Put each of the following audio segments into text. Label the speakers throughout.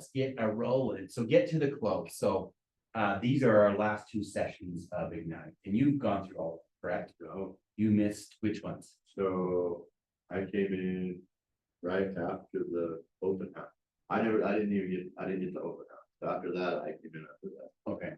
Speaker 1: let's get a rolling. So get to the close. So these are our last two sessions of Ignite, and you've gone through all, correct?
Speaker 2: No,
Speaker 1: You missed which ones?
Speaker 2: so I came in right after the open house. I didn't get the open house. So after that, I came in after that.
Speaker 1: Okay.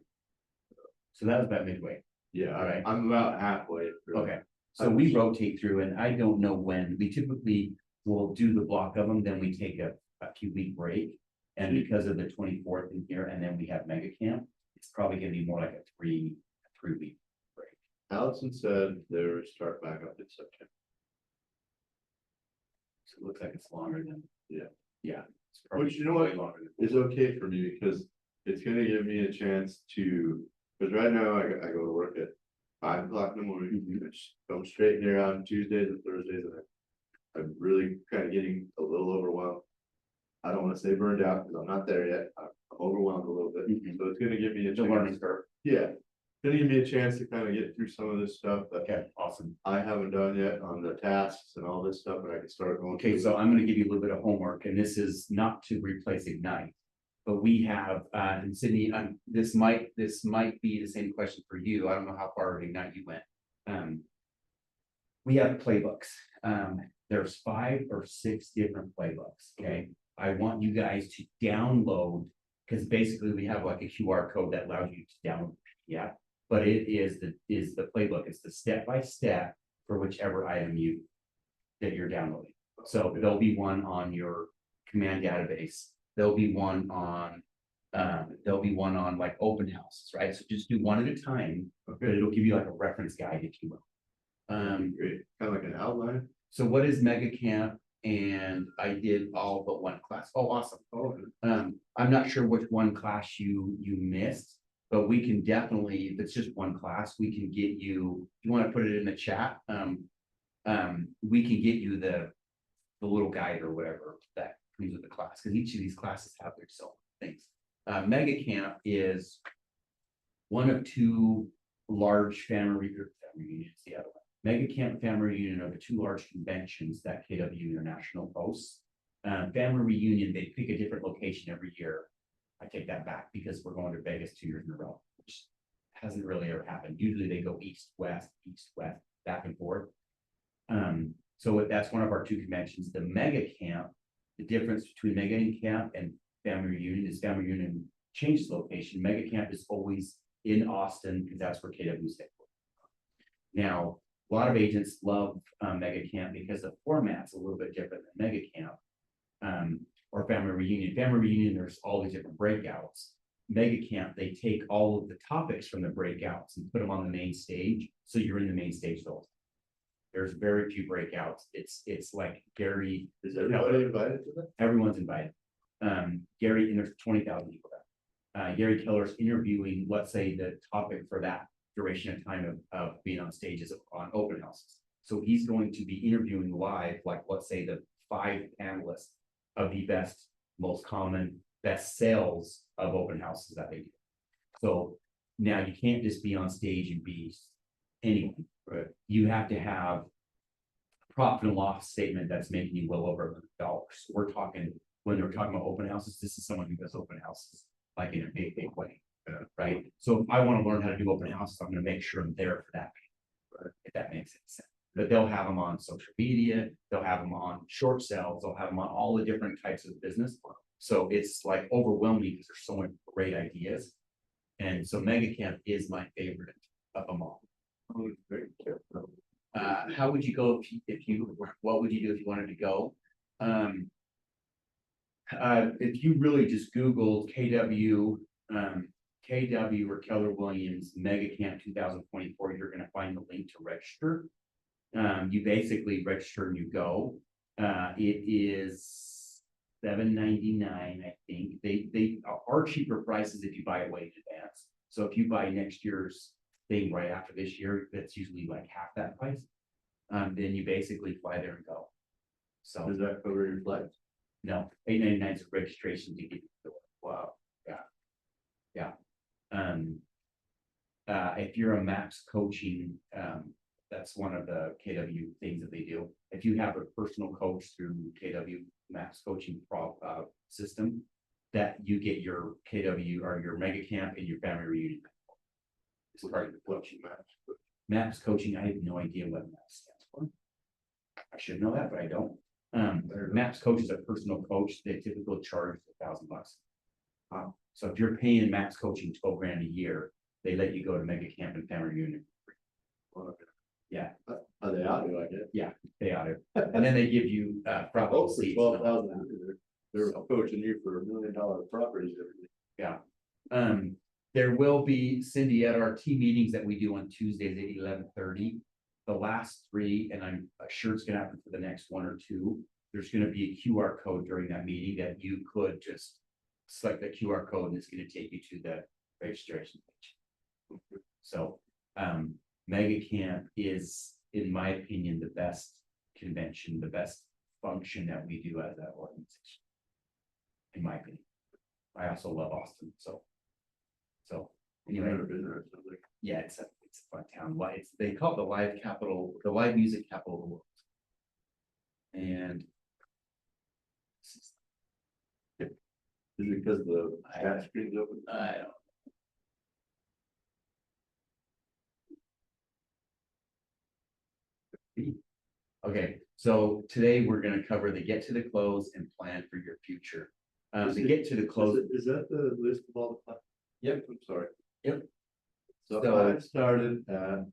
Speaker 1: So that was about midway.
Speaker 2: Yeah,
Speaker 1: All right.
Speaker 2: I'm about halfway through.
Speaker 1: Okay. So we rotate through, and I don't know when. We typically will do the block of them, then we take a few week break. And because of the 24th in here, and then we have mega camp, it's probably gonna be more like a three week break.
Speaker 2: Allison said they were start back up in September.
Speaker 1: So it looks like it's longer than.
Speaker 2: Yeah.
Speaker 1: Yeah. It's probably
Speaker 2: Which, you know what?
Speaker 1: way longer than-
Speaker 2: It's okay for me because it's gonna give me a chance to, because right now I go to work at 5 o'clock in the morning. I just come straight here on Tuesdays and Thursdays, and I'm really kind of getting a little overwhelmed. I don't want to say burned out because I'm not there yet. I'm overwhelmed a little bit, so it's gonna give me a
Speaker 1: It's a learning
Speaker 2: chance.
Speaker 1: curve.
Speaker 2: Yeah, gonna give me a chance to kind of get through some of this stuff that
Speaker 1: Okay, awesome.
Speaker 2: I haven't done yet on the tasks and all this stuff, and I can start going.
Speaker 1: Okay, so I'm gonna give you a little bit of homework, and this is not to replace Ignite. But we have, and Sydney, this might be the same question for you. I don't know how far Ignite you went. We have playbooks. There's 5 or 6 different playbooks, okay? I want you guys to download, because basically we have like a QR code that allows you to download, yeah. But it is the playbook, it's the step-by-step for whichever item that you're downloading. So there'll be one on your command database, there'll be one on like open houses, right? So just do one at a time, but
Speaker 2: Okay,
Speaker 1: it'll give you like a reference guide, if you will.
Speaker 2: great, kind of like an outline.
Speaker 1: So what is Mega Camp? And I did all but one class. Oh, awesome.
Speaker 2: Oh,
Speaker 1: I'm not sure which one class you missed, but we can definitely, if it's just one class, we can get you, if you want to put it in the chat, we can get you the little guide or whatever that comes with the class, because each of these classes have their own things. Mega Camp is one of 2 large family reunions, the other one. Mega Camp Family Reunion are the 2 large conventions that KW International hosts. Family Reunion, they pick a different location every year. I take that back because we're going to Vegas 2 years in a row, which hasn't really ever happened. Usually they go east, west, back and forth. So that's one of our 2 conventions. The Mega Camp, the difference between Mega Camp and Family Reunion is Family Reunion changes location. Mega Camp is always in Austin because that's where KW is headquartered. Now, a lot of agents love Mega Camp because the format's a little bit different than Mega Camp or Family Reunion. Family Reunion, there's all these different breakouts. Mega Camp, they take all of the topics from the breakouts and put them on the main stage, so you're in the main stage the whole time. There's very few breakouts. It's like Gary.
Speaker 2: is everybody invited to that?
Speaker 1: Everyone's invited. Gary, and there's 20,000 people there. Gary Keller's interviewing, let's say, the topic for that duration of time of being on stages on open houses. So he's going to be interviewing live, like, let's say, the 5 panelists of the best, most common, best sales of open houses that they do. So now you can't just be on stage and be anyone, right? You have to have a profit and loss statement that's making you well over $100. So we're talking, when they're talking about open houses, this is someone who does open houses like in a big way. Right? So if I want to learn how to do open houses, I'm going to make sure I'm there for that. Right? If that makes sense. But they'll have them on social media, they'll have them on short sales, they'll have them on all the different types of business. So it's like overwhelming because there's so many great ideas. And so Mega Camp is my favorite of them all.
Speaker 2: Oh, it's very careful.
Speaker 1: How would you go what would you do if you wanted to go? If you really just Googled KW or Keller Williams Mega Camp 2024, you're going to find the link to register. You basically register and you go. It is $7.99, I think. They are cheaper prices if you buy it way in advance. So if you buy next year's thing right after this year, that's usually like half that price. Then you basically fly there and go. So
Speaker 2: Does that cover your flight?
Speaker 1: no, $8.99 is a registration to get you the door. Wow. Yeah. If you're a MAPS coaching, that's one of the KW things that they do. If you have a personal coach through KW MAPS coaching system, that you get your KW or your mega camp and your family reunion. It's part of the coaching. MAPS coaching, I have no idea what MAPS stands for. I should know that, but I don't. MAPS coach is a personal coach. They typically charge $1,000. Wow. So if you're paying MAPS coaching 12 grand a year, they let you go to mega camp and family reunion. Yeah.
Speaker 2: Are they out, I guess?
Speaker 1: They ought to. And then they give you property
Speaker 2: Oh, for
Speaker 1: seats.
Speaker 2: 12,000, they're coaching you for $1 million properties every day.
Speaker 1: Yeah. There will be, Cindy, at our team meetings that we do on Tuesdays at 11:30. The last three, and I'm sure it's gonna happen for the next one or two. There's gonna be a QR code during that meeting that you could just select the QR code and it's gonna take you to the registration page. So, Mega Camp is, in my opinion, the best convention, the best function that we do as that organization. In my opinion. I also love Austin, so.
Speaker 2: You've
Speaker 1: Anyway,
Speaker 2: never been there, it sounds like.
Speaker 1: yeah, it's a fun town. Why, they call it the live capital, the live music capital of the world. And.
Speaker 2: Is it because the chat screen's open?
Speaker 1: I don't. Okay, so today we're gonna cover the get to the close and plan for your future. The get to the close,
Speaker 2: Is that the list of all the?
Speaker 1: Yep.
Speaker 2: I'm sorry.
Speaker 1: Yep.
Speaker 2: So
Speaker 1: So-
Speaker 2: I started at.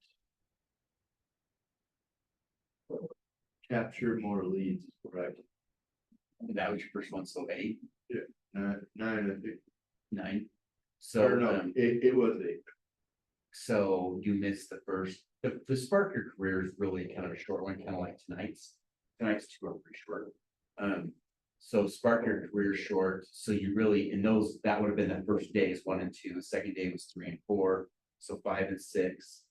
Speaker 2: Capture more leads, correct?
Speaker 1: that was your first one, so 8,
Speaker 2: Nine, I think.
Speaker 1: 9.
Speaker 2: Or
Speaker 1: So,
Speaker 2: no, it was 8.
Speaker 1: so you missed the first, the spark your career is really kind of a short one, kind of like tonight's. Tonight's 2 are pretty short. So spark your career short, so you really, in those, that would have been the first days 1 and 2, second day was 3 and 4, so 5 and 6.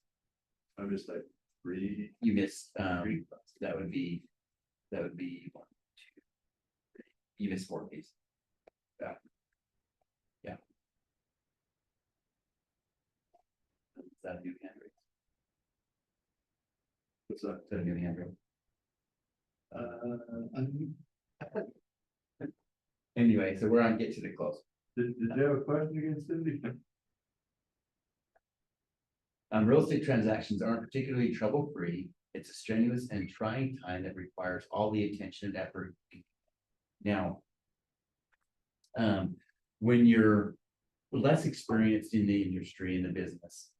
Speaker 2: I'm just like 3.
Speaker 1: You missed, that would be 1, 2, 3. You missed 4 days. Yeah. Is that a new hand raise?
Speaker 2: What's that?
Speaker 1: Is that a new hand raise? Anyway, so we're on get to the close.
Speaker 2: Did you have a question against Cindy?
Speaker 1: Real estate transactions aren't particularly trouble-free. It's a strenuous and trying time that requires all the attention and effort. Now, when you're less experienced in the industry, in the business,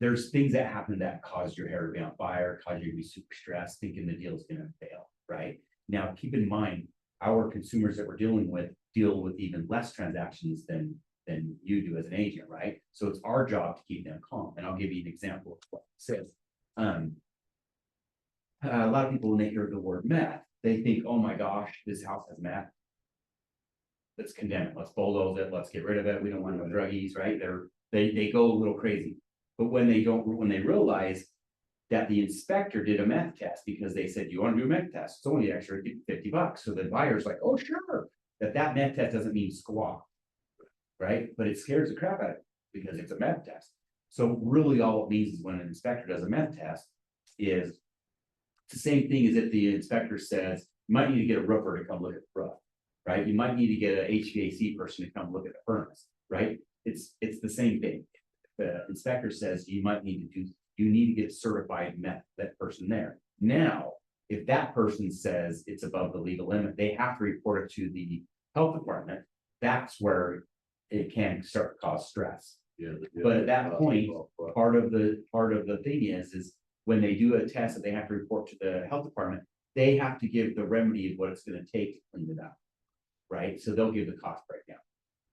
Speaker 1: there's things that happen that cause your hair to be on fire, cause you to be super stressed, thinking the deal's gonna fail, right? Now, keep in mind, our consumers that we're dealing with deal with even less transactions than you do as an agent, right? So it's our job to keep them calm, and I'll give you an example of what this is. A lot of people, when they hear the word meth, they think, oh my gosh, this house has meth. Let's condemn it, let's bulldoze it, let's get rid of it, we don't want no druggies, right? They go a little crazy. But when they realize that the inspector did a meth test because they said, you want to do a meth test? It's only extra $50. So the buyer's like, oh, sure. That meth test doesn't mean squat. Right? But it scares the crap out of it because it's a meth test. So really all it means is when an inspector does a meth test is it's the same thing as if the inspector says, you might need to get a roofer to come look at the roof, right? You might need to get an HVAC person to come look at the furnace, right? It's the same thing. The inspector says you need to get certified meth, that person there. Now, if that person says it's above the legal limit, they have to report it to the health department. That's where it can start to cause stress.
Speaker 2: Yeah.
Speaker 1: But at that point, part of the thing is when they do a test that they have to report to the health department, they have to give the remedy of what it's gonna take to clean it up. Right? So they'll give the cost breakdown.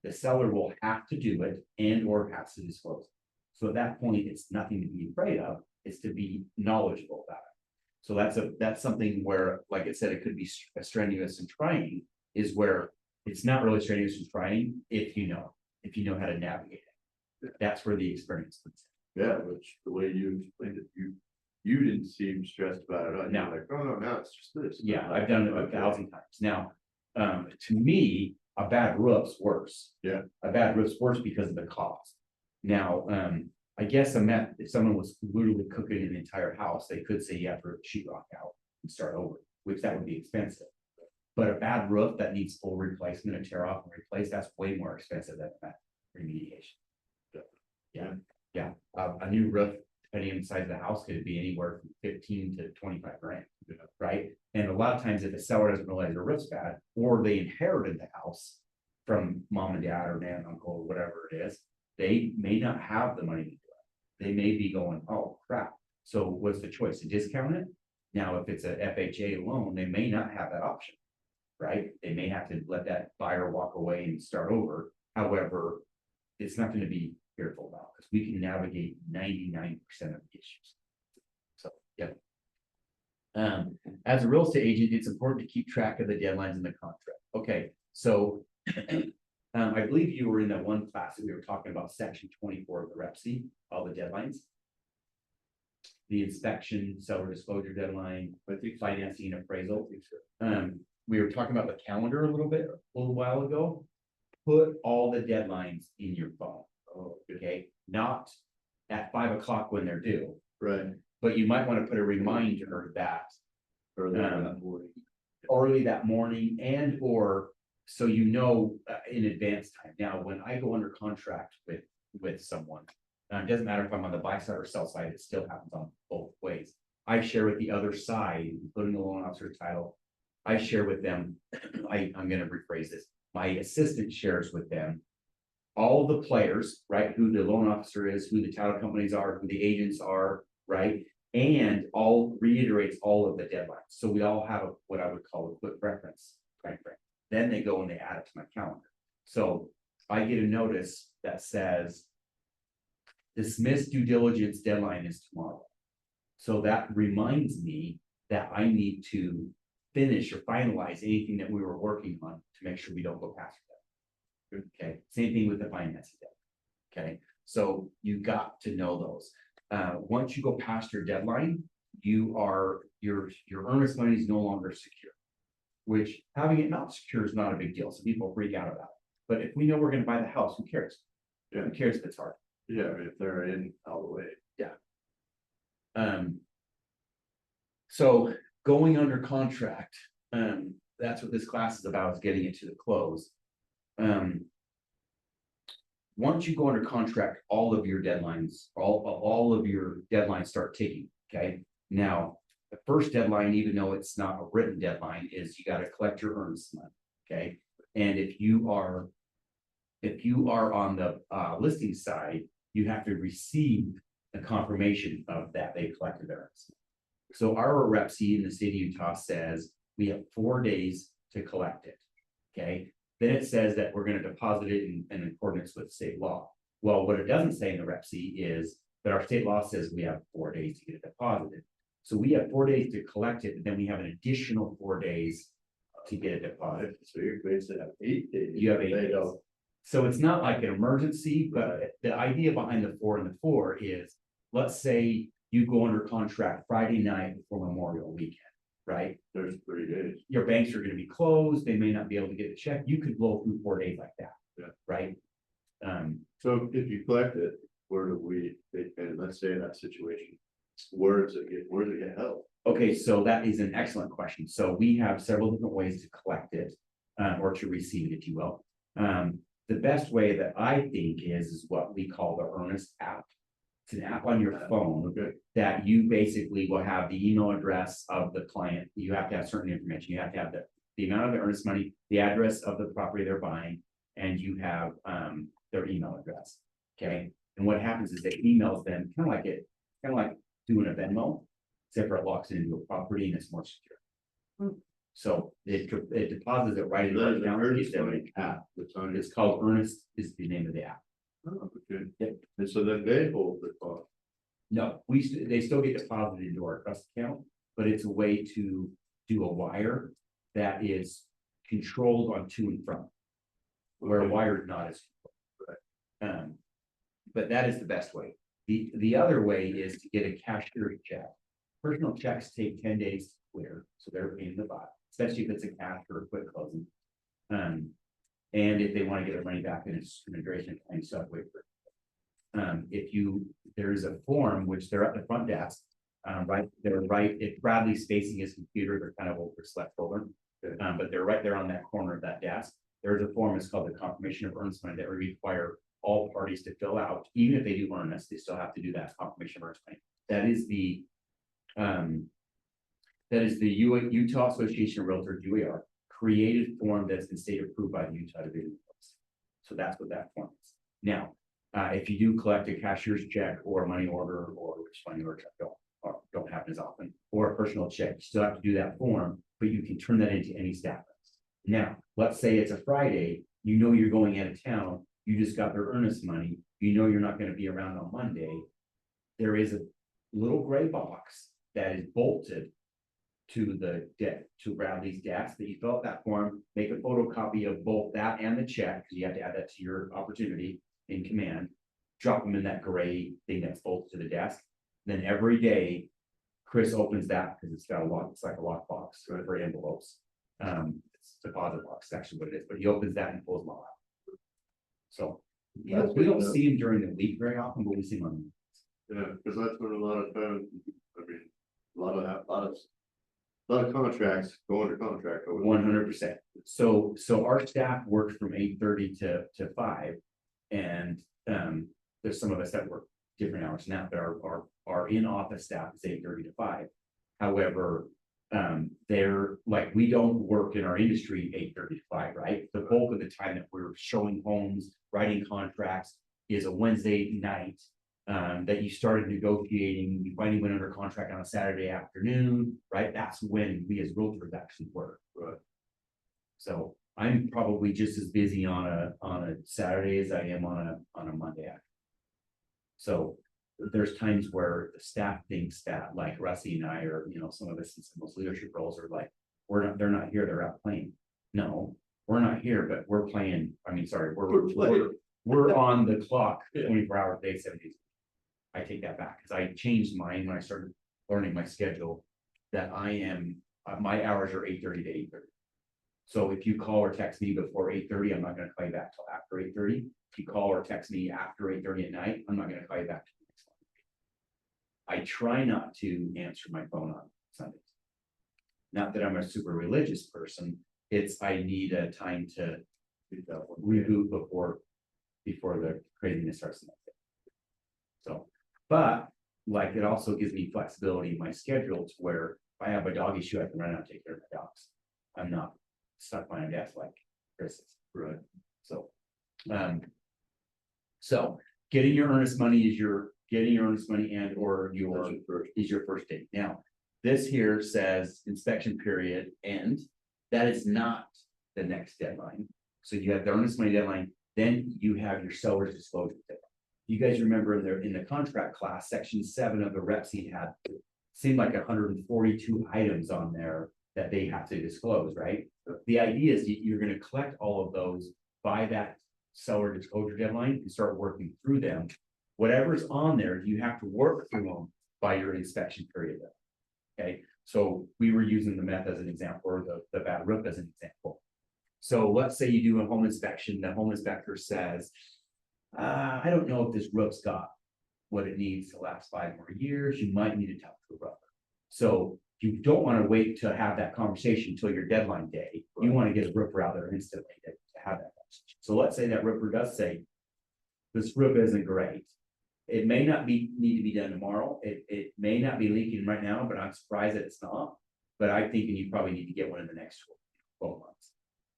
Speaker 1: The seller will have to do it and or has to disclose it. So at that point, it's nothing to be afraid of, it's to be knowledgeable about it. So that's something where, like I said, it could be strenuous and trying, is where it's not really strenuous and trying if you know how to navigate it. That's where the experience comes in.
Speaker 2: Yeah, which the way you explained it, you didn't seem stressed about it.
Speaker 1: No.
Speaker 2: Like, oh, no, now it's just this.
Speaker 1: Yeah, I've done it 1,000 times. Now, to me, a bad roof's worse.
Speaker 2: Yeah.
Speaker 1: A bad roof's worse because of the cost. Now, I guess if someone was literally cooking an entire house, they could say you have to rip sheetrock out and start over, which that would be expensive. But a bad roof that needs full replacement, a tear off and replace, that's way more expensive than that remediation. Yeah, a new roof, depending on the size of the house, could be anywhere from 15 to 25 grand, right? And a lot of times if the seller doesn't realize their roof's bad, or they inherited the house from mom and dad or aunt, uncle, or whatever it is, they may not have the money to do it. They may be going, oh crap, so what's the choice, to discount it? Now, if it's a FHA loan, they may not have that option, right? They may have to let that buyer walk away and start over. However, it's not gonna be fearful about, because we can navigate 99% of the issues. So, yep. As a real estate agent, it's important to keep track of the deadlines in the contract. Okay, so I believe you were in that one class that we were talking about section 24 of the REPC, all the deadlines. The inspection, seller disclosure deadline,
Speaker 2: I think
Speaker 1: financing and appraisal. We were talking about the calendar a little while ago. Put all the deadlines in your phone.
Speaker 2: Oh,
Speaker 1: Okay, not at 5 o'clock when they're due,
Speaker 2: right,
Speaker 1: but you might want to put a reminder that
Speaker 2: earlier that morning.
Speaker 1: early that morning and or so you know in advance time. Now, when I go under contract with someone, it doesn't matter if I'm on the buy side or sell side, it still happens on both ways. I share with the other side, including the loan officer title. I share with them, I'm gonna rephrase this. My assistant shares with them all the players, right? Who the loan officer is, who the title companies are, who the agents are, right? And all reiterates all of the deadlines. So we all have what I would call a quick reference time frame. Then they go and they add it to my calendar. So I get a notice that says dismiss due diligence deadline is tomorrow. So that reminds me that I need to finish or finalize anything that we were working on to make sure we don't go past that. Okay, same thing with the financing debt. Okay, so you got to know those. Once you go past your deadline, your earnest money is no longer secure. Which having it not secure is not a big deal. So people freak out about it. But if we know we're going to buy the house, who cares?
Speaker 2: Yeah.
Speaker 1: Who cares if it's hard?
Speaker 2: Yeah, I mean, if they're in all the way.
Speaker 1: So going under contract, that's what this class is about, is getting it to the close. Once you go under contract, all of your deadlines, all of your deadlines start ticking. Okay. Now, the first deadline, even though it's not a written deadline, is you got to collect your earnest money. Okay. And if you are on the listing side, you have to receive a confirmation of that they collected their earnest money. So our REPC in the state of Utah says we have 4 days to collect it. Okay. Then it says that we're going to deposit it in accordance with state law. Well, what it doesn't say in the REPC is that our state law says we have 4 days to get it deposited. So we have 4 days to collect it, and then we have an additional 4 days to get it deposited.
Speaker 2: So you're basically have 8 days.
Speaker 1: You have 8
Speaker 2: They
Speaker 1: days.
Speaker 2: don't.
Speaker 1: So it's not like an emergency, but the idea behind the 4 and the 4 is, let's say you go under contract Friday night before Memorial Weekend, right?
Speaker 2: There's 3 days.
Speaker 1: Your banks are going to be closed. They may not be able to get the check. You could blow through 4 days like that.
Speaker 2: Yeah.
Speaker 1: Right.
Speaker 2: So if you collect it, where do we, and let's say in that situation, where does it get held?
Speaker 1: Okay, so that is an excellent question. So we have several different ways to collect it, or to receive it, if you will. The best way that I think is what we call the Earnest app. It's an app on your phone
Speaker 2: Okay.
Speaker 1: that you basically will have the email address of the client. You have to have certain information. You have to have the amount of the earnest money, the address of the property they're buying, and you have their email address. Okay. And what happens is it emails them kind of like doing a Venmo, except for it locks it into a property and it's more secure. So it deposits it right in
Speaker 2: There's
Speaker 1: our
Speaker 2: an
Speaker 1: account.
Speaker 2: earnest money app that's on
Speaker 1: It's called Earnest is the name of the app.
Speaker 2: Oh, okay.
Speaker 1: Yep.
Speaker 2: And so then they hold the cost.
Speaker 1: No, they still get deposited into our trust account, but it's a way to do a wire that is controlled on to and from. Where a
Speaker 2: Okay.
Speaker 1: wire is not as. But that is the best way. The other way is to get a cashier check. Personal checks take 10 days to clear, so they're a pain in the butt, especially if it's a cash or a quick closing. And if they want to get their money back, then it's an immigration claim, so I'd wait for it. There is a form which they're at the front desk, right, if Bradley's facing his computer, they're kind of overslept over.
Speaker 2: Okay.
Speaker 1: But they're right there on that corner of that desk. There's a form, it's called the confirmation of earnest money that we require all parties to fill out, even if they do earnest, they still have to do that confirmation of earnest money. That is the Utah Association of Realtors, UAR, created form that's been state approved by the Utah Division of Courts. So that's what that form is. Now, if you do collect a cashier's check or a money order, or which money order check don't happen as often, or a personal check, you still have to do that form, but you can turn that into any staff. Now, let's say it's a Friday, you know you're going out of town, you just got their earnest money, you know you're not gonna be around on Monday. There is a little gray box that is bolted to the to Bradley's desk, that you fill out that form, make a photocopy of both that and the check, because you have to add that to your opportunity in command. Drop them in that gray thing that's bolted to the desk. Then every day, Chris opens that because it's got a lock, it's like a lock box for envelopes. It's a deposit box, that's actually what it is, but he opens that and pulls them all out. So, you know, we don't see him during the week very often, but we see him on.
Speaker 2: Yeah, because that's when a lot of times, I mean, a lot of contracts go under contract.
Speaker 1: 100%. So our staff works from 8:30 to 5. And there's some of us that work different hours now, but our in-office staff is 8:30 to 5. However, they're like, we don't work in our industry 8:30 to 5, right? The bulk of the time that we're showing homes, writing contracts is a Wednesday night. That you started negotiating, you finally went under contract on a Saturday afternoon, right? That's when we as realtors actually work.
Speaker 2: Right.
Speaker 1: So I'm probably just as busy on a Saturday as I am on a Monday. So there's times where the staff thinks that, like Rusty and I, or you know, some of us in some of those leadership roles are like, they're not here, they're out playing. No, we're not here, but we're playing. I mean, sorry, we're on the clock 24 hours a day, 7 days. I take that back, because I changed mine when I started learning my schedule, that I am, my hours are 8:30 to 8:30. So if you call or text me before 8:30, I'm not gonna call you back till after 8:30. If you call or text me after 8:30 at night, I'm not gonna call you back till the next one. I try not to answer my phone on Sundays. Not that I'm a super religious person, it's I need a time to reboot before the craziness starts. So, but like, it also gives me flexibility in my schedule to where if I have a dog issue, I can run out and take care of my dogs. I'm not stuck behind a desk like Chris is.
Speaker 2: Right.
Speaker 1: So, so getting your earnest money and or your first date. Now, this here says inspection period end. That is not the next deadline. So you have the earnest money deadline, then you have your seller's disclosure deadline. You guys remember in the contract class, section 7 of the rep sheet had seemed like 142 items on there that they have to disclose, right? The idea is you're going to collect all of those by that seller disclosure deadline and start working through them. Whatever's on there, you have to work through them by your inspection period. Okay, so we were using the meth as an example, or the bad roof as an example. So let's say you do a home inspection, the home inspector says, I don't know if this roof's got what it needs to last 5 more years. You might need to talk to a roofer. So you don't want to wait to have that conversation until your deadline day. You want to get a roofer out there instantly to have that conversation. So let's say that roofer does say, this roof isn't great. It may not need to be done tomorrow. It may not be leaking right now, but I'm surprised that it's not. But I'm thinking you probably need to get one in the next 12 months.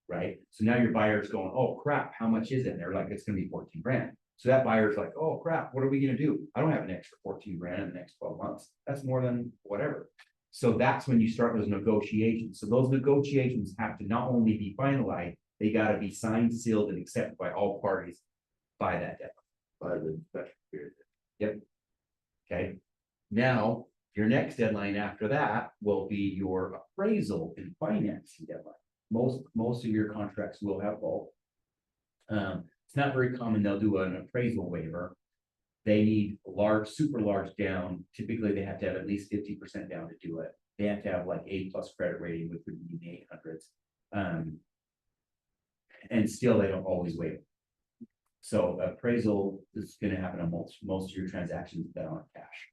Speaker 1: Right? So now your buyer's going, oh crap, how much is it? And they're like, it's gonna be 14 grand. So that buyer's like, oh crap, what are we gonna do? I don't have an extra 14 grand in the next 12 months. That's more than whatever. So that's when you start those negotiations. So those negotiations have to not only be finalized, they gotta be signed, sealed, and accepted by all parties by that deadline.
Speaker 2: By the inspection period.
Speaker 1: Yep. Okay. Now, your next deadline after that will be your appraisal and financing deadline. Most of your contracts will have both. It's not very common they'll do an appraisal waiver. They need super large down. Typically, they have to have at least 50% down to do it. They have to have like A+ credit rating, which would be in the 800s. And still, they don't always waive it. So appraisal is going to happen on most of your transactions that aren't cash.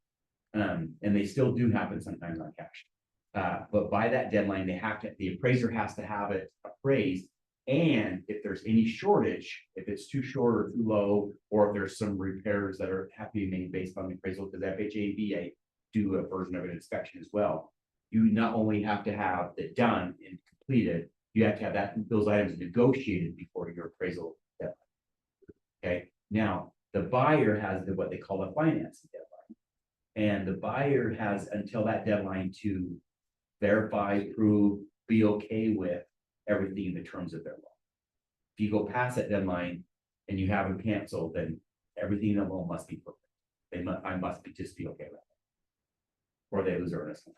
Speaker 1: And they still do happen sometimes on cash. But by that deadline, the appraiser has to have it appraised. And if there's any shortage, if it's too short or too low, or if there's some repairs that have to be made based on the appraisal, because FHA and VA do a version of an inspection as well. You not only have to have it done and completed, you have to have those items negotiated before your appraisal deadline. Okay, now the buyer has what they call a financing deadline. And the buyer has until that deadline to verify, prove, be okay with everything in the terms of their loan. If you go past that deadline and you have them canceled, then everything in the loan must be perfect. I must just be okay with it. Or they lose earnest.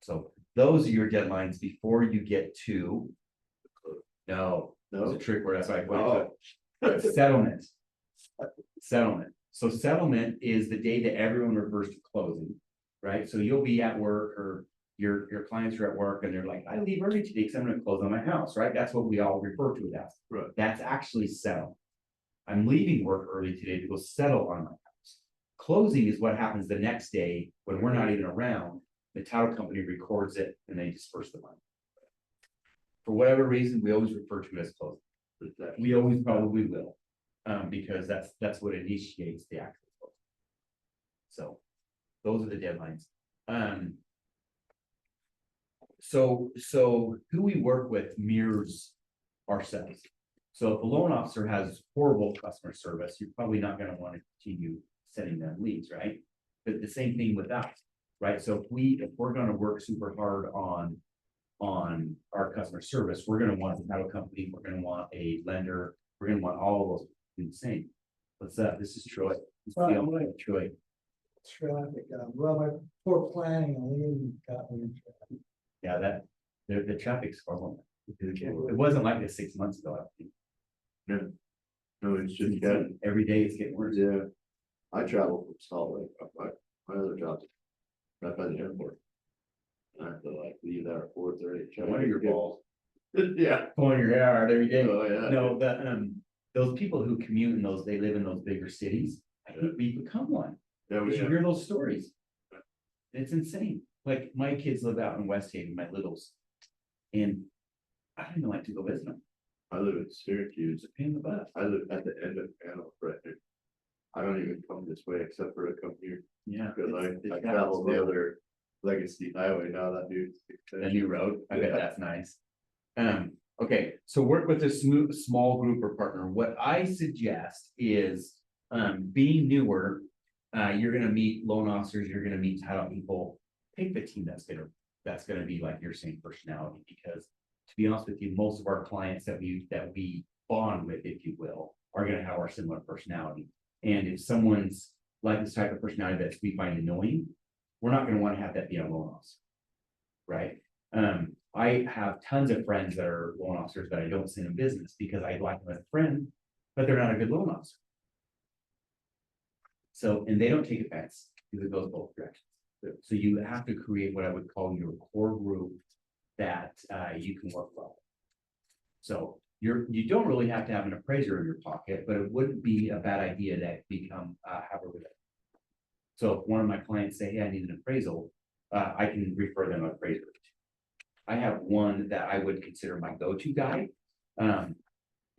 Speaker 1: So those are your deadlines before you get to. No, it's a trick word. That's why I put it. Settlement. Settlement. So settlement is the day that everyone refers to closing, right? So you'll be at work or your clients are at work and they're like, I leave early today because I'm going to close on my house, right? That's what we all refer to it as.
Speaker 2: Right.
Speaker 1: That's actually settle. I'm leaving work early today to go settle on my house. Closing is what happens the next day when we're not even around. The title company records it and they disperse the money. For whatever reason, we always refer to it as closing. We always probably will, because that's what initiates the actual closing. So those are the deadlines. So who we work with mirrors ourselves. So if a loan officer has horrible customer service, you're probably not going to want to continue sending them leads, right? But the same thing with us, right? So if we're going to work super hard on our customer service, we're going to want a title company, we're going to want a lender, we're going to want all of those to do the same. What's up? This is Troy. Troy.
Speaker 3: Traffic, well, my poor planning, I really got me in traffic.
Speaker 1: Yeah, the traffic's horrible. It wasn't like this 6 months ago, I think.
Speaker 2: No, it's just getting,
Speaker 1: Every day it's getting worse.
Speaker 2: yeah. I travel from Salt Lake, my other job's right by the airport. And I have to like leave there at 4:30.
Speaker 1: What are your balls?
Speaker 2: Yeah.
Speaker 1: Pulling your hair out every day.
Speaker 2: Oh, yeah.
Speaker 1: No, those people who commute they live in those bigger cities, I think we become one.
Speaker 2: Yeah,
Speaker 1: You should hear those stories. It's insane. Like my kids live out in West Haven, my littles. And I don't even like to go visit them.
Speaker 2: I live in Syracuse.
Speaker 1: It's a pain in the butt.
Speaker 2: I live at the end of Antelope right there. I don't even come this way except for to come here.
Speaker 1: Yeah.
Speaker 2: Because
Speaker 1: it's
Speaker 2: I
Speaker 1: that
Speaker 2: travel the
Speaker 1: slow.
Speaker 2: other Legacy Highway now, that new.
Speaker 1: The new road. I bet
Speaker 2: Yeah.
Speaker 1: that's nice. Okay, so work with a small group or partner. What I suggest is, being newer, you're gonna meet loan officers, you're gonna meet title people. Pick the team that's gonna be like your same personality, because to be honest with you, most of our clients that we bond with, if you will, are gonna have our similar personality. And if someone's like this type of personality that we find annoying, we're not gonna want to have that be a loan officer. Right? I have tons of friends that are loan officers that I don't send in business because I like them as a friend, but they're not a good loan officer. So, and they don't take offense because it goes both directions. So you have to create what I would call your core group that you can work well. So you don't really have to have an appraiser in your pocket, but it wouldn't be a bad idea to become have a relationship. So if one of my clients say, hey, I need an appraisal, I can refer them an appraiser. I have one that I would consider my go-to guy. And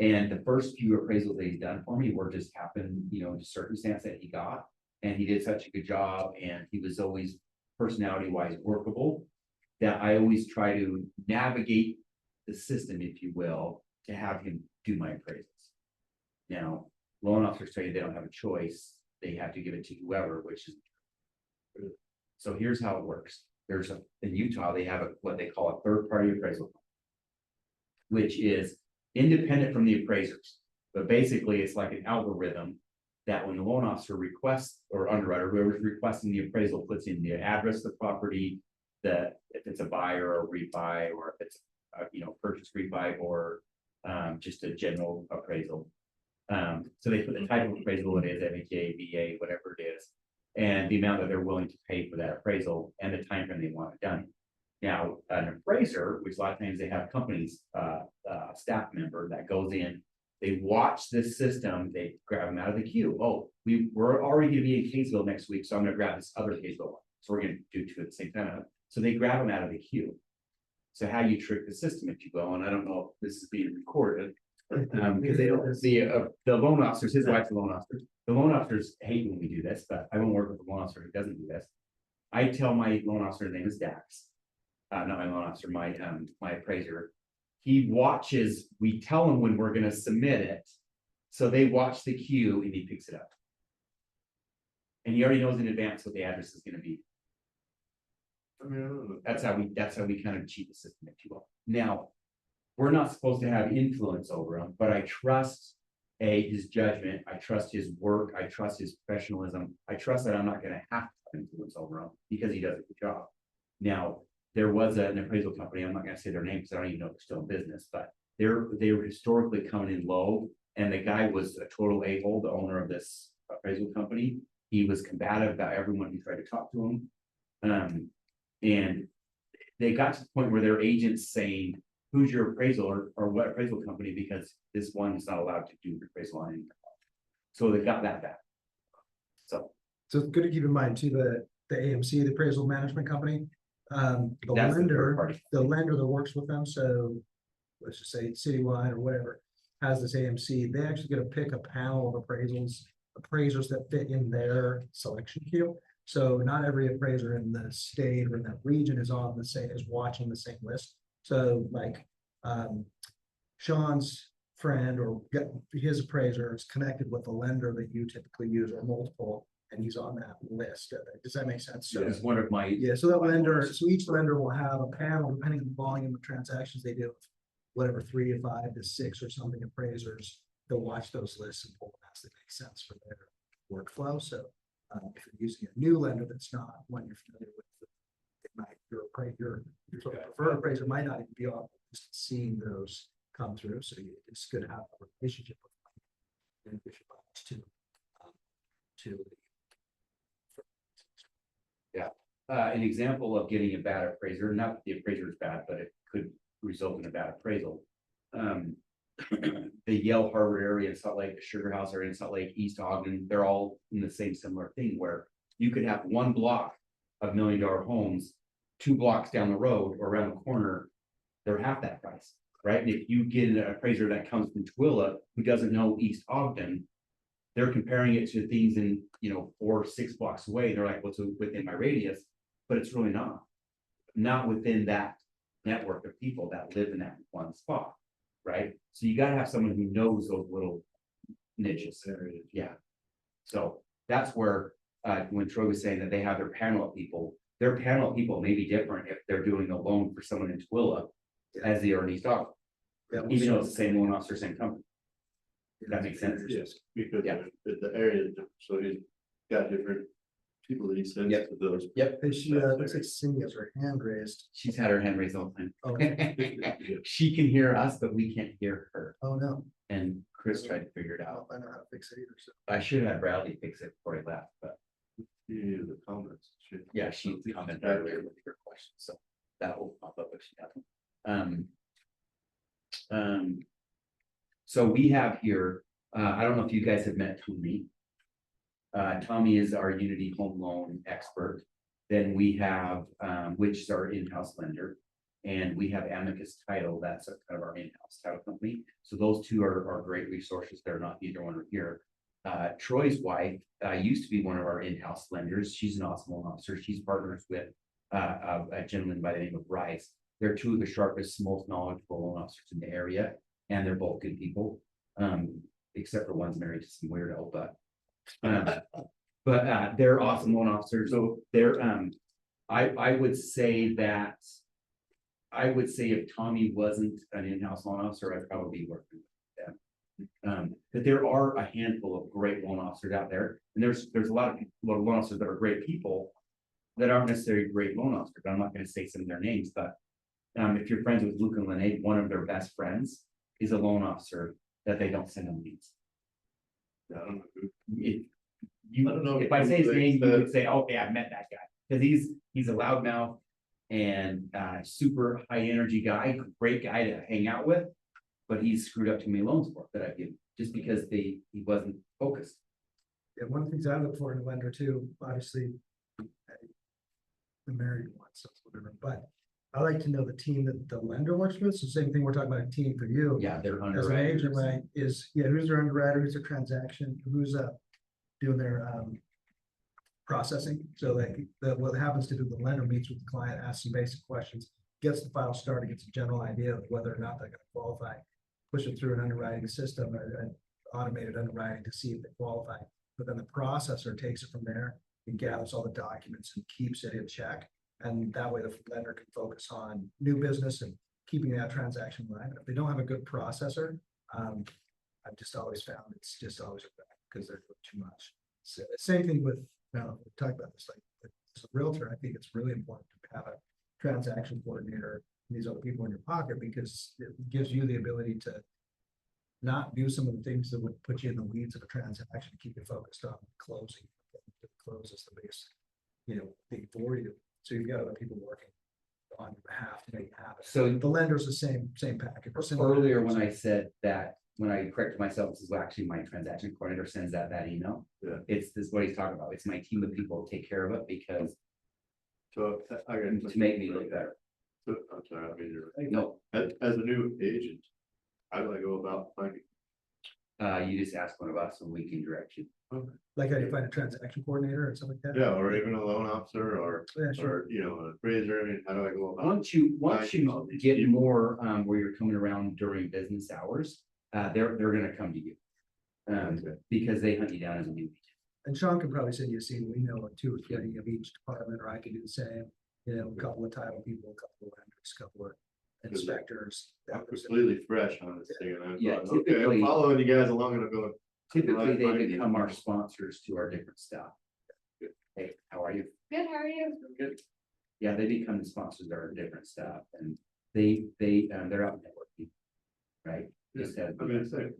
Speaker 1: the first few appraisals that he's done for me were just happened, just circumstance that he got. And he did such a good job, and he was always personality-wise workable, that I always try to navigate the system, if you will, to have him do my appraisals. Now, loan officers tell you they don't have a choice. They have to give it to whoever, which is. So here's how it works. In Utah, they have what they call a third-party appraisal, which is independent from the appraisers. But basically, it's like an algorithm that when the loan officer requests, or underwriter, whoever's requesting the appraisal, puts in the address of the property, if it's a buyer or refi, or if it's purchase refi, or just a general appraisal. So they put the type of appraisal it is, FHA, VA, whatever it is, and the amount that they're willing to pay for that appraisal and the time frame they want it done. Now, an appraiser, which a lot of times they have companies, staff member that goes in, they watch this system, they grab them out of the queue. Oh, we're already gonna be in Kaysville next week, so I'm gonna grab this other Kaysville one. So we're gonna do two at the same time. So they grab them out of the queue. So how you trick the system, if you will, and I don't know if this is being recorded. Because they don't, the loan officers, his wife's a loan officer, the loan officers hate when we do this, but I won't work with a loan officer who doesn't do this. I tell my loan officer, his name is Dax. Not my loan officer, my appraiser. He watches, we tell him when we're gonna submit it. So they watch the queue and he picks it up. And he already knows in advance what the address is gonna be.
Speaker 2: I mean, I don't know.
Speaker 1: That's how we kind of cheat the system, if you will. Now, we're not supposed to have influence over him, but I trust his judgment, I trust his work, I trust his professionalism. I trust that I'm not gonna have to have influence over him because he does a good job. Now, there was an appraisal company, I'm not gonna say their name because I don't even know if they're still in business, but they were historically coming in low. And the guy was a total a-hole, the owner of this appraisal company. He was combative about everyone who tried to talk to him. And they got to the point where their agents saying, who's your appraisal or what appraisal company? Because this one is not allowed to do appraisal on anything. So they got that back. So
Speaker 3: So it's good to keep in mind too, the AMC, the appraisal management company. The
Speaker 1: that's the third
Speaker 3: lender,
Speaker 1: party.
Speaker 3: the lender that works with them, so let's just say Citywide or whatever, has this AMC, they actually get to pick a panel of appraisers that fit in their selection queue. So not every appraiser in the state or in that region is watching the same list. So like, Sean's friend or his appraiser is connected with the lender that you typically use or multiple, and he's on that list. Does that make sense? So,
Speaker 1: It's one of my,
Speaker 3: yeah, so that lender, so each lender will have a panel, depending on the volume of transactions they do, whatever, 3 to 5 to 6 or something appraisers, they'll watch those lists and pull them as they make sense for their workflow. So if you're using a new lender that's not one you're familiar with, it might, your sort of preferred appraiser might not even be on just seeing those come through. So it's good to have a relationship with them to
Speaker 1: an example of getting a bad appraiser, not that the appraiser is bad, but it could result in a bad appraisal. The Yale Harbor area in Salt Lake, the Sugar House area in Salt Lake, East Ogden, they're all in the same similar thing where you could have one block of $1 million homes, 2 blocks down the road or around the corner, they're half that price, right? And if you get an appraiser that comes from Tooele who doesn't know East Ogden, they're comparing it to things in, 4 or 6 blocks away. They're like, what's within my radius? But it's really not within that network of people that live in that one spot, right? So you gotta have someone who knows those little niches. Yeah. So that's where, when Troy was saying that they have their panel of people, their panel of people may be different if they're doing a loan for someone in Tooele as they are in East Ogden, even though it's the same loan officer, same company. That makes sense.
Speaker 2: Yes, because
Speaker 1: Yeah.
Speaker 2: the area is different, so he's got different people that he sends
Speaker 1: Yep.
Speaker 2: to those.
Speaker 1: Yep.
Speaker 3: Hey, she, looks like Cindy has her hand raised.
Speaker 1: She's had her hand raised all the time.
Speaker 3: Oh,
Speaker 1: She can hear us, but we can't hear her.
Speaker 3: oh no,
Speaker 1: And Chris tried to figure it
Speaker 3: I
Speaker 1: out.
Speaker 3: don't know how to fix it either, so.
Speaker 1: I should have had Bradley fix it before he left, but
Speaker 2: Yeah, the comments. shit.
Speaker 1: yeah, she commented earlier with her question, so that will pop up if she doesn't. So we have here, I don't know if you guys have met Tommy. Tommy is our Unity Home Loan expert. Then we have, which is our in-house lender. And we have Amicus Title, that's kind of our in-house title company. So those two are great resources. They're not, either one are here. Troy's wife used to be one of our in-house lenders. She's an awesome loan officer. She's partners with a gentleman by the name of Rice. They're two of the sharpest, most knowledgeable loan officers in the area, and they're both good people. Except for one's married to some weirdo, but they're awesome loan officers. So they're I would say that if Tommy wasn't an in-house loan officer, I'd probably be working with them. But there are a handful of great loan officers out there, and there's a lot of loan officers that are great people that aren't necessarily great loan officers. I'm not going to say some of their names, but if you're friends with Luke and Lene, one of their best friends is a loan officer that they don't send them leads.
Speaker 2: Yeah, I don't know who.
Speaker 1: I
Speaker 2: don't know
Speaker 1: if I say his
Speaker 2: who
Speaker 1: name,
Speaker 2: they
Speaker 1: you
Speaker 2: said.
Speaker 1: would say, okay, I've met that guy, because he's a loudmouth and super high energy guy, great guy to hang out with, but he's screwed up too many loans for that I give just because he wasn't focused.
Speaker 3: Yeah, one of the things I look for in a lender too, obviously. the married ones, so whatever, but I like to know the team that the lender works with, so same thing, we're talking about a team for you.
Speaker 1: Yeah, they're
Speaker 3: As an agent,
Speaker 1: underwriters.
Speaker 3: right, is, yeah, who's their underwriter, who's their transaction, who's doing their processing, so like, what happens to do, the lender meets with the client, asks some basic questions, gets the file started, gets a general idea of whether or not they're gonna qualify, push it through an underwriting system or an automated underwriting to see if they qualify, but then the processor takes it from there and gathers all the documents and keeps it in check, and that way the lender can focus on new business and keeping that transaction live. If they don't have a good processor, I've just always found it's just always a wreck because they're doing too much. So same thing with, now, we talked about this, like, as a realtor, I think it's really important to have a transaction coordinator, and these other people in your pocket, because it gives you the ability to not do some of the things that would put you in the weeds of a transaction, keep you focused on closing. Close is the biggest, thing for you. So you've got other people working on your behalf to make it happen.
Speaker 1: So
Speaker 3: The lender's the same package.
Speaker 1: earlier when I said that, when I corrected myself, this is actually my transaction coordinator sends that email.
Speaker 2: Yeah.
Speaker 1: It's this is what he's talking about. It's my team of people to take care of it because
Speaker 2: So I got.
Speaker 1: to make me look better.
Speaker 2: I'm sorry, I mean, you're,
Speaker 1: No,
Speaker 2: as a new agent, how do I go about finding?
Speaker 1: you just ask one of us and we can direct you.
Speaker 3: Like how you find a transaction coordinator or something like that?
Speaker 2: Yeah, or even a loan officer
Speaker 3: Yeah, sure.
Speaker 2: or, an appraiser, I mean, how do I go about?
Speaker 1: Once you
Speaker 2: finding all these
Speaker 1: get
Speaker 2: people?
Speaker 1: more, where you're coming around during business hours, they're gonna come to you.
Speaker 2: Okay.
Speaker 1: Because they hunt you down as a new agent.
Speaker 3: And Sean can probably send you a single email or two or three of each department, or I can do the same. A couple of title people, a couple of lenders, a couple of inspectors.
Speaker 2: I'm completely fresh on this thing and I
Speaker 1: Yeah,
Speaker 2: thought, okay,
Speaker 1: typically-
Speaker 2: I'm following you guys along and I'm going.
Speaker 1: Typically, they
Speaker 2: Finding
Speaker 1: become our
Speaker 2: people.
Speaker 1: sponsors to our different stuff. Hey, how are you?
Speaker 4: Good, how are you?
Speaker 2: Good.
Speaker 1: Yeah, they become the sponsors of our different stuff and they're out networking. Right? Just as-
Speaker 2: I mean, it's like-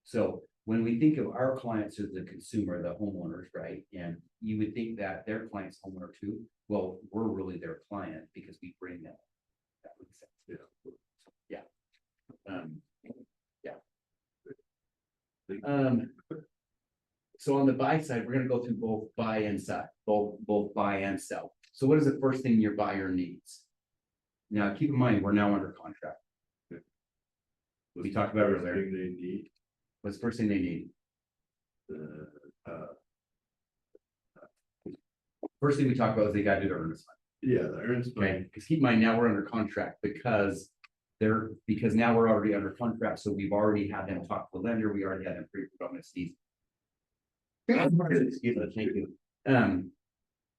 Speaker 1: So when we think of our clients as the consumer, the homeowners, right? And you would think that their client's homeowner too. Well, we're really their client because we bring them. That makes sense. Yeah. Yeah. So on the buy side, we're gonna go through both buy and sell, both buy and sell. So what is the first thing your buyer needs? Now, keep in mind, we're now under contract. We talked about it earlier.
Speaker 2: Everything they need,
Speaker 1: What's the first thing they need?
Speaker 2: uh,
Speaker 1: First thing we talked about is they gotta do their earnest money,
Speaker 2: yeah, the earnest money.
Speaker 1: okay? Because keep in mind, now we're under contract because now we're already under contract, so we've already had them talk to the lender, we already had them pre-approved fees. Excuse me, thank you.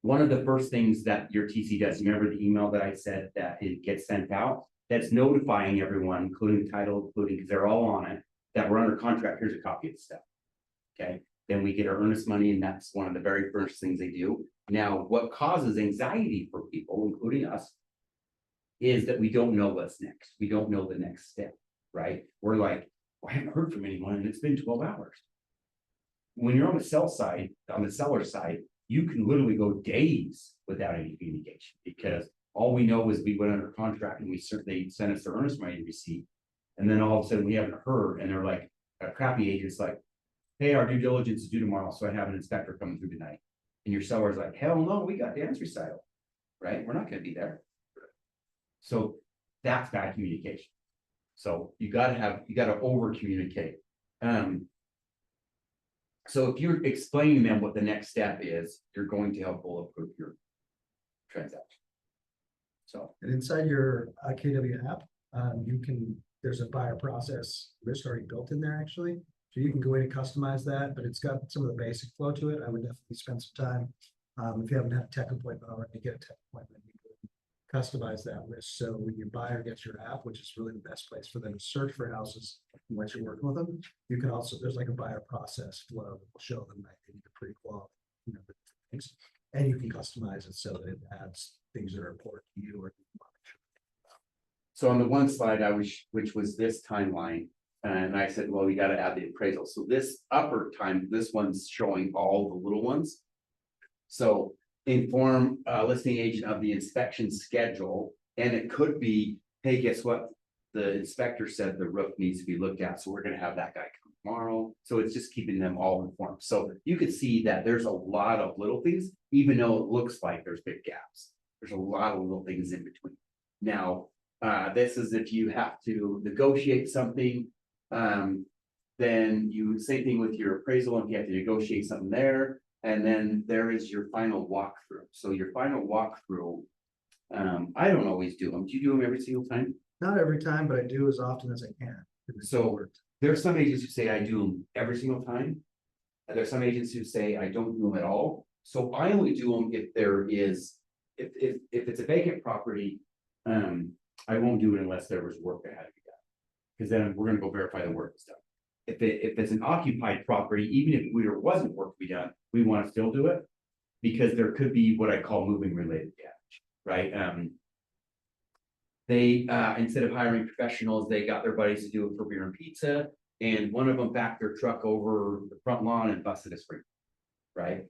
Speaker 1: One of the first things that your TC does, remember the email that I said that it gets sent out? That's notifying everyone, including title, because they're all on it, that we're under contract, here's a copy of the stuff. Okay, then we get our earnest money, and that's one of the very first things they do. Now, what causes anxiety for people, including us, is that we don't know what's next. We don't know the next step, right? We're like, well, I haven't heard from anyone and it's been 12 hours. When you're on the sell side, on the seller side, you can literally go days without any communication because all we know is we went under contract and they sent us their earnest money receipt. And then all of a sudden we haven't heard and they're like, a crappy agent's like, hey, our due diligence is due tomorrow, so I have an inspector coming through tonight. And your seller's like, hell no, we got Dan's recital, right? We're not gonna be there. So that's bad communication. So you gotta over communicate. So if you're explaining them what the next step is, you're going to help bulletproof your transaction. So,
Speaker 3: And inside your KW app, there's a buyer process list already built in there actually. So you can go in and customize that, but it's got some of the basic flow to it. I would definitely spend some time. If you haven't had a tech appointment already, get a tech appointment. You can customize that list. So when your buyer gets your app, which is really the best place for them to search for houses, once you're working with them, you can also, there's like a buyer process flow that will show them that they need to pre-qualify, things. And you can customize it so that it adds things that are important to you or.
Speaker 1: so on the one slide which was this timeline, and I said, well, we gotta add the appraisal. So this upper time, this one's showing all the little ones. So inform listing agent of the inspection schedule, and it could be, hey, guess what? The inspector said the roof needs to be looked at, so we're gonna have that guy come tomorrow. So it's just keeping them all informed. So you could see that there's a lot of little things, even though it looks like there's big gaps. There's a lot of little things in between. Now, this is if you have to negotiate something, then you, same thing with your appraisal, if you have to negotiate something there. And then there is your final walkthrough. So your final walkthrough, I don't always do them. Do you do them every single time?
Speaker 3: Not every time, but I do as often as I can.
Speaker 1: So there are some agents who say I do them every single time. And there's some agents who say I don't do them at all. So I only do them if there is, if it's a vacant property, I won't do it unless there was work that had to be done. Because then we're gonna go verify the work and stuff. If it's an occupied property, even if there wasn't work to be done, we want to still do it. Because there could be what I call moving related damage, right? They, instead of hiring professionals, they got their buddies to do it for beer and pizza. And one of them backed their truck over the front lawn and busted a spring, right?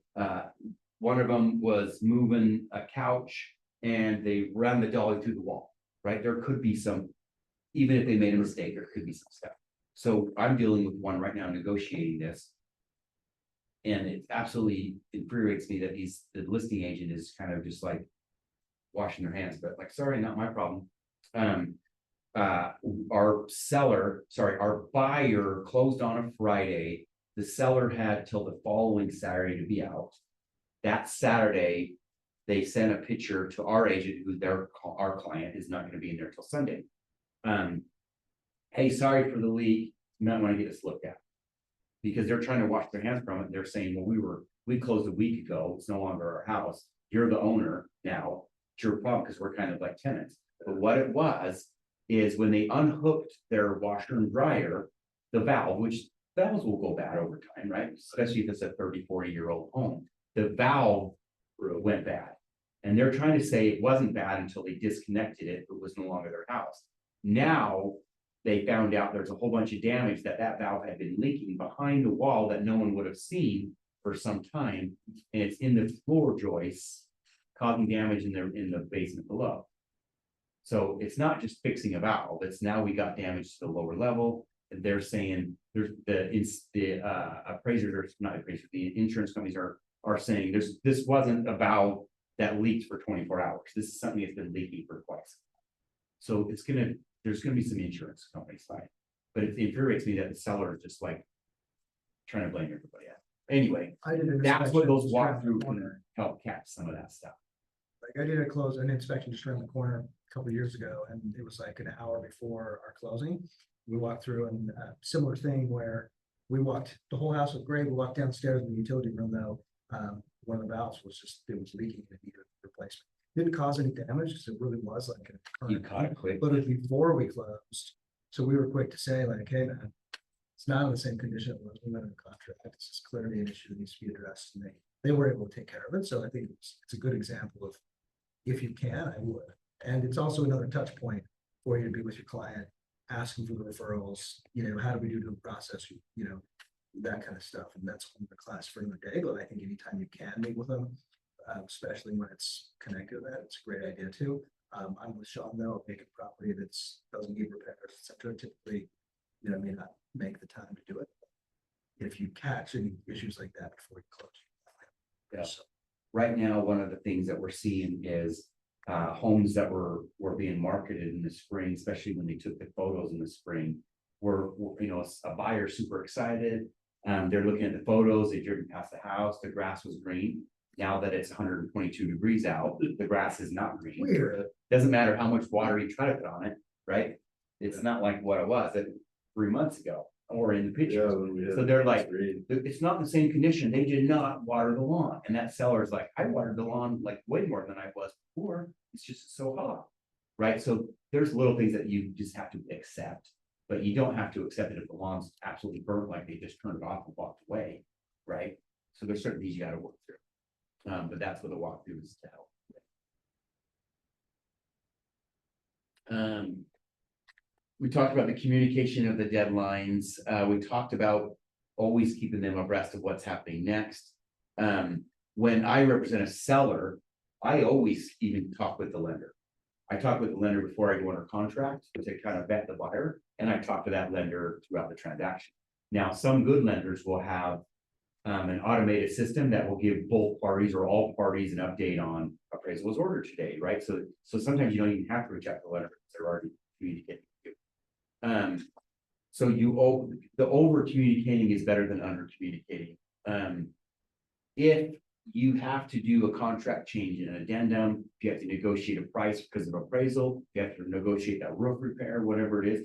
Speaker 1: One of them was moving a couch and they ran the dolly through the wall, right? There could be some, even if they made a mistake, there could be some stuff. So I'm dealing with one right now, negotiating this. And it absolutely infuriates me that the listing agent is kind of just like washing their hands, but like, sorry, not my problem. Our buyer closed on a Friday. The seller had till the following Saturday to be out. That Saturday, they sent a picture to our agent, who our client is not gonna be in there till Sunday. Hey, sorry for the leak, you might wanna get this looked at. Because they're trying to wash their hands from it, they're saying, well, we closed a week ago, it's no longer our house, you're the owner now, it's your problem, because we're kind of like tenants. But what it was, is when they unhooked their washer and dryer, the valve, which valves will go bad over time, right? Especially if it's a 30-40-year-old home, the valve went bad. And they're trying to say it wasn't bad until they disconnected it, it was no longer their house. Now, they found out there's a whole bunch of damage that valve had been leaking behind the wall that no one would have seen for some time. And it's in the floor joists, causing damage in the basement below. So it's not just fixing a valve, it's now we got damage to the lower level. And they're saying there's the appraisers, or not appraisers, the insurance companies are saying this wasn't a valve that leaked for 24 hours. This is something that's been leaking for quite some time. So there's gonna be some insurance companies side, but it infuriates me that the seller is just like trying to blame everybody else. Anyway, that's what those walkthrough can help catch some of that stuff.
Speaker 3: Like I did an inspection just around the corner a couple of years ago, and it was like an hour before our closing. We walked through, and similar thing where we walked, the whole house was great. We walked downstairs in the utility room though. One of the valves was leaking and it needed replacement. Didn't cause any damage because it really was like
Speaker 1: You caught it quick.
Speaker 3: but it was before we closed. So we were quick to say like, hey man, it's not in the same condition it was when we went into contract. This is clearly an issue that needs to be addressed. And they were able to take care of it. So I think it's a good example of, if you can, I would. And it's also another touch point for you to be with your client, asking for the referrals, how do we do the process, that kind of stuff. And that's on the class for another day, but I think anytime you can meet with them, especially when it's connected to that, it's a great idea too. I'm with Sean though, a vacant property that's doesn't need repairs, etc. Typically, may not make the time to do it. If you catch any issues like that before you close.
Speaker 1: Yeah. So, right now, one of the things that we're seeing is homes that were being marketed in the spring, especially when they took the photos in the spring, were a buyer super excited. They're looking at the photos, they've driven past the house, the grass was green. Now that it's 122 degrees out, the grass is not green.
Speaker 3: Weird.
Speaker 1: Doesn't matter how much water you try to put on it, right? It's not like what it was 3 months ago or in the pictures. So they're like, it's not in the same condition. They did not water the lawn. And that seller is like, I watered the lawn like way more than I was before. It's just so hot, right? So there's little things that you just have to accept, but you don't have to accept it if the lawn's absolutely burnt, like they just turned it off and walked away, right? So there's certain things you got to work through. But that's what the walkthrough is to help. We talked about the communication of the deadlines. We talked about always keeping them abreast of what's happening next. When I represent a seller, I always even talk with the lender. I talk with the lender before I go under contract to kind of vet the buyer, and I talk to that lender throughout the transaction. Now, some good lenders will have an automated system that will give both parties or all parties an update on appraisal was ordered today, right? So sometimes you don't even have to reach out to the lender, because they're already communicating with you. So the over communicating is better than under communicating. If you have to do a contract change in an addendum, if you have to negotiate a price because of appraisal, if you have to negotiate that roof repair, whatever it is,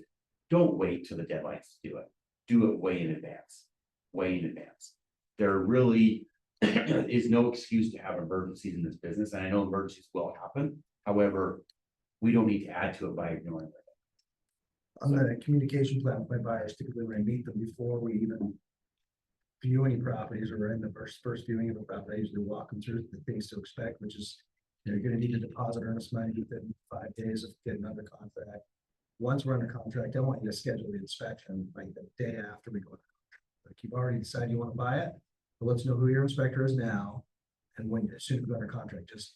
Speaker 1: don't wait till the deadlines to do it. Do it way in advance, way in advance. There really is no excuse to have emergencies in this business, and I know emergencies will happen. However, we don't need to add to it by ignoring it.
Speaker 3: On the communication plan with my buyers, typically when I meet them before we even view any properties or in the first viewing of a property, I usually walk them through the things to expect, which is, you're gonna need to deposit earnest money within 5 days of getting under contract. Once we're under contract, I want you to schedule the inspection like the day after we go under contract. Like, you've already decided you want to buy it, but let's know who your inspector is now. And when as soon as we go under contract, just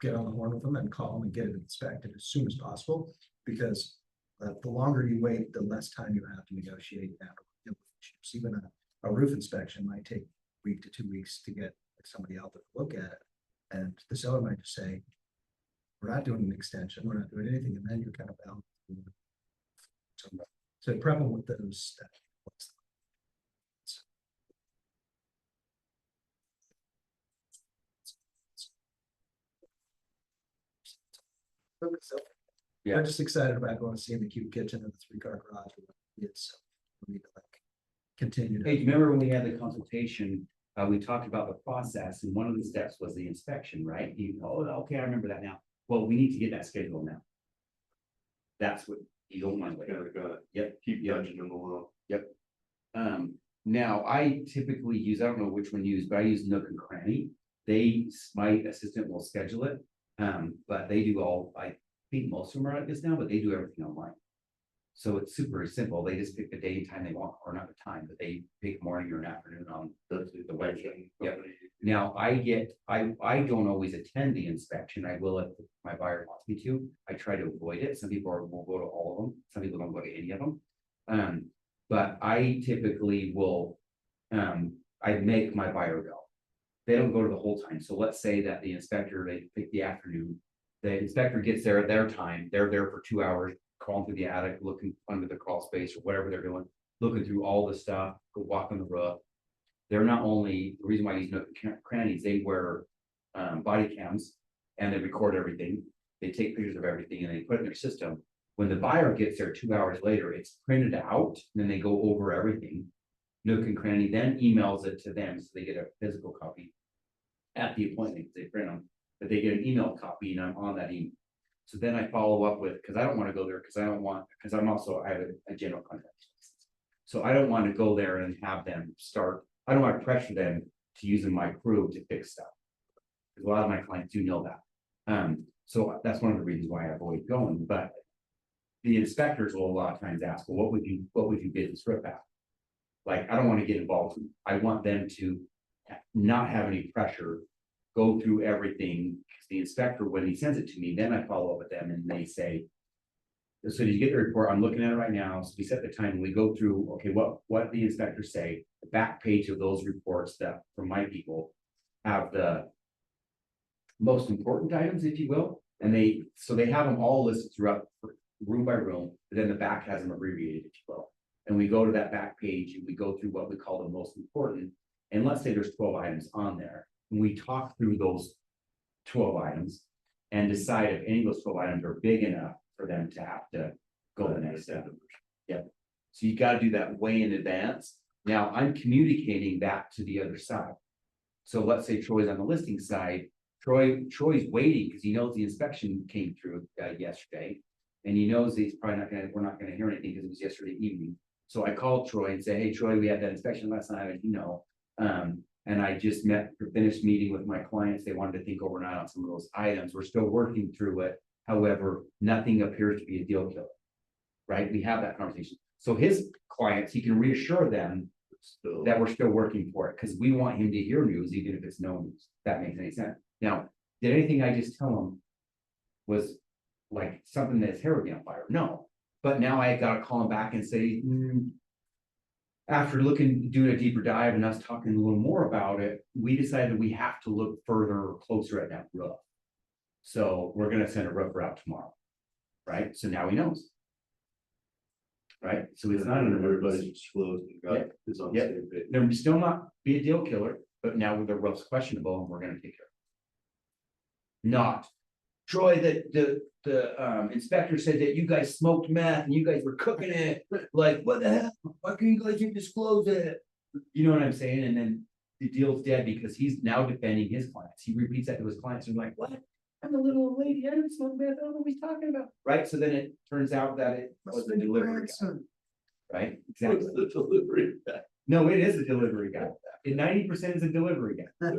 Speaker 3: get on the horn with them and call them and get it inspected as soon as possible. Because the longer you wait, the less time you have to negotiate and deal with issues. Even a roof inspection might take a week to 2 weeks to get somebody out there to look at it. And the seller might just say, we're not doing an extension, we're not doing anything, and then you're kind of bound. So prep them with those steps.
Speaker 1: Yeah.
Speaker 3: I'm just excited about going to see the cute kitchen and the 3-car garage. It's we need to like continue
Speaker 1: Hey, do
Speaker 3: to.
Speaker 1: you remember when we had the consultation, we talked about the process, and one of the steps was the inspection, right? Okay, I remember that now. Well, we need to get that scheduled now. That's what you don't want to wait.
Speaker 2: Gotta
Speaker 1: Yep.
Speaker 2: keep nudging them along.
Speaker 1: Now I typically use, I don't know which one you use, but I use Nook and Cranny. My assistant will schedule it. But they do all, I think most of them are like this now, but they do everything online. So it's super simple. They just pick the day and time they want, or not the time, but they pick morning or an afternoon on the website. Yep. Now I don't always attend the inspection. I will if my buyer wants me to. I try to avoid it. Some people will go to all of them. Some people don't go to any of them. But I typically will, I make my buyer go. They don't go to the whole time. So let's say that the inspector, they pick the afternoon. The inspector gets there at their time. They're there for 2 hours, crawling through the attic, looking under the crawl space or whatever they're doing, looking through all the stuff, go walk on the roof. They're not only, the reason why I use Nook and Crannies, they wear body cams and they record everything. They take pictures of everything and they put it in their system. When the buyer gets there 2 hours later, it's printed out, and then they go over everything. Nook and Cranny then emails it to them, so they get a physical copy at the appointment, they print them, but they get an email copy and I'm on that email. So then I follow up with, because I don't want to go there, because I have a general contract. So I don't want to go there and have them start, I don't want to pressure them to using my crew to fix stuff. Because a lot of my clients do know that. So that's one of the reasons why I avoid going, but the inspectors will a lot of times ask, well, what would you bid this roof at? Like, I don't want to get involved. I want them to not have any pressure, go through everything. Because the inspector, when he sends it to me, then I follow up with them and they say, so did you get the report? I'm looking at it right now. So we set the time and we go through, okay, what the inspectors say, the back page of those reports that from my people have the most important items, if you will. And they have them all listed throughout room by room, but then the back has them abbreviated, if you will. And we go to that back page and we go through what we call the most important. And let's say there's 12 items on there. And we talk through those 12 items and decide if any of those 12 items are big enough for them to have to go the next step. Yep. So you got to do that way in advance. Now I'm communicating that to the other side. So let's say Troy's on the listing side. Troy's waiting because he knows the inspection came through yesterday. And he knows he's probably we're not gonna hear anything because it was yesterday evening. So I called Troy and say, hey, Troy, we had that inspection last night, and I just finished meeting with my clients. They wanted to think overnight on some of those items. We're still working through it. However, nothing appears to be a deal killer, right? We have that conversation. So his clients, he can reassure them that we're still working for it because we want him to hear news, even if it's no news. If that makes any sense. Now, did anything I just tell him was like something that's hair would be on fire? No. But now I gotta call him back and say, after doing a deeper dive and us talking a little more about it, we decided we have to look further or closer at that roof. So we're gonna send a roofer out tomorrow, right? So now he knows. Right, so it's not an
Speaker 2: Everybody's
Speaker 1: emergency.
Speaker 2: disclosed and got, is on the
Speaker 1: Yeah.
Speaker 2: same page.
Speaker 1: There will still not be a deal killer, but now the roof's questionable and we're gonna take care of it. Not, Troy, the inspector said that you guys smoked meth and you guys were cooking it, like, what the hell? Why can't you guys just disclose it? You know what I'm saying? And then the deal's dead because he's now defending his clients. He repeats that to his clients and like, what? I'm a little old lady, I didn't smoke meth, I don't know what he's talking about. Right, so then it turns out that it was the delivery guy. Right, exactly.
Speaker 2: What's the delivery guy?
Speaker 1: No, it is a delivery guy. And 90% is a delivery guy.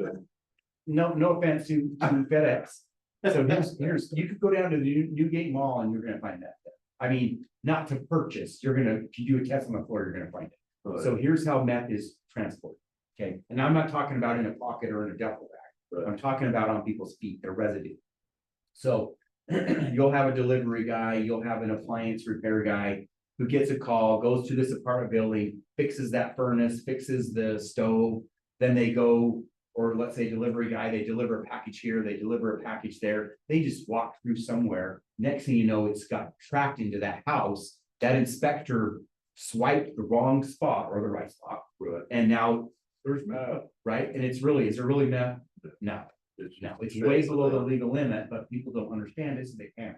Speaker 1: No offense to FedEx. So here's, you could go down to the Newgate Mall and you're gonna find that. I mean, not to purchase, if you do a test on the floor, you're gonna find it. So here's how meth is transported, okay? And I'm not talking about in a pocket or in a duffel bag. I'm talking about on people's feet, their residue. So you'll have a delivery guy, you'll have an appliance repair guy who gets a call, goes to this apartment building, fixes that furnace, fixes the stove, then they go, or let's say delivery guy, they deliver a package here, they deliver a package there, they just walk through somewhere. Next thing you know, it's got tracked into that house, that inspector swiped the wrong spot or the right spot, and now there's meth, right? And is there really meth? No. No, it's way below the legal limit, but people don't understand it, so they can't.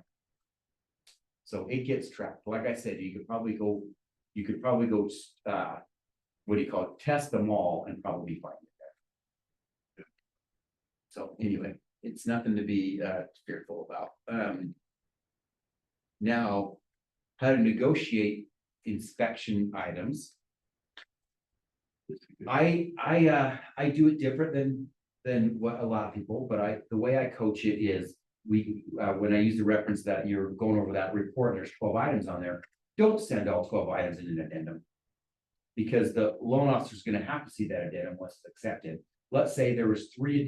Speaker 1: So it gets tracked. Like I said, you could probably go, what do you call it, test them all and probably find it there. So anyway, it's nothing to be fearful about. Now, how to negotiate inspection items. I do it different than what a lot of people, but the way I coach it is when I use the reference that you're going over that report, and there's 12 items on there, don't send all 12 items in an addendum. Because the loan officer is going to have to see that addendum once it's accepted. Let's say there was 3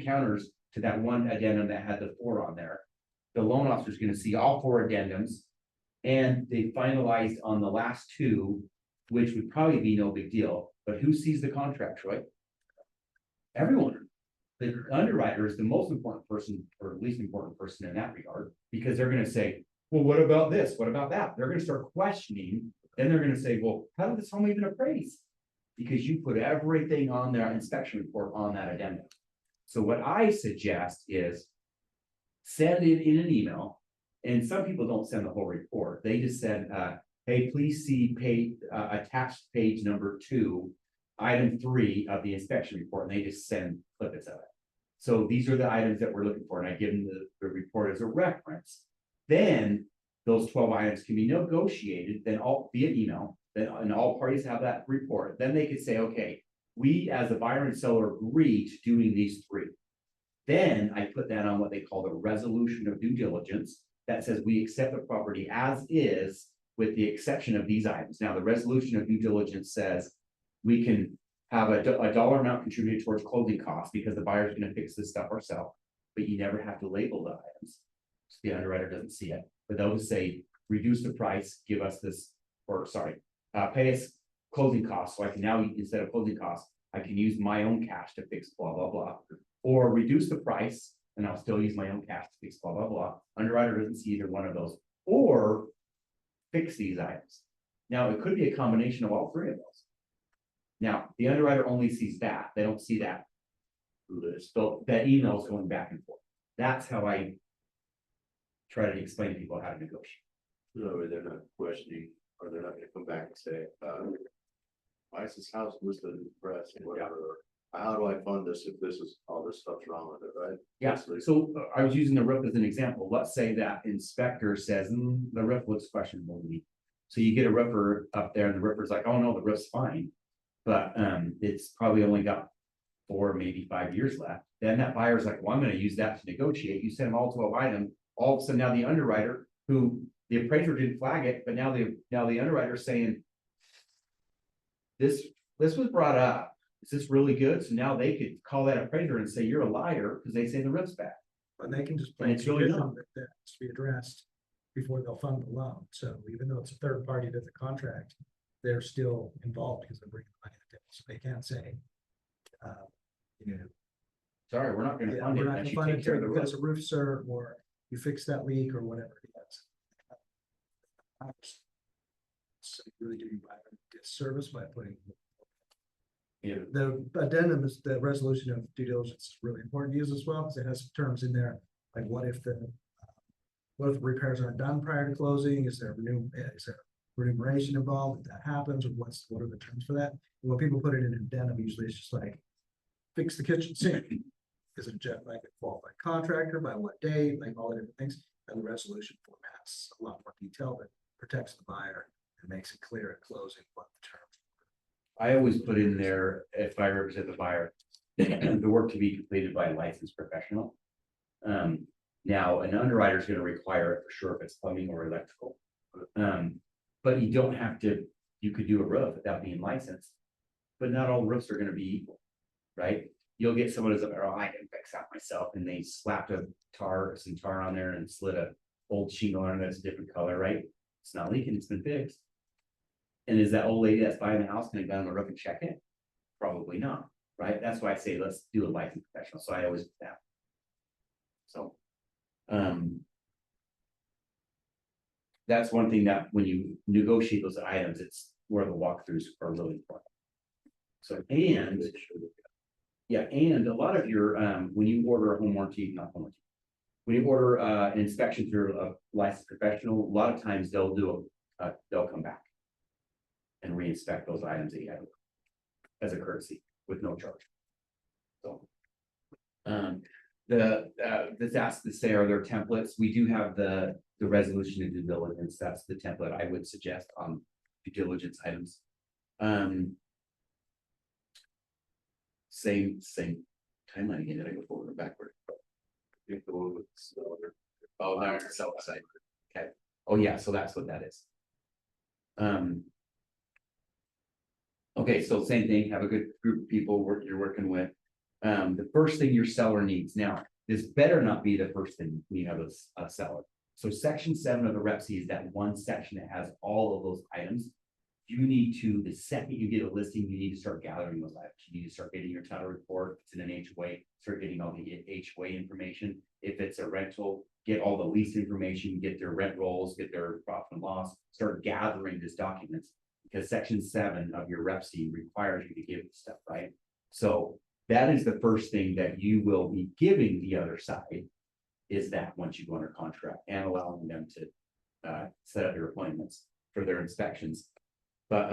Speaker 1: counters to that one addendum that had the 4 on there. The loan officer is going to see all 4 addendums, and they finalized on the last 2, which would probably be no big deal. But who sees the contract, Troy? Everyone. The underwriter is the most important person, or least important person in that regard, because they're gonna say, well, what about this? What about that? They're gonna start questioning, then they're gonna say, well, how did this home even appraise? Because you put everything on their inspection report on that addendum. So what I suggest is send it in an email, and some people don't send the whole report. They just send, hey, please see attached page number 2, item 3 of the inspection report, and they just send snippets of it. So these are the items that we're looking for, and I give them the report as a reference. Then those 12 items can be negotiated, then all via email, and all parties have that report. Then they could say, okay, we as a buyer and seller agree to doing these 3. Then I put that on what they call the resolution of due diligence that says we accept the property as is with the exception of these items. Now, the resolution of due diligence says we can have a dollar amount contributed towards closing costs because the buyer's going to fix this stuff ourselves, but you never have to label the items. So the underwriter doesn't see it, but they'll just say, reduce the price, give us this, or sorry, pay us closing costs. So I can now, instead of closing costs, I can use my own cash to fix blah, blah, blah, or reduce the price and I'll still use my own cash to fix blah, blah, blah. Underwriter doesn't see either one of those, or fix these items. Now, it could be a combination of all 3 of those. Now, the underwriter only sees that. They don't see that list. So that email is going back and forth. That's how I try to explain to people how to negotiate.
Speaker 2: No, they're not questioning, or they're not gonna come back and say, why is this house listed in the press or whatever? How do I fund this if this is, all this stuff's wrong with it, right?
Speaker 1: Yeah,
Speaker 2: Basically.
Speaker 1: so I was using the roof as an example. Let's say that inspector says, the roof looks questionable to me. So you get a roofer up there and the roofer's like, oh no, the roof's fine. But it's probably only got 4, maybe 5 years left. Then that buyer's like, well, I'm gonna use that to negotiate. You send them all 12 items. All of a sudden now the underwriter, who the appraiser didn't flag it, but now the underwriter's saying, this was brought up. Is this really good? So now they could call that appraiser and say, you're a liar, because they say the roof's bad.
Speaker 3: And they can just.
Speaker 1: And it's really
Speaker 3: that has to be addressed before they'll fund the loan. So even though it's a third party to the contract, they're still involved because they're bringing money to the table, so they can't say. You know,
Speaker 1: Sorry, we're not gonna
Speaker 3: yeah,
Speaker 1: fund
Speaker 3: we're
Speaker 1: it
Speaker 3: not
Speaker 1: unless
Speaker 3: gonna
Speaker 1: you
Speaker 3: fund
Speaker 1: take
Speaker 3: it
Speaker 1: care of the
Speaker 3: because
Speaker 1: roof.
Speaker 3: of roof, sir, or you fix that leak or whatever it is. So you really do you buy a disservice by putting.
Speaker 1: Yeah.
Speaker 3: The addendum is the resolution of due diligence is really important to use as well, because it has terms in there, like what if what if the repairs aren't done prior to closing? Is there remuneration involved if that happens, or what are the terms for that? And when people put it in an addendum, usually it's just like, fix the kitchen sink. Is it like a qualified contractor, by what date, like all the different things, and the resolution form has a lot more detail that protects the buyer and makes it clear at closing what the terms.
Speaker 1: I always put in there, if I represent the buyer, the work to be completed by a licensed professional. Now, an underwriter is gonna require it for sure if it's plumbing or electrical. But you don't have to, you could do a roof without being licensed. But not all roofs are gonna be equal, right? You'll get someone who's like, oh, I can fix that myself, and they slapped some tar on there and slid a old shingle on it that's a different color, right? It's not leaking, it's been fixed. And is that old lady that's buying the house gonna go on the roof and check it? Probably not, right? That's why I say let's do a licensed professional, so I always do that. So. That's one thing that when you negotiate those items, it's where the walkthroughs are really important. So, and, yeah, and a lot of your, when you order a home warranty, not home warranty. When you order an inspection through a licensed professional, a lot of times they'll they'll come back. And re-inspect those items that you have as a courtesy with no charge. So. This asks to say, are there templates? We do have the resolution of due diligence. That's the template I would suggest on due diligence items. Same timeline again. Did I go forward or backward?
Speaker 2: I think the one with the seller.
Speaker 1: Oh, now it's sell side. Okay. Oh, yeah, so that's what that is. Okay, so same thing, have a good group of people you're working with. The first thing your seller needs now, this better not be the first thing when you have a seller. So section 7 of the rep C is that one section that has all of those items. You need to, the second you get a listing, you need to start gathering those items. You need to start getting your title report. If it's in an HOA, start getting all the HOA information. If it's a rental, get all the lease information, get their rent rolls, get their profit and loss, start gathering these documents. Because section 7 of your rep C requires you to give this stuff, right? So that is the first thing that you will be giving the other side, is that once you go under contract and allowing them to set up your appointments for their inspections. But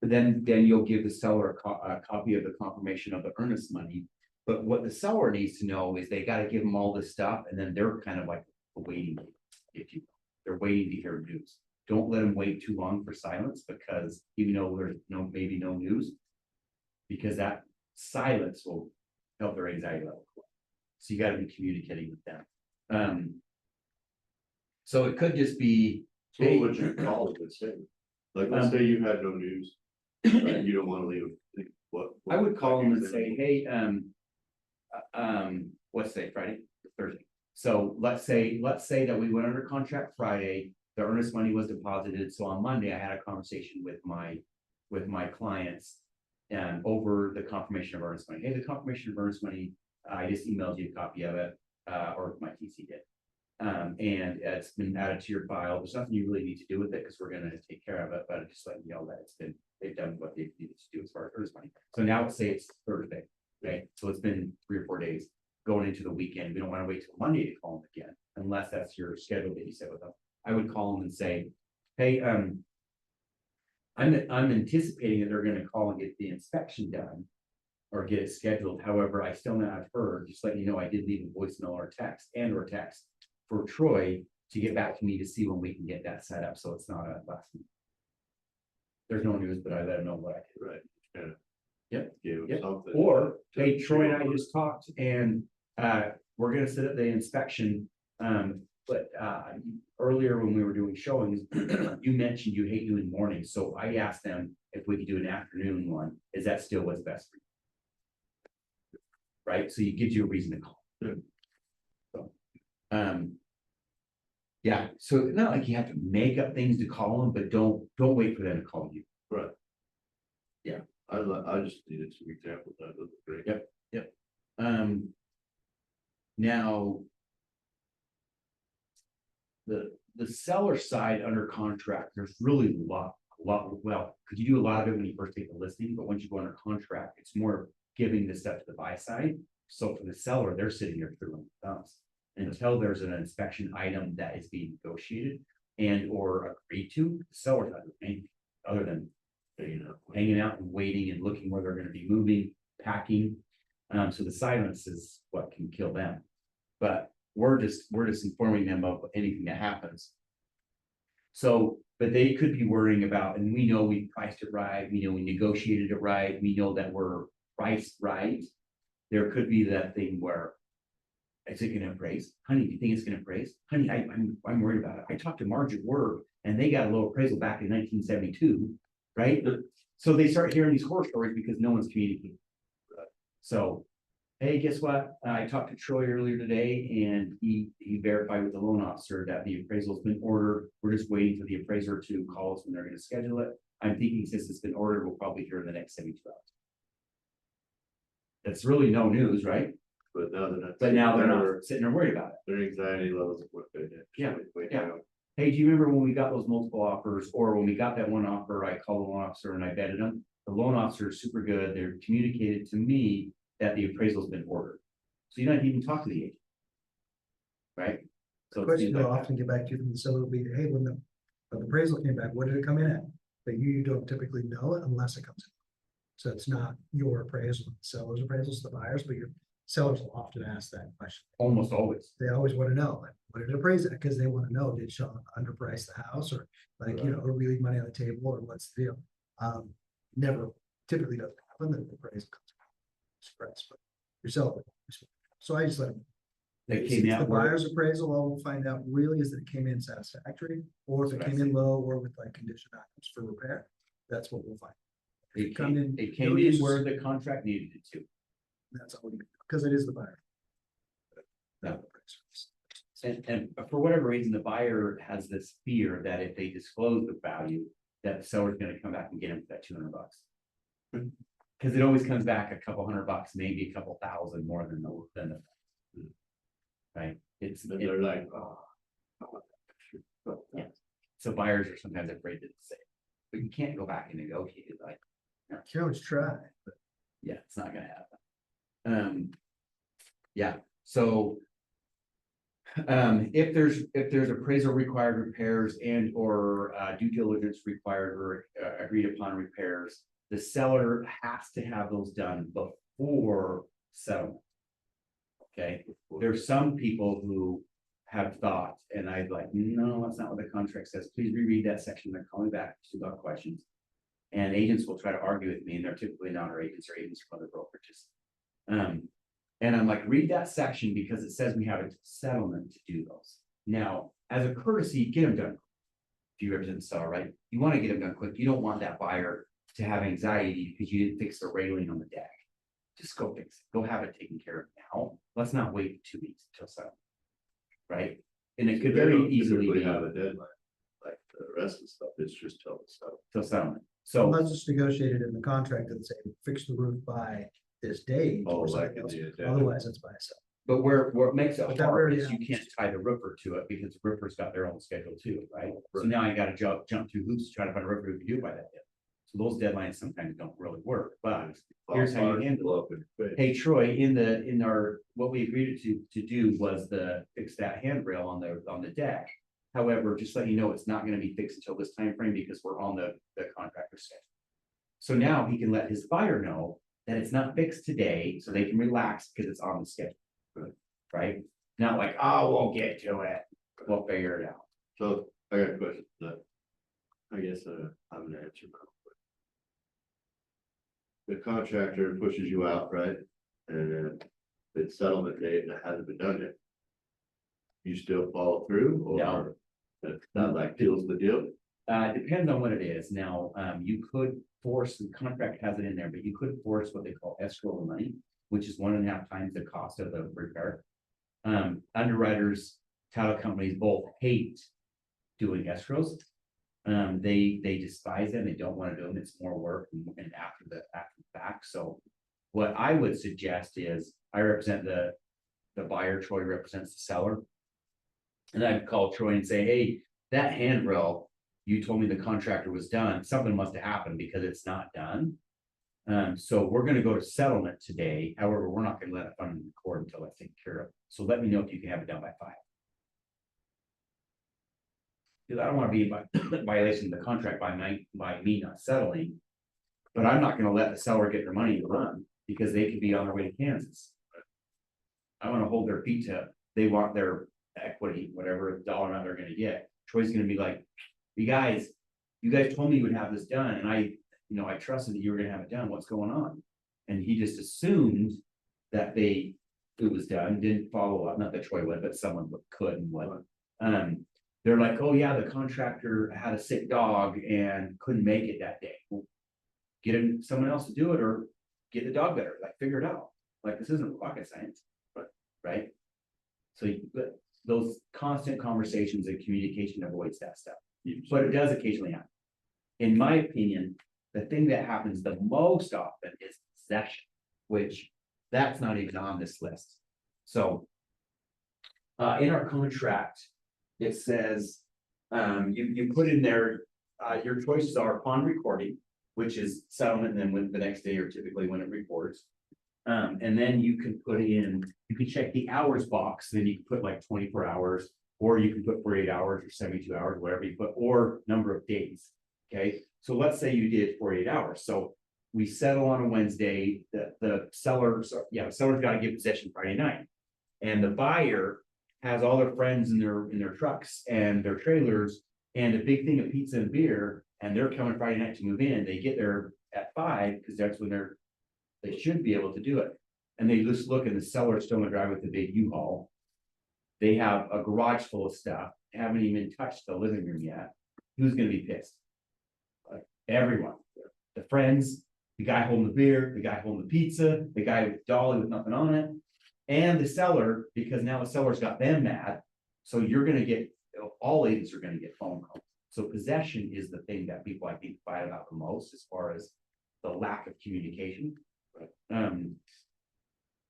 Speaker 1: then you'll give the seller a copy of the confirmation of the earnest money. But what the seller needs to know is they got to give them all this stuff, and then they're kind of like a waiting game, if you will. They're waiting to hear news. Don't let them wait too long for silence, because even though there's maybe no news, because that silence will help their anxiety level. So you got to be communicating with them. So it could just be,
Speaker 2: So what would you call it, let's say? Like, let's say you had no news, right? You don't want to leave, what?
Speaker 1: I would call them and say, hey, what's today, Friday, Thursday? So let's say that we went under contract Friday, the earnest money was deposited, so on Monday, I had a conversation with my clients. And over the confirmation of earnest money, hey, the confirmation of earnest money, I just emailed you a copy of it, or my TC did. And it's been added to your file. There's nothing you really need to do with it, because we're gonna take care of it, but I just let you know that they've done what they needed to do as far as earnest money. So now let's say it's Thursday, okay? So it's been 3 or 4 days going into the weekend. We don't want to wait till Monday to call them again, unless that's your schedule that you set with them. I would call them and say, hey, I'm anticipating that they're gonna call and get the inspection done or get it scheduled. However, I still not have heard. Just letting you know, I did leave a voicemail or text for Troy to get back to me to see when we can get that set up. So it's not a last minute. There's no news, but I let him know what I did.
Speaker 2: Right. Yeah.
Speaker 1: Yep.
Speaker 2: Give
Speaker 1: Yep.
Speaker 2: something.
Speaker 1: Or, hey, Troy and I just talked, and we're gonna set up the inspection. But earlier when we were doing showings, you mentioned you hate doing mornings, so I asked them if we could do an afternoon one. Is that still what's best for you? Right, so it gives you a reason to call. So, yeah, so not like you have to make up things to call them, but don't wait for them to call you.
Speaker 2: Right.
Speaker 1: Yeah.
Speaker 2: I just needed some examples, that was great.
Speaker 1: Yep. Now. The seller side under contract, there's really a lot, well, because you do a lot of it when you first take the listing, but once you go under contract, it's more giving this stuff to the buy side. So for the seller, they're sitting there twiddling their thumbs until there's an inspection item that is being negotiated and or agreed to, the seller's not doing anything other than hanging out and waiting and looking where they're gonna be moving, packing. So the silence is what can kill them. But we're just informing them of anything that happens. So, but they could be worrying about, and we know we priced it right, we know we negotiated it right, we know that we're priced right. There could be that thing where, is it gonna appraise? Honey, do you think it's gonna appraise? Honey, I'm worried about it. I talked to Marge at work and they got a low appraisal back in 1972, right? So they start hearing these horror stories because no one's communicating. So, hey, guess what? I talked to Troy earlier today and he verified with the loan officer that the appraisal's been ordered. We're just waiting for the appraiser to call us when they're gonna schedule it. I'm thinking since it's been ordered, we'll probably hear in the next 72 hours. That's really no news, right?
Speaker 2: But now they're not.
Speaker 1: But now they're not sitting there worried about it.
Speaker 2: Their anxiety levels of what they did.
Speaker 1: Yeah, yeah. Hey, do you remember when we got those multiple offers, or when we got that one offer, I called the loan officer and I vetted them? The loan officer is super good. They're communicated to me that the appraisal's been ordered. So you don't even talk to the agent. Right? So
Speaker 3: The
Speaker 1: it
Speaker 3: question
Speaker 1: seems
Speaker 3: they'll
Speaker 1: like
Speaker 3: often get back to from the seller will be, hey, when the appraisal came back, what did it come in at? But you don't typically know it unless it comes in. So it's not your appraisal, the seller's appraisal, it's the buyers, but your sellers will often ask that question.
Speaker 1: almost always.
Speaker 3: They always want to know, like, what did it appraise it? Because they want to know, did Sean underprice the house, or like, you know, are we leaving money on the table, or what's the deal? Never typically doesn't happen that the appraisal comes out. Surprise, but your seller. So I just let them.
Speaker 1: They
Speaker 3: If
Speaker 1: came
Speaker 3: it's
Speaker 1: out
Speaker 3: the
Speaker 1: where-
Speaker 3: buyer's appraisal, all we'll find out really is that it came in satisfactory, or if it
Speaker 1: That's what I
Speaker 3: came in low or with like condition items for repair. That's what we'll find.
Speaker 1: It
Speaker 3: come
Speaker 1: came,
Speaker 3: in,
Speaker 1: it came
Speaker 3: no
Speaker 1: in
Speaker 3: use.
Speaker 1: where the contract needed it to.
Speaker 3: That's all, because it is the buyer.
Speaker 1: Yeah. And for whatever reason, the buyer has this fear that if they disclose the value, that the seller's gonna come back and get him for that $200. Cause it always comes back a couple $100, maybe a couple thousand more than the. Right, it's,
Speaker 2: And they're like, oh. I want that picture.
Speaker 1: Yeah. So buyers are sometimes afraid to say, but you can't go back and negotiate it, like,
Speaker 3: You always try.
Speaker 1: yeah, it's not gonna happen. Yeah, so. If there's appraisal required repairs and or due diligence required or agreed upon repairs, the seller has to have those done before settlement. Okay, there's some people who have thought, and I'd like, no, that's not what the contract says. Please reread that section. They're calling back about questions. And agents will try to argue with me, and they're typically not our agents or agents from other brokerages. And I'm like, read that section because it says we have a settlement to do those. Now, as a courtesy, get them done. If you represent the seller, right? You want to get them done quick. You don't want that buyer to have anxiety because you didn't fix the railing on the deck. Just go fix it. Go have it taken care of now. Let's not wait 2 weeks until settlement. Right? And it could
Speaker 2: They
Speaker 1: very
Speaker 2: don't
Speaker 1: easily
Speaker 2: typically
Speaker 1: be
Speaker 2: have a deadline. Like the rest of the stuff, it's just till the stuff.
Speaker 1: till settlement.
Speaker 3: So
Speaker 1: So,
Speaker 3: let's just negotiate it in the contract and say, fix the roof by this date.
Speaker 2: Oh,
Speaker 3: or
Speaker 2: like
Speaker 3: something
Speaker 2: in
Speaker 3: else.
Speaker 2: the addendum.
Speaker 3: Otherwise, it's by itself.
Speaker 1: but where it makes it
Speaker 3: But that
Speaker 1: hard
Speaker 3: already
Speaker 1: is you can't tie the roofer to it because the roofer's got their own schedule too, right? So
Speaker 2: Right.
Speaker 1: now I gotta jump through hoops to try to find a roofer who can do it by that day. So those deadlines sometimes don't really work, but here's how you handle it. Hey, Troy, in our, what we agreed to do was fix that handrail on the deck. However, just let you know, it's not gonna be fixed until this time frame because we're on the contractor schedule. So now he can let his buyer know that it's not fixed today, so they can relax because it's on the schedule. Right? Not like, oh, we'll get to it, we'll figure it out.
Speaker 2: So I got a question that I guess I'm gonna answer. Now. The contractor pushes you out, right? And then it's settlement date and it hasn't been done yet. You still follow through or
Speaker 1: No.
Speaker 2: that like kills the deal?
Speaker 1: It depends on what it is. Now, you could force, the contract has it in there, but you could force what they call escrow money, which is 1.5 times the cost of the repair. Underwriters, title companies both hate doing escrows. They despise them, they don't wanna do them, it's more work and after the fact, so. What I would suggest is, I represent the buyer, Troy represents the seller. And I'd call Troy and say, hey, that handrail, you told me the contractor was done, something must have happened because it's not done. So we're gonna go to settlement today, however, we're not gonna let it run in court until that's taken care of, so let me know if you can have it done by 5. Because I don't wanna be in violation of the contract by me not settling. But I'm not gonna let the seller get their money to run, because they could be on their way to Kansas. I wanna hold their feet to, they want their equity, whatever dollar amount they're gonna get. Troy's gonna be like, you guys told me you would have this done, and I trusted that you were gonna have it done, what's going on? And he just assumed that it was done, didn't follow up, not that Troy would, but someone could and would. They're like, oh yeah, the contractor had a sick dog and couldn't make it that day. Well, get someone else to do it, or get the dog better, like figure it out. Like, this isn't rocket science, right? So those constant conversations and communication avoids that stuff, but it does occasionally happen. In my opinion, the thing that happens the most often is possession, which that's not even on this list. So in our contract, it says, you put in there, your choices are upon recording, which is settlement, and then when the next day, or typically when it reports. And then you can check the hours box, then you can put like 24 hours, or you can put 48 hours or 72 hours, whatever you put, or number of days. Okay, so let's say you did 48 hours. So we settle on a Wednesday, the seller's got to give possession Friday night. And the buyer has all their friends in their trucks and their trailers and a big thing of pizza and beer, and they're coming Friday night to move in. They get there at 5 because that's when they should be able to do it. And they just look, and the seller's still in the drive with the big U-Haul. They have a garage full of stuff, haven't even touched the living room yet. Who's gonna be pissed? Like, everyone, the friends, the guy holding the beer, the guy holding the pizza, the guy with dolly with nothing on it. And the seller, because now the seller's got them mad, so you're gonna get, all agents are gonna get phone calls. So possession is the thing that people, I think, fight about the most, as far as the lack of communication.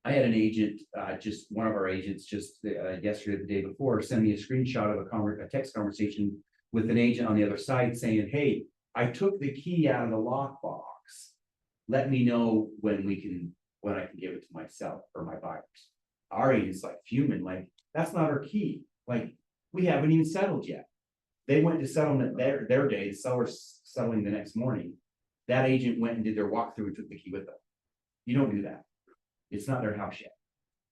Speaker 1: I had an agent, just one of our agents, just yesterday, the day before, send me a screenshot of a text conversation with an agent on the other side saying, hey, I took the key out of the lockbox. Let me know when I can give it to myself or my buyers. Our agent's like fuming, like, that's not our key. Like, we haven't even settled yet. They went to settlement their day, the seller's settling the next morning. That agent went and did their walkthrough and took the key with them. You don't do that. It's not their house yet.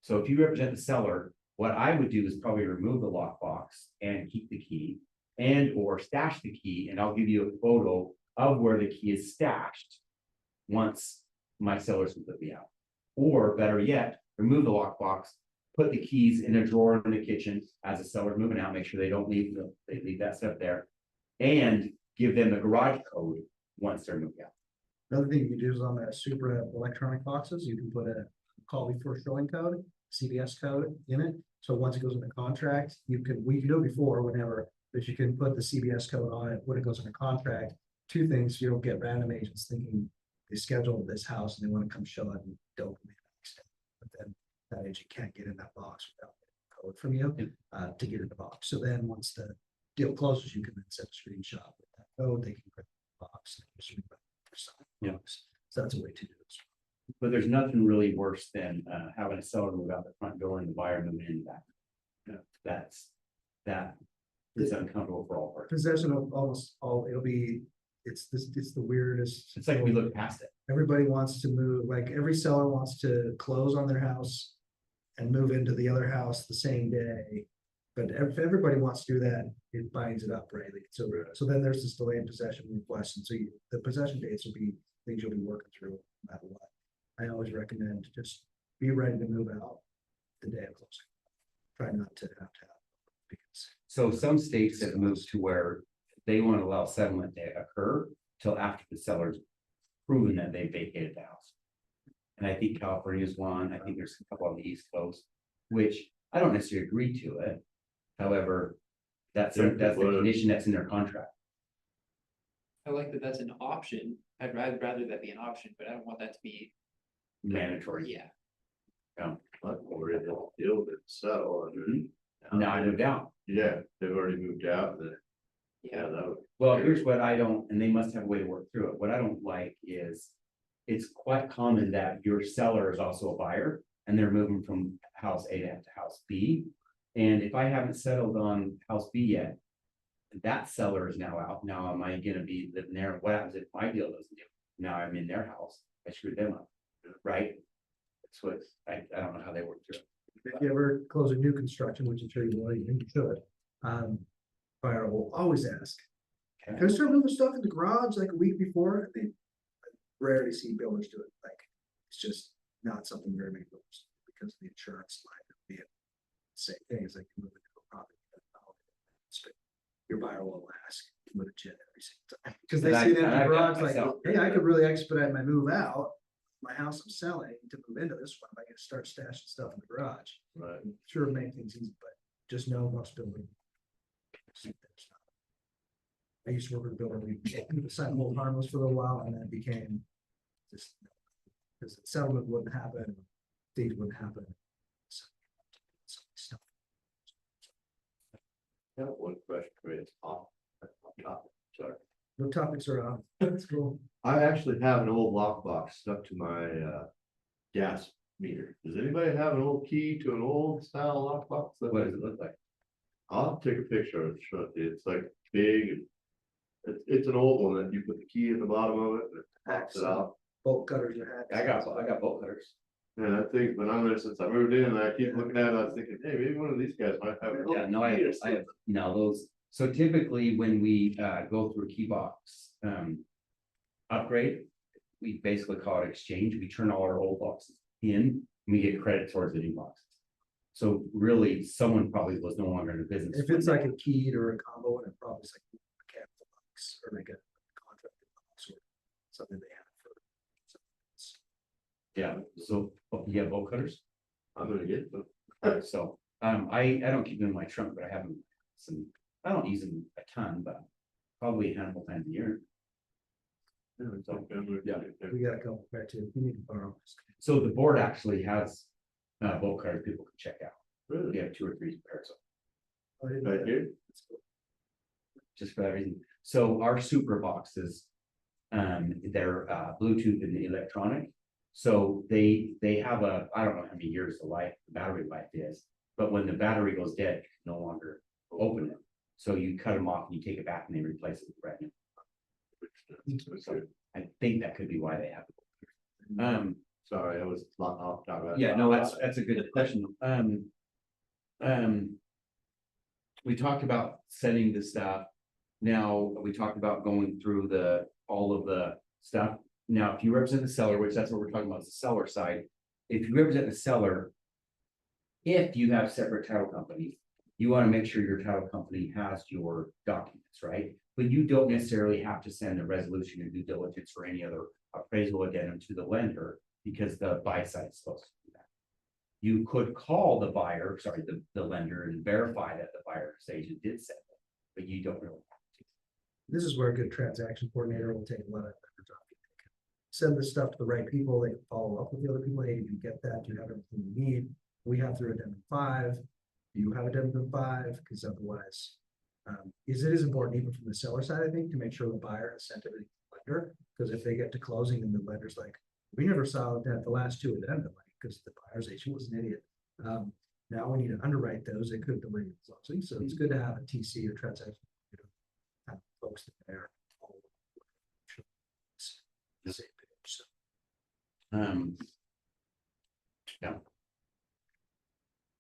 Speaker 1: So if you represent the seller, what I would do is probably remove the lockbox and keep the key, and or stash the key, and I'll give you a photo of where the key is stashed once my sellers completely out. Or better yet, remove the lockbox, put the keys in a drawer in the kitchen as the seller's moving out, make sure they don't leave that stuff there, and give them the garage code once they're moved out.
Speaker 3: Another thing you can do is on that super electronic boxes, you can put a call before showing code, CBS code in it. So once it goes in the contract, we can do it before, whenever, but you can put the CBS code on it when it goes in a contract. Two things, you don't get random agents thinking they scheduled this house and they want to come show it and don't. But then that agent can't get in that box without the code from you to get in the box. So then once the deal closes, you can then send a screenshot with that code. They can print the box.
Speaker 1: Yeah.
Speaker 3: So that's a way to do it.
Speaker 1: But there's nothing really worse than having a seller move out the front door and the buyer move in back. That is uncomfortable for all parties.
Speaker 3: Possession of almost all, it's the weirdest.
Speaker 1: It's like we look past it.
Speaker 3: Everybody wants to move, like every seller wants to close on their house and move into the other house the same day. But if everybody wants to do that, it binds it up, right? Like, so then there's this delayed possession request, and so the possession dates will be things you'll be working through no matter what. I always recommend just be ready to move out the day of closing. Try not to have because.
Speaker 1: So some states have moved to where they want to allow settlement to occur till after the seller's proven that they vacated the house. And I think California is one. I think there's a couple on the East Coast, which I don't necessarily agree to it. However, that's a condition that's in their contract.
Speaker 4: I like that that's an option. I'd rather that be an option, but I don't want that to be,
Speaker 1: mandatory.
Speaker 4: yeah.
Speaker 2: I'm already deal with it, so.
Speaker 1: Now, no doubt.
Speaker 2: Yeah, they've already moved out, then,
Speaker 4: Yeah,
Speaker 2: yeah, that would.
Speaker 1: Well, here's what I don't, and they must have a way to work through it. What I don't like is. It's quite common that your seller is also a buyer and they're moving from house A to house B. And if I haven't settled on house B yet. That seller is now out. Now am I gonna be living there? What happens if my deal doesn't do? Now I'm in their house. I screwed them up, right? That's what, I don't know how they work through it.
Speaker 3: If you ever close a new construction, which I'm sure you will, you think you should, buyer will always ask.
Speaker 1: Okay.
Speaker 3: Can I start moving stuff in the garage like a week before? They rarely see builders do it, like, it's just not something very many builders, do because of the insurance line. The same thing as like moving to a property. Your buyer will ask, legit every single time, because they
Speaker 1: And
Speaker 3: see it in
Speaker 1: and
Speaker 3: the
Speaker 1: I've done
Speaker 3: garage,
Speaker 1: it
Speaker 3: like,
Speaker 1: myself.
Speaker 3: hey, I could really expedite my move out. My house I'm selling to move into this one, I can start stashing stuff in the garage.
Speaker 2: Right.
Speaker 3: Sure, make things easy, but just know most building. I used to work with a builder, we decided to hold harmless for a little while, and then it became just. Because the settlement wouldn't happen, things wouldn't happen. So,
Speaker 2: Yeah, one question for you, it's off topic, sorry.
Speaker 3: no topics are on, that's cool.
Speaker 2: I actually have an old lockbox stuck to my gas meter. Does anybody have an old key to an old style lockbox?
Speaker 1: What does it look like?
Speaker 2: I'll take a picture of it, show it to you. It's like big. It's an old one that you put the key in the bottom of it and it pops it out.
Speaker 3: Bolt cutters are had.
Speaker 1: I got bolt cutters.
Speaker 2: And I think when I'm there since I moved in, and I keep looking at it, I was thinking, hey, maybe one of these guys might have. an old
Speaker 1: Yeah, no,
Speaker 2: key or
Speaker 1: I have, no, those, so typically when we go through a key box upgrade. We basically call it exchange. We turn all our old boxes in, and we get credit towards the new boxes. So really, someone probably was no longer in the business.
Speaker 3: If it's like a keyed or a combo, and it probably is like a mechanical box or like a contracted box or something they have for.
Speaker 1: Yeah, so you have bolt cutters.
Speaker 2: I'm gonna get them.
Speaker 1: So, I don't keep them in my trunk, but I have them some, I don't use them a ton, but probably a handful times a year. Yeah.
Speaker 3: We got a couple there too, if you need to borrow.
Speaker 1: So the board actually has bolt cutters people can check out. We
Speaker 2: Really?
Speaker 1: have 2 or 3 pairs of,
Speaker 3: I didn't know
Speaker 2: Right
Speaker 3: that.
Speaker 2: here?
Speaker 1: just for that reason. So our super boxes, they're Bluetooth and electronic. So they have a, I don't know how many years the battery life is, but when the battery goes dead, you can no longer open it. So you cut them off and you take it back and they replace it with brand new. So I think that could be why they have it.
Speaker 2: Sorry, I was off topic.
Speaker 1: Yeah, no, that's a good question. We talked about setting the stuff. Now, we talked about going through all of the stuff. Now, if you represent the seller, which that's what we're talking about, is the seller side. If you represent the seller. If you have separate title companies, you want to make sure your title company has your documents, right? But you don't necessarily have to send a resolution or due diligence or any other appraisal addendum to the lender because the buy side is supposed to do that. You could call the buyer, sorry, the lender and verify that the buyer's agent did send it, but you don't really have to.
Speaker 3: This is where a good transaction coordinator will take a lot of effort off. Send this stuff to the right people, they can follow up with the other people, hey, did you get that, do you have everything you need? We have through addendum 5, do you have addendum 5, because otherwise. Is it is important even from the seller side, I think, to make sure the buyer has sent everything to the lender, because if they get to closing and the lender's like, we never saw that the last 2 addendum, because the buyer's agent was an idiot. Now we need to underwrite those, it could delay the closing, so it's good to have a TC or transaction. Have folks that there. The same page, so.
Speaker 1: Yeah,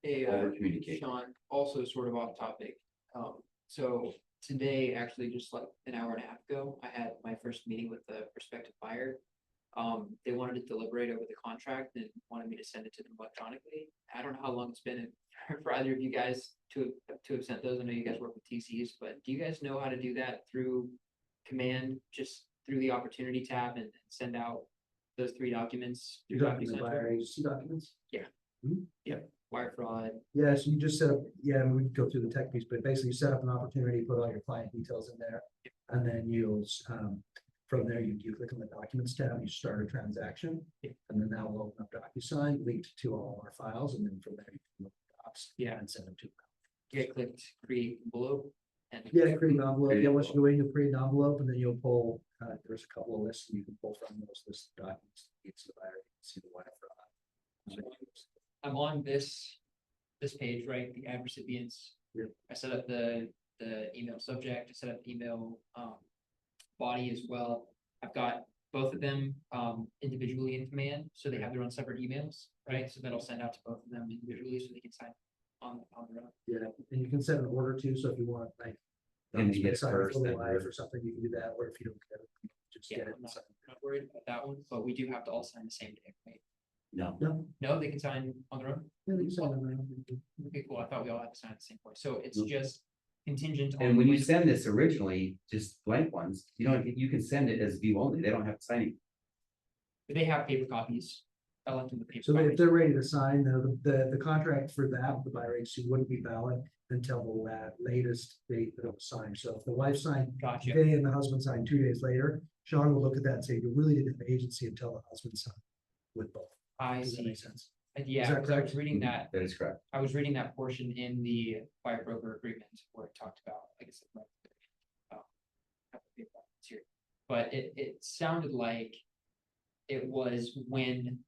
Speaker 4: Hey,
Speaker 1: over communicate.
Speaker 4: Sean, also sort of off topic. So today, actually, just like an hour and a half ago, I had my first meeting with the prospective buyer. They wanted to deliberate over the contract and wanted me to send it to them electronically. I don't know how long it's been for either of you guys to have sent those. I know you guys work with TCs, but do you guys know how to do that through command, just through the opportunity tab and send out those 3 documents? through
Speaker 3: You're talking the
Speaker 4: DocuSign?
Speaker 3: buyer agency documents?
Speaker 4: Wire fraud.
Speaker 3: Yeah, so you just set up, yeah, we can go through the tech piece, but basically you set up an opportunity, put all your client details in there. And then you'll, from there, you click on the documents tab, you start a transaction.
Speaker 4: Yeah.
Speaker 3: And then that will open up DocuSign, linked to all our files, and then from there you can look at docs.
Speaker 4: Yeah.
Speaker 3: And send them to.
Speaker 4: Get clicked, create envelope. And
Speaker 3: Yeah, create an envelope.
Speaker 1: Create
Speaker 3: Yeah,
Speaker 1: an
Speaker 3: once you go in, you'll create an envelope, and then you'll pull, there's a couple of lists, and you can pull from those lists of documents. It's the buyer, you can see the wire fraud.
Speaker 4: I'm on this page, right, the ad recipients.
Speaker 3: Yeah.
Speaker 4: I set up the email subject, I set up the email, body as well. I've got both of them, individually in command, so they have their own separate emails, right? So that'll send out to both of them individually, so they can sign on their own.
Speaker 3: Yeah, and you can set an order too, so if you want, like.
Speaker 1: And you get it
Speaker 3: sign
Speaker 1: first,
Speaker 3: for the
Speaker 1: then
Speaker 3: live
Speaker 1: you're-
Speaker 3: or something, you can do that, or if you don't get it, just
Speaker 4: Yeah,
Speaker 3: get it.
Speaker 4: I'm not worried about that one, but we do have to all sign the same day, right?
Speaker 1: No,
Speaker 3: No,
Speaker 4: No, they can sign on their own?
Speaker 3: yeah, you can sign it around.
Speaker 4: Okay, cool, I thought we all had to sign at the same point, so it's
Speaker 1: No.
Speaker 4: just contingent on.
Speaker 1: and when you send this originally, just blank ones, you can send it as view only, they don't have to sign it.
Speaker 4: They have paper copies. I left them the paper
Speaker 3: So if
Speaker 4: copies.
Speaker 3: they're ready to sign, the contract for that, the buyer agency wouldn't be valid until the latest date that it was signed. So if the wife signed
Speaker 4: Gotcha,
Speaker 3: today and the husband signed 2 days later, Sean will look at that and say, you really didn't have agency until the husband signed with both.
Speaker 4: I
Speaker 3: Does that
Speaker 4: see,
Speaker 3: make sense?
Speaker 4: yeah,
Speaker 3: that
Speaker 4: 'cause I was
Speaker 3: correct?
Speaker 4: reading that,
Speaker 1: That is correct.
Speaker 4: I was reading that portion in the fire broker agreement where it talked about, I guess. But it sounded like it was when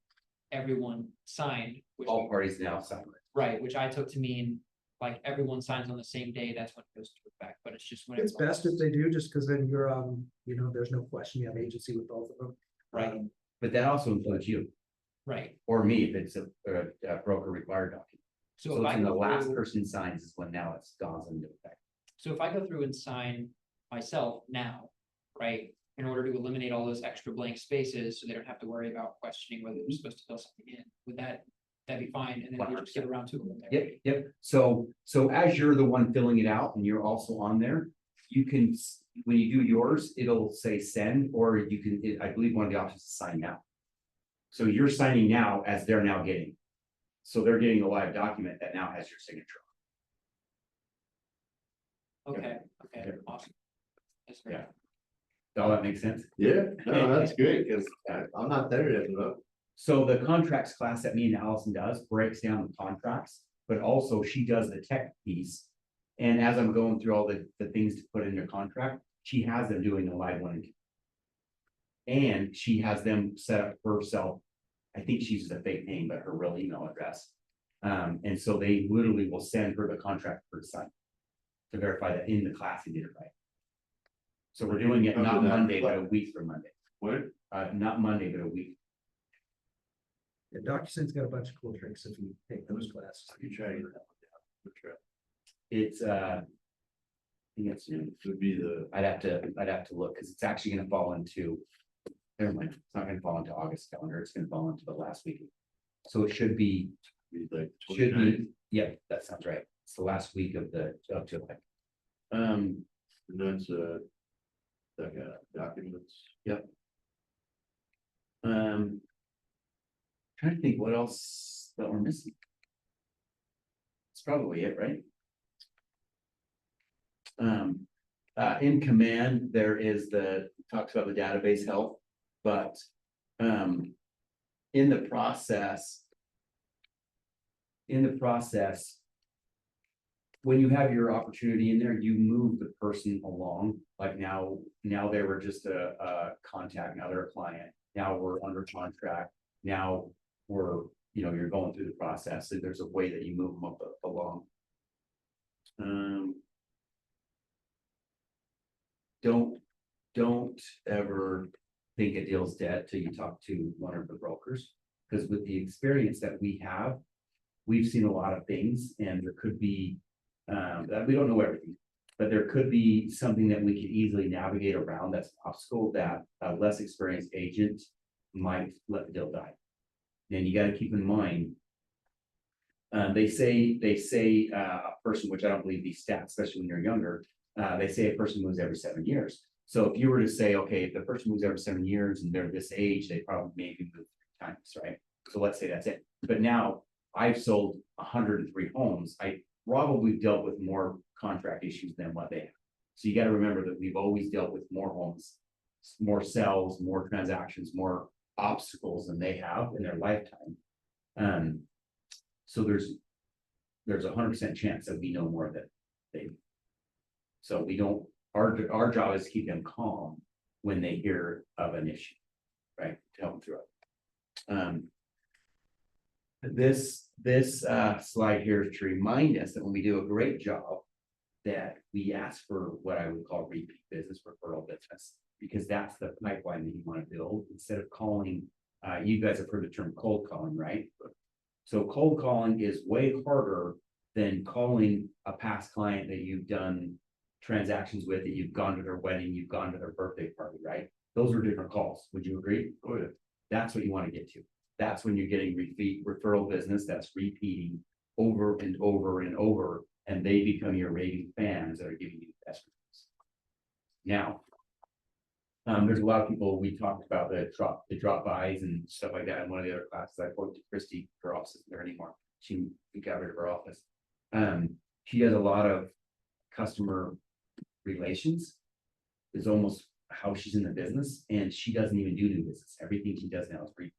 Speaker 4: everyone signed, which,
Speaker 1: All parties now sign it.
Speaker 4: right, which I took to mean like everyone signs on the same day, that's when it goes into effect, but it's just when.
Speaker 3: It's
Speaker 4: everyone
Speaker 3: best if
Speaker 4: else-
Speaker 3: they do, just because then you're, there's no question you have agency with both of them.
Speaker 4: Right.
Speaker 1: But that also includes you
Speaker 4: Right,
Speaker 1: or me if it's a broker required document.
Speaker 4: so
Speaker 1: So
Speaker 4: if
Speaker 1: it's
Speaker 4: I
Speaker 1: when the
Speaker 4: go
Speaker 1: last
Speaker 4: through,
Speaker 1: person signs is when now it's gone into effect.
Speaker 4: so if I go through and sign myself now, right? In order to eliminate all those extra blank spaces, so they don't have to worry about questioning whether they're supposed to fill something in, would that be fine, and then we just get around to it.
Speaker 1: Yep. So as you're the one filling it out and you're also on there, you can, when you do yours, it'll say send, or you can, I believe one of the options is sign now. So you're signing now as they're now getting. So they're getting a live document that now has your signature.
Speaker 4: Okay,
Speaker 1: Yeah.
Speaker 4: awesome. That's great.
Speaker 1: Yeah. Does all that make sense?
Speaker 2: Yeah, no, that's great, cause I'm not there yet, though.
Speaker 1: So the contracts class that me and Allison does breaks down the contracts, but also she does the tech piece. And as I'm going through all the things to put in your contract, she has them doing the live one. And she has them set up herself. I think she uses a fake name, but her real email address. And so they literally will send her the contract for sign. To verify that in the class he did it right. So we're doing it not
Speaker 2: After that,
Speaker 1: Monday, but a week from Monday.
Speaker 2: When?
Speaker 1: Not Monday, but a week.
Speaker 3: Yeah, DocuSign's got a bunch of cool tricks if you take those classes.
Speaker 2: You try to get that one down. We'll try.
Speaker 1: It's, I think it's,
Speaker 2: Would be the,
Speaker 1: I'd have to look, because it's actually gonna fall into. Never mind, it's not gonna fall into August calendar, it's gonna fall into the last week. So it should be,
Speaker 2: like.
Speaker 1: should
Speaker 2: 29th,
Speaker 1: be, yep, that sounds right. It's the last week of July.
Speaker 2: And that's, like, documents.
Speaker 1: Trying to think what else that we're missing. It's probably it, right? In command, there is talks about the database health, but, in the process. When you have your opportunity in there, you move the person along, like now they were just a contact, now they're a client, now we're under contract. Now we're, you're going through the process, so there's a way that you move them along. Don't ever think a deal's dead till you talk to one of the brokers, because with the experience that we have, we've seen a lot of things, and there could be, that we don't know everything. But there could be something that we could easily navigate around that's an obstacle that a less experienced agent might let the deal die. And you gotta keep in mind. They say a person, which I don't believe these stats, especially when you're younger, they say a person moves every 7 years. So if you were to say, okay, if the person moves every 7 years and they're this age, they probably maybe move 3 times, right? So let's say that's it. But now I've sold 103 homes. I probably dealt with more contract issues than what they have. So you gotta remember that we've always dealt with more homes, more sales, more transactions, more obstacles than they have in their lifetime. So there's 100% chance that we know more than they. So we don't, our job is to keep them calm when they hear of an issue, right? To help them through it. This slide here is to remind us that when we do a great job, that we ask for what I would call repeat business, referral business, because that's the pipeline that you want to build instead of calling. You guys have heard the term cold calling, right? So cold calling is way harder than calling a past client that you've done transactions with, that you've gone to their wedding, you've gone to their birthday party, right? Those are different calls. Would you agree?
Speaker 2: Oh, yeah.
Speaker 1: That's what you want to get to. That's when you're getting repeat referral business that's repeating over and over and over, and they become your raving fans that are giving you the best results. Now, there's a lot of people, we talked about the drop-bys and stuff like that in one of the other classes. I spoke to Christy, her office isn't there anymore. We got rid of her office. She does a lot of customer relations, is almost how she's in the business, and she doesn't even do new business. Everything she does now is free.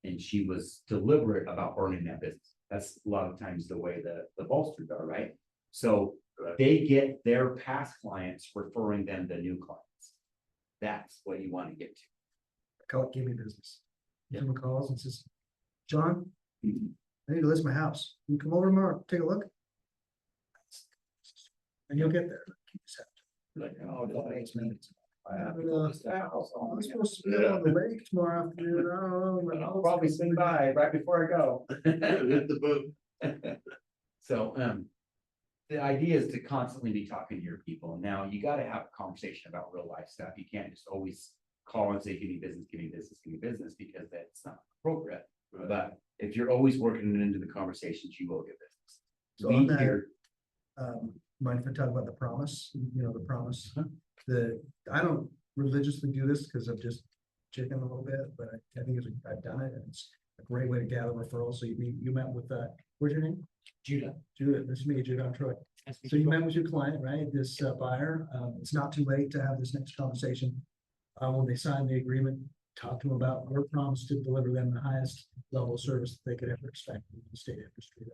Speaker 1: And she was deliberate about earning that business. That's a lot of times the way the bolsters are, right? So they get their past clients referring them to new clients. That's what you want to get to.
Speaker 3: Call it, give me business. Someone calls and says, John, I need to list my house. Can you come over tomorrow, take a look? And you'll get there. You just have to.
Speaker 1: Like, oh,
Speaker 3: That makes sense.
Speaker 1: I'm
Speaker 3: I'm supposed to be on the lake tomorrow afternoon. I don't know,
Speaker 1: I'll probably swing by right before I go.
Speaker 2: Hit the boat.
Speaker 1: So, the idea is to constantly be talking to your people. Now, you gotta have a conversation about real life stuff. You can't just always call and say, give me business, give me business, give me business, because that's not appropriate. But if you're always working it into the conversations, you will get business.
Speaker 3: So on
Speaker 1: We
Speaker 3: that,
Speaker 1: hear,
Speaker 3: mind if I talk about the promise, the promise,
Speaker 1: Uh-huh.
Speaker 3: I don't religiously do this because I'm just chicken a little bit, but I think I've done it and it's a great way to gather referrals. So you met with, what's your name?
Speaker 4: Judah.
Speaker 3: Judith, nice to meet you, Judith, I'm Troy. So you met with your client, right, this buyer, it's not too late to have this next conversation. When they sign the agreement, talk to them about your promise to deliver them the highest level of service that they could ever expect in the state industry.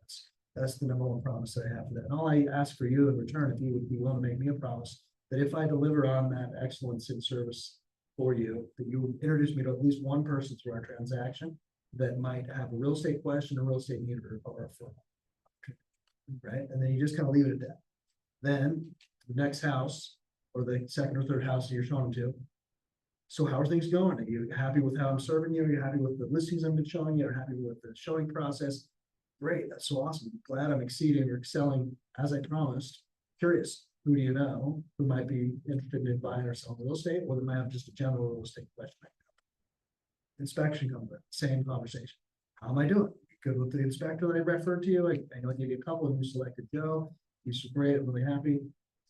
Speaker 3: That's the number one promise that I have for that. And all I ask for you in return, if you would be willing to make me a promise, that if I deliver on that excellence in service for you, that you would introduce me to at least one person through our transaction that might have a real estate question, a real estate need, or a firm. Right, and then you just kind of leave it at that. Then the next house or the second or third house that you're showing them to. So how are things going? Are you happy with how I'm serving you? Are you happy with the listings I've been showing you? Are you happy with the showing process? Great, that's so awesome. Glad I'm exceeding or excelling as I promised. Curious, who do you know who might be interested in buying or selling real estate, or they might have just a general real estate question? Inspection comes in, same conversation. How am I doing? Good with the inspector that I referred to you. I know I gave you a couple and you selected Joe. He's great, I'm really happy.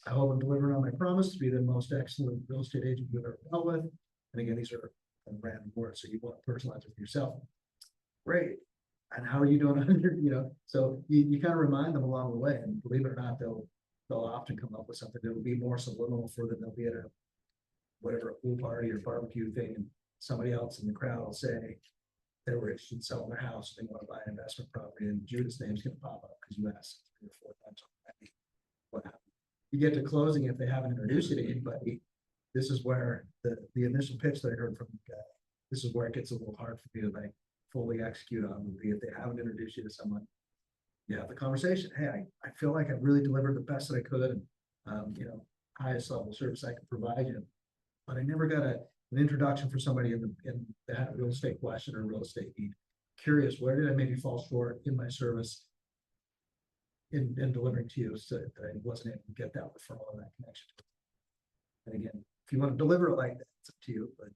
Speaker 3: I hope I'm delivering on my promise to be the most excellent real estate agent you've ever dealt with. And again, these are random words, so you want to personalize it for yourself. Great. And how are you doing under, so you kind of remind them along the way, and believe it or not, they'll often come up with something that will be more subliminal for them. They'll be at a whatever, a pool party or barbecue thing, and somebody else in the crowd will say they were interested in selling their house, they want to buy an investment property, and Judith's name's gonna pop up because you asked 3 or 4 times already. What happened? You get to closing, if they haven't introduced you to anybody, this is where the initial pitch that I heard from the guy, this is where it gets a little hard for me to like fully execute on, would be if they haven't introduced you to someone. You have the conversation. Hey, I feel like I really delivered the best that I could, and highest level of service I could provide you. But I never got an introduction for somebody in that real estate question or real estate need. Curious, where did I maybe fall short in my service in delivering to you, so that I wasn't able to get that referral and that connection. And again, if you want to deliver it like that, it's up to you, but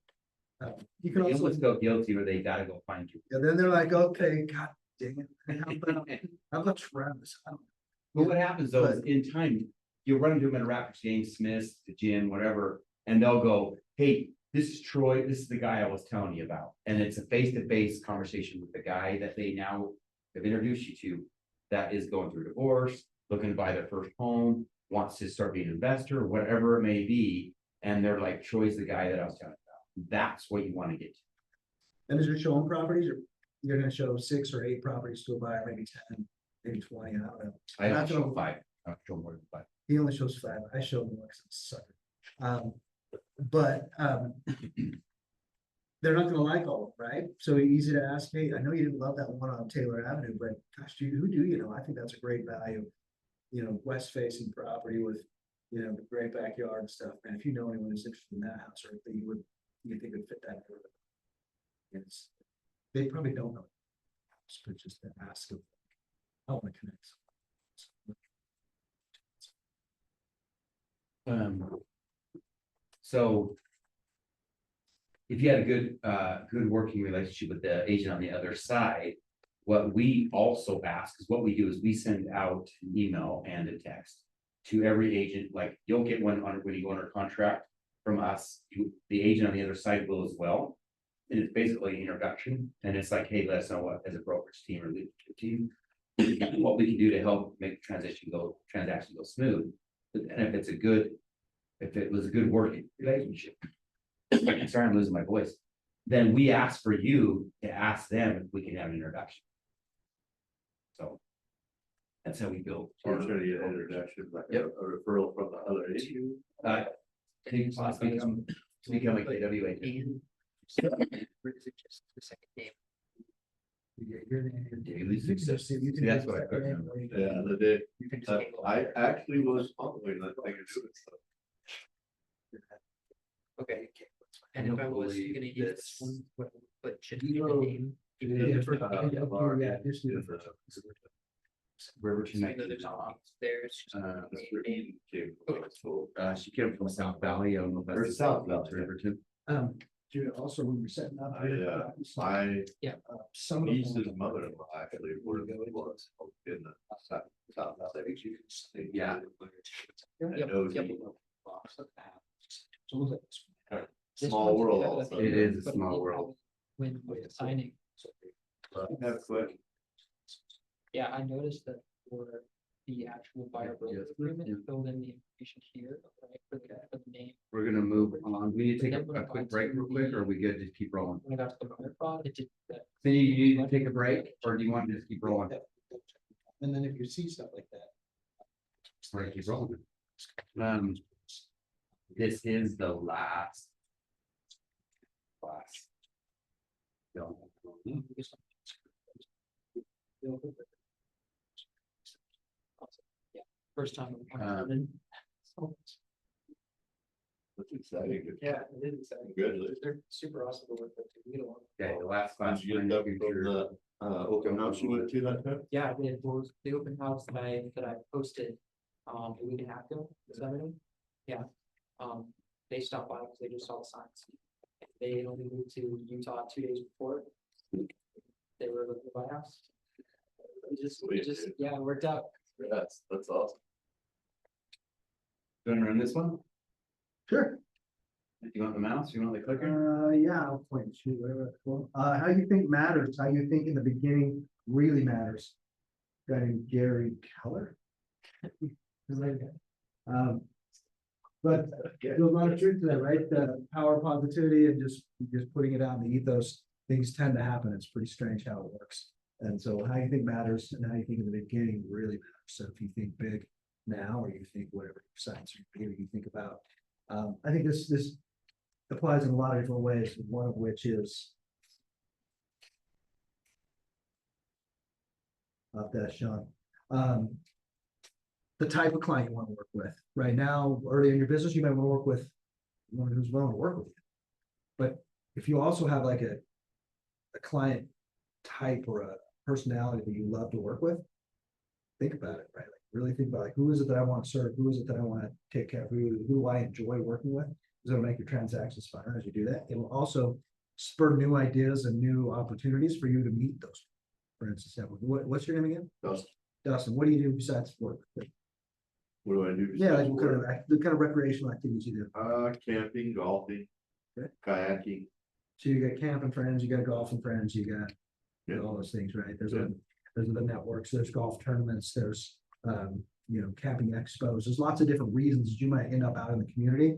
Speaker 3: you can
Speaker 1: they
Speaker 3: also,
Speaker 1: almost go guilty or they gotta go find you.
Speaker 3: yeah, then they're like, okay, God dang it. How about Travis? I don't know.
Speaker 1: But what happens though is
Speaker 3: But-
Speaker 1: in time, you'll run into them at a Raptors game, Smith's, the gym, whatever, and they'll go, hey, this is Troy, this is the guy I was telling you about. And it's a face-to-face conversation with the guy that they now have introduced you to that is going through divorce, looking to buy their first home. wants to start being an investor, whatever it may be, and they're like, Troy's the guy that I was telling you about. That's what you want to get to.
Speaker 3: And is it showing properties or you're gonna show 6 or 8 properties to a buyer, maybe 10, maybe 20, I don't know.
Speaker 1: I don't
Speaker 3: That's
Speaker 1: show
Speaker 3: what-
Speaker 1: 5, I don't show more than 5.
Speaker 3: He only shows 5, I show more because I'm a sucker. But they're not gonna like all of them, right? So easy to ask, hey, I know you didn't love that one on Taylor Avenue, but gosh, who do you know? I think that's a great value. You know, west facing property with, you know, great backyard and stuff, and if you know anyone who's interested in that house or that you think would fit that neighborhood. It's, they probably don't know. But just to ask them, I wanna connect.
Speaker 1: So. If you had a good working relationship with the agent on the other side, what we also ask is what we do is we send out an email and a text. To every agent, like you'll get one on when you go under contract from us, the agent on the other side will as well. And it's basically an introduction, and it's like, hey, let us know what as a brokerage team or leadership team. What we can do to help make the transaction go smooth. And if it was a good working relationship. Sorry, I'm losing my voice. Then we ask for you to ask them if we can have an introduction. So. That's how we build.
Speaker 2: Or trying to get an introduction, like a referral from the other agent.
Speaker 1: To become a KW agent.
Speaker 4: Or is it just the second name?
Speaker 1: Daily success.
Speaker 3: You can
Speaker 1: That's
Speaker 3: do
Speaker 1: what I
Speaker 3: that
Speaker 1: couldn't
Speaker 3: name
Speaker 1: remember.
Speaker 3: or you can-
Speaker 2: Yeah, the day,
Speaker 4: You can just take
Speaker 2: I actually was following that thing.
Speaker 4: Okay. And if I was
Speaker 1: Hopefully
Speaker 4: gonna use
Speaker 1: this-
Speaker 4: this one, but should
Speaker 3: You
Speaker 4: be the
Speaker 3: know,
Speaker 4: name.
Speaker 3: Yeah, for- yeah, just do
Speaker 2: in
Speaker 3: the first one.
Speaker 1: Riverton.
Speaker 4: Even though there's not options there, it's just
Speaker 1: Uh,
Speaker 4: the name.
Speaker 1: She came from South Valley, I don't know if that's.
Speaker 2: Or South Valley, yeah.
Speaker 1: Riverton.
Speaker 3: Judah, also when we're setting up.
Speaker 2: My
Speaker 3: Some of them-
Speaker 2: niece's mother-in-law actually worked in the South Valley.
Speaker 1: Yeah.
Speaker 2: I
Speaker 4: Yep,
Speaker 2: know
Speaker 4: yep. This
Speaker 2: Small
Speaker 4: one's
Speaker 2: world
Speaker 4: got a
Speaker 2: also.
Speaker 4: thing,
Speaker 1: It is a
Speaker 4: but
Speaker 1: small
Speaker 4: it-
Speaker 1: world.
Speaker 4: When signing,
Speaker 2: That's quick.
Speaker 4: yeah, I noticed that for the actual buyer broker agreement,
Speaker 1: yeah.
Speaker 4: it filled in the information here, right, for the name.
Speaker 1: We're gonna move on. We need to take
Speaker 4: Then when
Speaker 1: a
Speaker 4: I
Speaker 1: quick
Speaker 4: got
Speaker 1: break
Speaker 4: to
Speaker 1: real quick,
Speaker 4: the-
Speaker 1: or are we good? Just keep rolling.
Speaker 4: When I got to the buyer fraud, it did that.
Speaker 1: So you need to take a break, or do you want to just keep rolling?
Speaker 3: And then if you see stuff like that.
Speaker 1: Right, keep rolling. This is the last. Class.
Speaker 4: Yeah, first time.
Speaker 2: That's exciting.
Speaker 4: Yeah, it is exciting.
Speaker 2: Good.
Speaker 4: They're super awesome to work with. We don't want-
Speaker 1: Okay, the last class.
Speaker 2: Did you get that from the, open house you went to that time?
Speaker 4: Yeah, I did. Well, it was the open house that I posted, a week and a half ago, Saturday. Yeah. They stopped by because they just saw the signs. They only moved to Utah 2 days before. They were looking to buy a house.
Speaker 2: Sweet, dude.
Speaker 4: Yeah, it worked out.
Speaker 2: Yes, that's awesome.
Speaker 1: Gonna run this one?
Speaker 3: Sure.
Speaker 1: You want the mouse? You want the clicker?
Speaker 3: Yeah, I'll point to whatever. That's cool. How you think matters, how you think in the beginning really matters. Guy named Gary Keller. But there's a lot of truth to that, right? The power of positivity and just putting it out in the ethos, things tend to happen. It's pretty strange how it works. And so how you think matters and how you think in the beginning really matters. So if you think big now, or you think whatever science or you think about, I think this applies in a lot of different ways, one of which is that Sean. The type of client you want to work with. Right now, early in your business, you might want to work with one who's willing to work with you. But if you also have like a client type or a personality that you love to work with, think about it, right? Like really think about like, who is it that I want to serve? Who is it that I want to take care of? Who do I enjoy working with? Because it'll make your transactions funner as you do that. It will also spur new ideas and new opportunities for you to meet those. For instance, what's your name again?
Speaker 2: Dustin,
Speaker 3: Dustin, what do you do besides work?
Speaker 2: what do I do?
Speaker 3: Yeah, like
Speaker 2: besides
Speaker 3: what kind
Speaker 2: work?
Speaker 3: of, the kind of recreational activities you do.
Speaker 2: Camping, golfing,
Speaker 3: Okay.
Speaker 2: kayaking.
Speaker 3: So you got camping friends, you got golfing friends, you got
Speaker 2: Yeah.
Speaker 3: all those things, right? There's
Speaker 2: Yeah.
Speaker 3: there's the networks, there's golf tournaments, there's camping expos. There's lots of different reasons you might end up out in the community.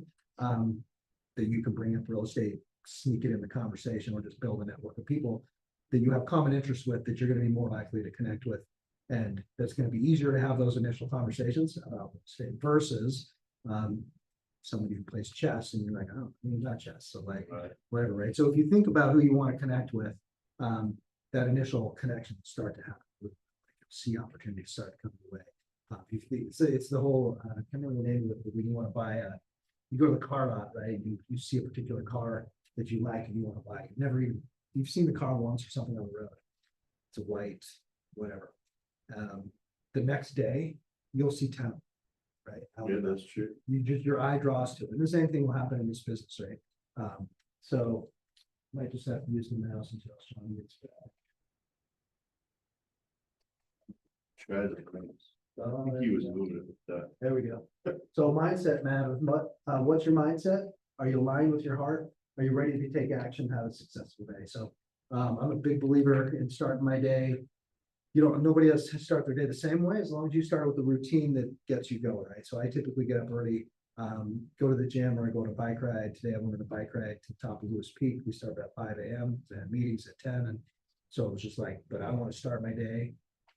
Speaker 3: That you could bring up real estate, sneak it in the conversation, or just build a network of people that you have common interests with, that you're gonna be more likely to connect with. And that's gonna be easier to have those initial conversations about real estate versus, somebody who plays chess and you're like, oh, I mean, not chess, so like,
Speaker 2: Right.
Speaker 3: whatever, right? So if you think about who you want to connect with, that initial connection will start to happen. You'll see opportunities start to come your way. It's the whole, I can't remember the name of it, when you want to buy you go to the car lot, right? You see a particular car that you like and you want to buy. You've seen the car once or something on the road. It's a white, whatever. The next day, you'll see 10, right? Out
Speaker 2: Yeah,
Speaker 3: and about.
Speaker 2: that's true.
Speaker 3: Your eye draws to it. And the same thing will happen in this business, right? So might just have to use the mouse until Sean gets back.
Speaker 2: Try the things. I think he was moving it with that.
Speaker 3: There we go. So mindset matters. What's your mindset? Are you aligned with your heart? Are you ready to take action, have a successful day? So I'm a big believer in starting my day. Nobody has to start their day the same way, as long as you start with the routine that gets you going, right? So I typically get up early, go to the gym, or I go on a bike ride. Today I went on a bike ride to the top of Lewis Peak. We start at 5 a.m. I had meetings at 10. And so it was just like, but I want to start my day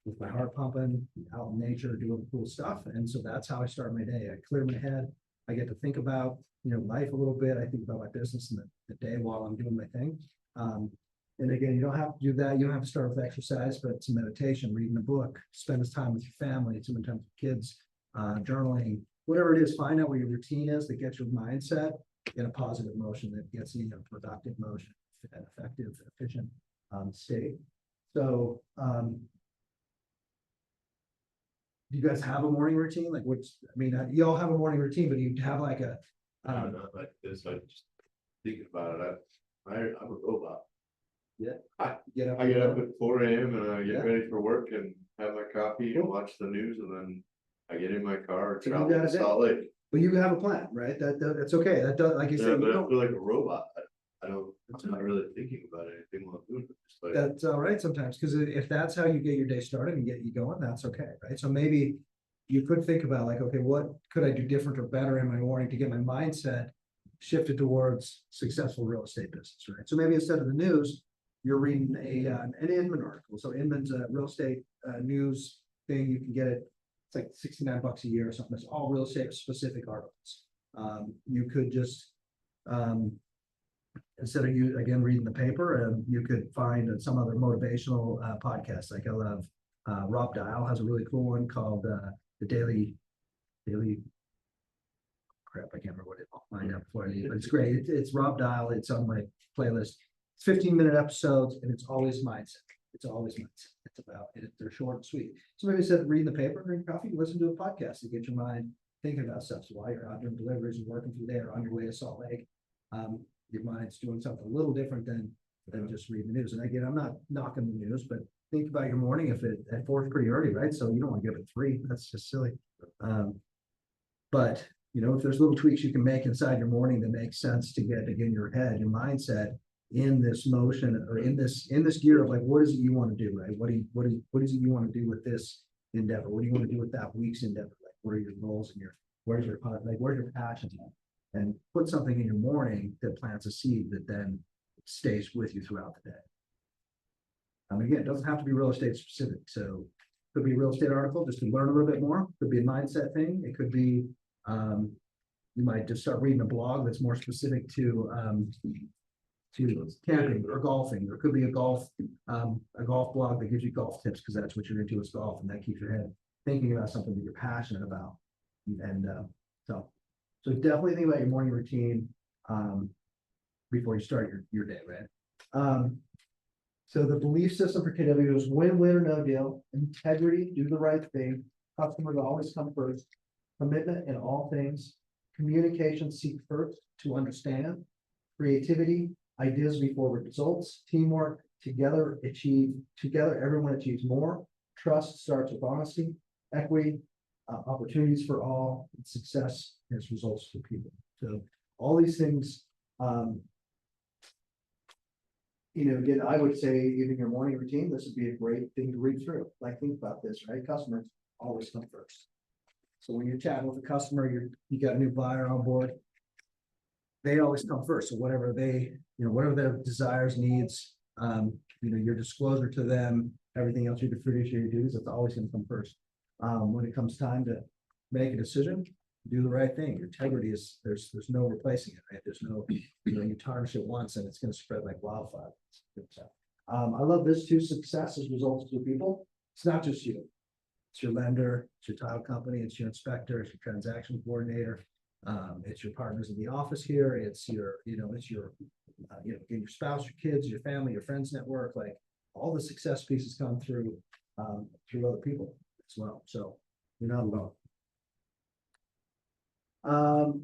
Speaker 3: with my heart pumping, out in nature, doing cool stuff. And so that's how I start my day. I clear my head. I get to think about, life a little bit. I think about my business and the day while I'm doing my thing. And again, you don't have to do that. You don't have to start with exercise, but some meditation, reading a book, spend this time with your family, spend time with kids, journaling, whatever it is, find out what your routine is that gets your mindset in a positive motion, that gets you in a productive motion, an effective, efficient state. So do you guys have a morning routine? You all have a morning routine, but you have like a
Speaker 2: I'm not like this, I just thinking about it, I'm a robot.
Speaker 3: get
Speaker 2: I get up at 4 a.m. and I
Speaker 3: Yeah.
Speaker 2: get ready for work and have my coffee and watch the news, and then I get in my car,
Speaker 3: So you
Speaker 2: travel
Speaker 3: got
Speaker 2: to
Speaker 3: a day.
Speaker 2: Salt Lake.
Speaker 3: But you have a plan, right? That's okay. That does, like you
Speaker 2: Yeah,
Speaker 3: said,
Speaker 2: but
Speaker 3: you
Speaker 2: I
Speaker 3: don't,
Speaker 2: feel like a robot. I'm not really thinking about anything while I'm doing it. Just like,
Speaker 3: that's all right sometimes, because if that's how you get your day started and get you going, that's okay, right? So maybe you could think about like, okay, what could I do different or better in my morning to get my mindset shifted towards successful real estate business, right? So maybe instead of the news, you're reading an Inman article. So Inman's a real estate news thing. You can get it. It's like $69 a year or something. It's all real estate specific articles. You could just instead of you again reading the paper, you could find some other motivational podcasts. Like I love Rob Dial has a really cool one called the Daily crap. I can't remember what it. I'll find out before I leave, but it's great. It's Rob Dial. It's on my playlist. It's 15-minute episodes, and it's always mindset. It's always mindset. It's about it. They're short and sweet. So maybe instead of reading the paper, drink coffee, listen to a podcast to get your mind thinking about stuff. So while you're out doing deliveries and working through there on your way to Salt Lake, your mind's doing something a little different than just reading the news. And again, I'm not knocking the news, but think about your morning. If it at 4 is pretty early, right? So you don't want to give it 3. That's just silly. But if there's little tweaks you can make inside your morning that make sense to get again your head, your mindset in this motion or in this gear of like, what is it you want to do, right? What is it you want to do with this endeavor? What do you want to do with that week's endeavor? Like, what are your goals and where's your passion at? And put something in your morning that plants a seed that then stays with you throughout the day. Again, it doesn't have to be real estate specific. So it could be a real estate article just to learn a little bit more. It could be a mindset thing. It could be you might just start reading a blog that's more specific to camping or golfing. There could be a golf blog that gives you golf tips because that's what you're into is golf, and that keeps your head thinking about something that you're passionate about. And so definitely think about your morning routine before you start your day, right? So the belief system for KW is win, win or no deal, integrity, do the right thing, customers always come first, commitment in all things, communication, seek first to understand, creativity, ideas before results, teamwork, together everyone achieves more, trust starts with honesty, equity, opportunities for all, and success has results for people. So all these things, again, I would say even your morning routine, this would be a great thing to read through. Like think about this, right? Customers always come first. So when you're chatting with a customer, you got a new buyer on board. They always come first, so whatever whatever their desires, needs, your disclosure to them, everything else, your fiduciary duties, that's always gonna come first. When it comes time to make a decision, do the right thing. Your integrity is, there's no replacing it, right? There's no, you tarnish it once and it's gonna spread like wildfire. I love this too, success is results to people. It's not just you. It's your lender, it's your title company, it's your inspector, it's your transaction coordinator. It's your partners in the office here, it's your your spouse, your kids, your family, your friends network, like all the success pieces come through other people as well. So you're not alone.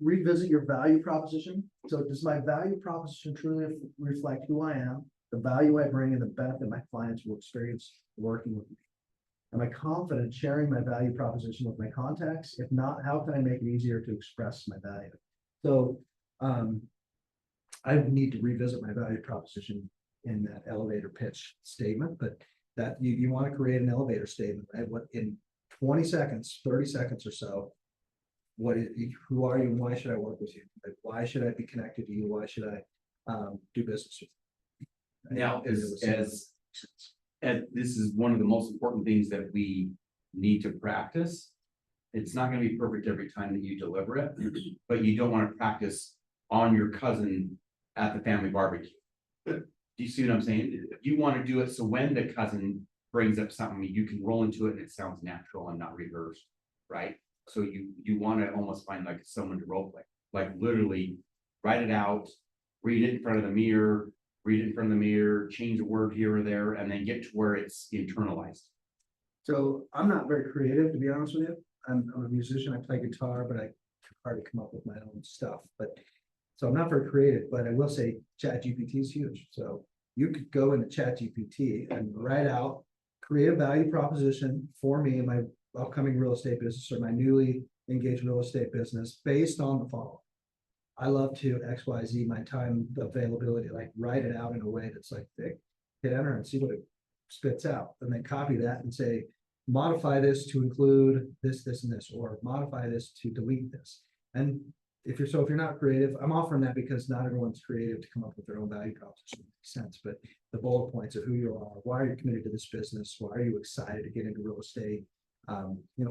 Speaker 3: Revisit your value proposition. So does my value proposition truly reflect who I am, the value I bring, and the benefit my clients will experience working with me? Am I confident sharing my value proposition with my contacts? If not, how can I make it easier to express my value? So I need to revisit my value proposition in that elevator pitch statement, but that you want to create an elevator statement, right? What in 20 seconds, 30 seconds or so, who are you and why should I work with you? Like, why should I be connected to you? Why should I do business with you? Right?
Speaker 1: Now,
Speaker 3: And it was-
Speaker 1: and this is one of the most important things that we need to practice. It's not gonna be perfect every time that you deliver it, but you don't wanna practice on your cousin at the family barbecue. Do you see what I'm saying? You wanna do it so when the cousin brings up something, you can roll into it and it sounds natural and not rehearsed, right? So you wanna almost find like someone to role play, like literally write it out, read it in front of the mirror, change a word here or there, and then get to where it's internalized.
Speaker 3: So I'm not very creative, to be honest with you. I'm a musician, I play guitar, but I can hardly come up with my own stuff, so I'm not very creative, but I will say ChatGPT is huge. So you could go into ChatGPT and write out, create a value proposition for me and my upcoming real estate business or my newly engaged real estate business based on the following. I love to XYZ my time availability, like write it out in a way that's like thick, hit enter and see what it spits out, and then copy that and say, modify this to include this, this, and this, or modify this to delete this. And if you're not creative, I'm offering that because not everyone's creative to come up with their own value proposition. Makes sense, but the bullet points of who you are, why are you committed to this business, why are you excited to get into real estate?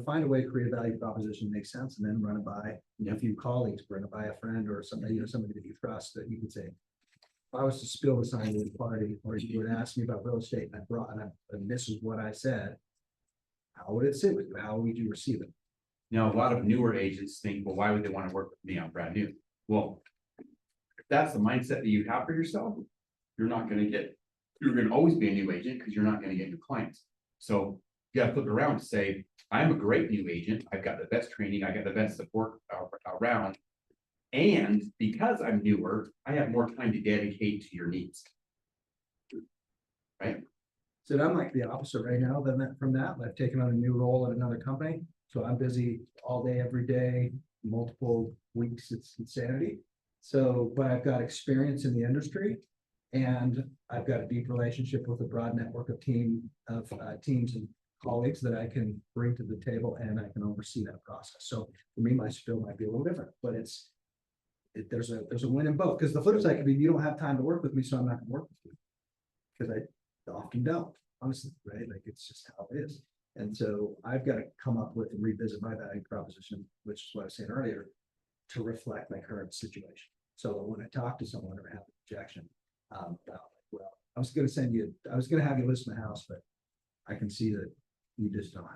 Speaker 3: Find a way to create a value proposition that makes sense and then run it by a few colleagues, run it by a friend or somebody, somebody that you trust that you can say, if I was to spill this on you at a party, or you would ask me about real estate and this is what I said, how would it sit with you? How would you receive it?
Speaker 1: Now, a lot of newer agents think, well, why would they want to work with me? I'm brand new. Well, if that's the mindset that you have for yourself, you're gonna always be a new agent because you're not gonna get new clients. So you gotta flip it around to say, I'm a great new agent. I've got the best training. I got the best support around. And because I'm newer, I have more time to dedicate to your needs. Right?
Speaker 3: So I'm like the opposite right now from that. I've taken on a new role at another company. So I'm busy all day, every day, multiple weeks. It's insanity. So, but I've got experience in the industry and I've got a deep relationship with a broad network of teams and colleagues that I can bring to the table and I can oversee that process. So for me, my spill might be a little different, but there's a win in both. Because the flip side could be you don't have time to work with me, so I'm not gonna work with you. Because I often don't, honestly, right? Like it's just how it is. And so I've got to come up with and revisit my value proposition, which is what I was saying earlier, to reflect my current situation. So when I talk to someone or have a projection, I was going to have you list my house, but I can see that you just don't.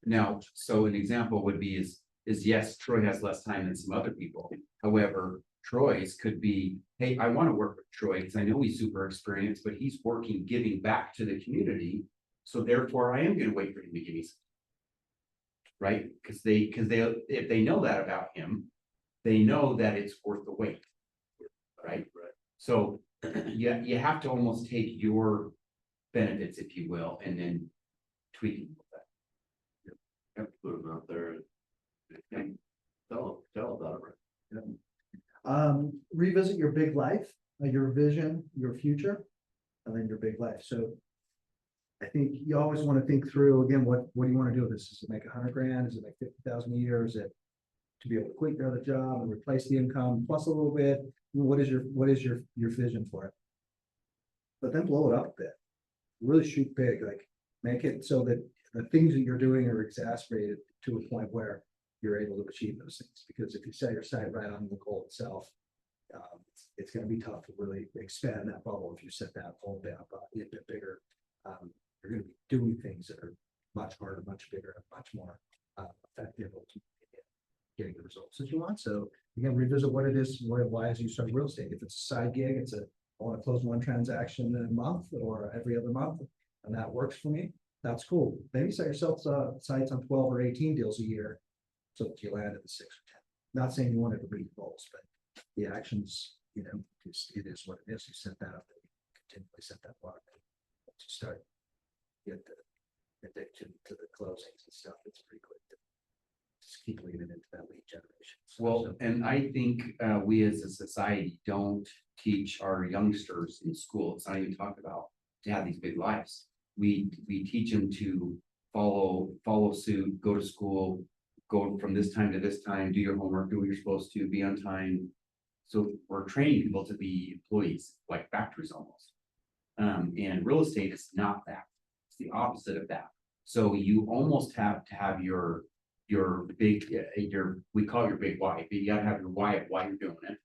Speaker 1: Now, so an example would be is yes, Troy has less time than some other people. However, Troy's could be, hey, I want to work with Troy because I know he's super experienced, but he's working, giving back to the community. So therefore I am going to wait for him to give me some. Right? Because if they know that about him, they know that it's worth the wait. Right? So you have to almost take your benefits, if you will, and then tweak it.
Speaker 2: Have to put them out there and tell about it.
Speaker 3: Revisit your big life, your vision, your future, and then your big life. So I think you always want to think through, again, what do you want to do with this? Does it make 100 grand? Does it make 50,000 a year? Is it to be able to quit your other job and replace the income plus a little bit? What is your vision for it? But then blow it up a bit. Really shoot big, like make it so that the things that you're doing are exacerbated to a point where you're able to achieve those things. Because if you set your sight right on the goal itself, it's going to be tough to really expand that bubble if you set that goal down a bit bigger. You're going to be doing things that are much harder, much bigger, and much more effective ultimately in getting the results that you want. So again, revisit what it is, why as you start real estate. If it's a side gig, it's I want to close one transaction in a month or every other month, and that works for me. That's cool. Maybe set yourself sights on 12 or 18 deals a year so that you land at the 6 or 10. Not saying you wanted to read goals, but the actions, it is what it is. You set that up, continually set that bar. Once you start get the addiction to the closings and stuff, it's pretty quick to just keep leaning into that lead generation.
Speaker 1: Well, and I think we as a society don't teach our youngsters in school, it's not even talked about, to have these big lives. We teach them to follow suit, go to school, go from this time to this time, do your homework, do what you're supposed to, be on time. So we're training people to be employees, like factories almost. And real estate is not that. It's the opposite of that. So you almost have to have your big, we call it your big why, but you gotta have your why of why you're doing it.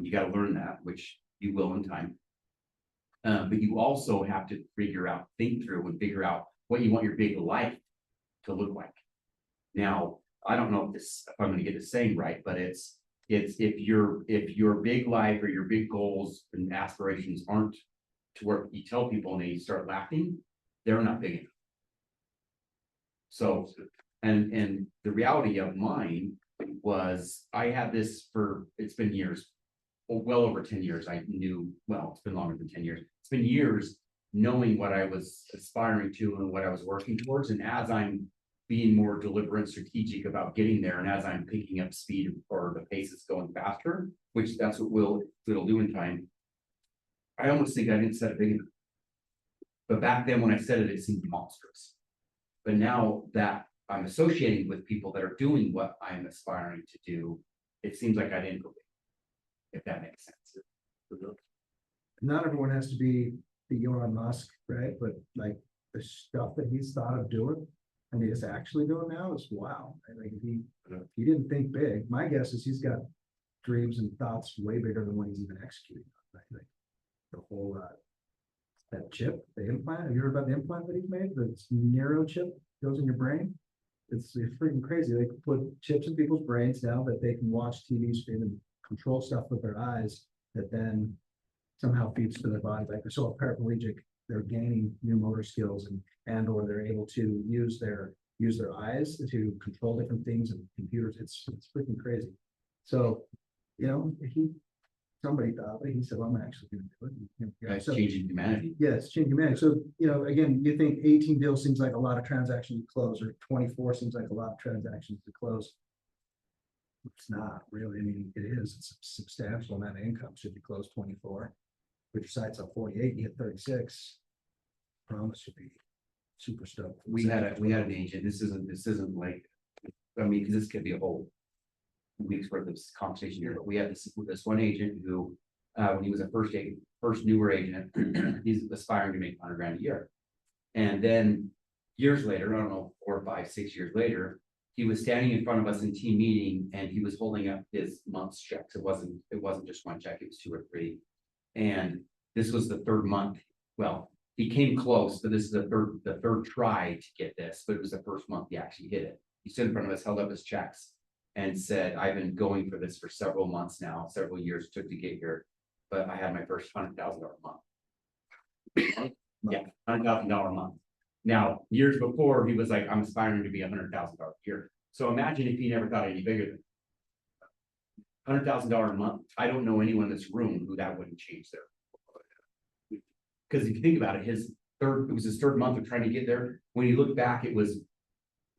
Speaker 1: You gotta learn that, which you will in time. But you also have to think through and figure out what you want your big life to look like. Now, I don't know if I'm gonna get the saying right, but it's if your big life or your big goals and aspirations aren't to where you tell people and they start laughing, they're not big enough. So, and the reality of mine was I had this it's been years, well over 10 years. I knew, well, it's been longer than 10 years. It's been years knowing what I was aspiring to and what I was working towards. And as I'm being more deliberate and strategic about getting there, and as I'm picking up speed or the pace is going faster, which that's what it'll do in time, I almost think I didn't set it big enough. But back then when I said it, it seemed monstrous. But now that I'm associating with people that are doing what I'm aspiring to do, it seems like I didn't go big, if that makes sense.
Speaker 3: Not everyone has to be the Elon Musk, right? But like the stuff that he's thought of doing and he's actually doing now is wow. I think he didn't think big. My guess is he's got dreams and thoughts way bigger than what he's even executing on. I think the whole that chip, the implant. Have you heard about the implant that he's made? The neuro chip goes in your brain. It's freaking crazy. They can put chips in people's brains now that they can watch TV stream and control stuff with their eyes that then somehow feeds to their body. Like so a paraplegic, they're gaining new motor skills and or they're able to use their eyes to control different things and computers. It's freaking crazy. So, somebody thought of it. He said, well, I'm actually going to do it.
Speaker 1: That's changing humanity.
Speaker 3: Yes, changing humanity. So, again, you think 18 deals seems like a lot of transactions to close, or 24 seems like a lot of transactions to close. It's not really. I mean, it is. It's a substantial amount of income. Should you close 24? Put your sights on 48, you hit 36. Promise you'll be super stoked.
Speaker 1: We had an agent. This isn't like, I mean, because this could be a whole week's worth of conversation here, but we had this one agent who, when he was a first newer agent, he's aspiring to make 100 grand a year. And then years later, I don't know, 4, 5, 6 years later, he was standing in front of us in team meeting and he was holding up his month's checks. It wasn't just one check, it was 2 or 3. And this was the 3rd month. Well, he came close, but this is the third try to get this, but it was the 1st month he actually hit it. He stood in front of us, held up his checks and said, I've been going for this for several months now, several years took to get here, but I had my first $100,000 month. Yeah, $100,000 a month. Now, years before, he was like, I'm aspiring to be $100,000 a year. So imagine if he never got any bigger than $100,000 a month. I don't know anyone in this room who that wouldn't change their. Because if you think about it, it was his 3rd month of trying to get there. When you look back, it was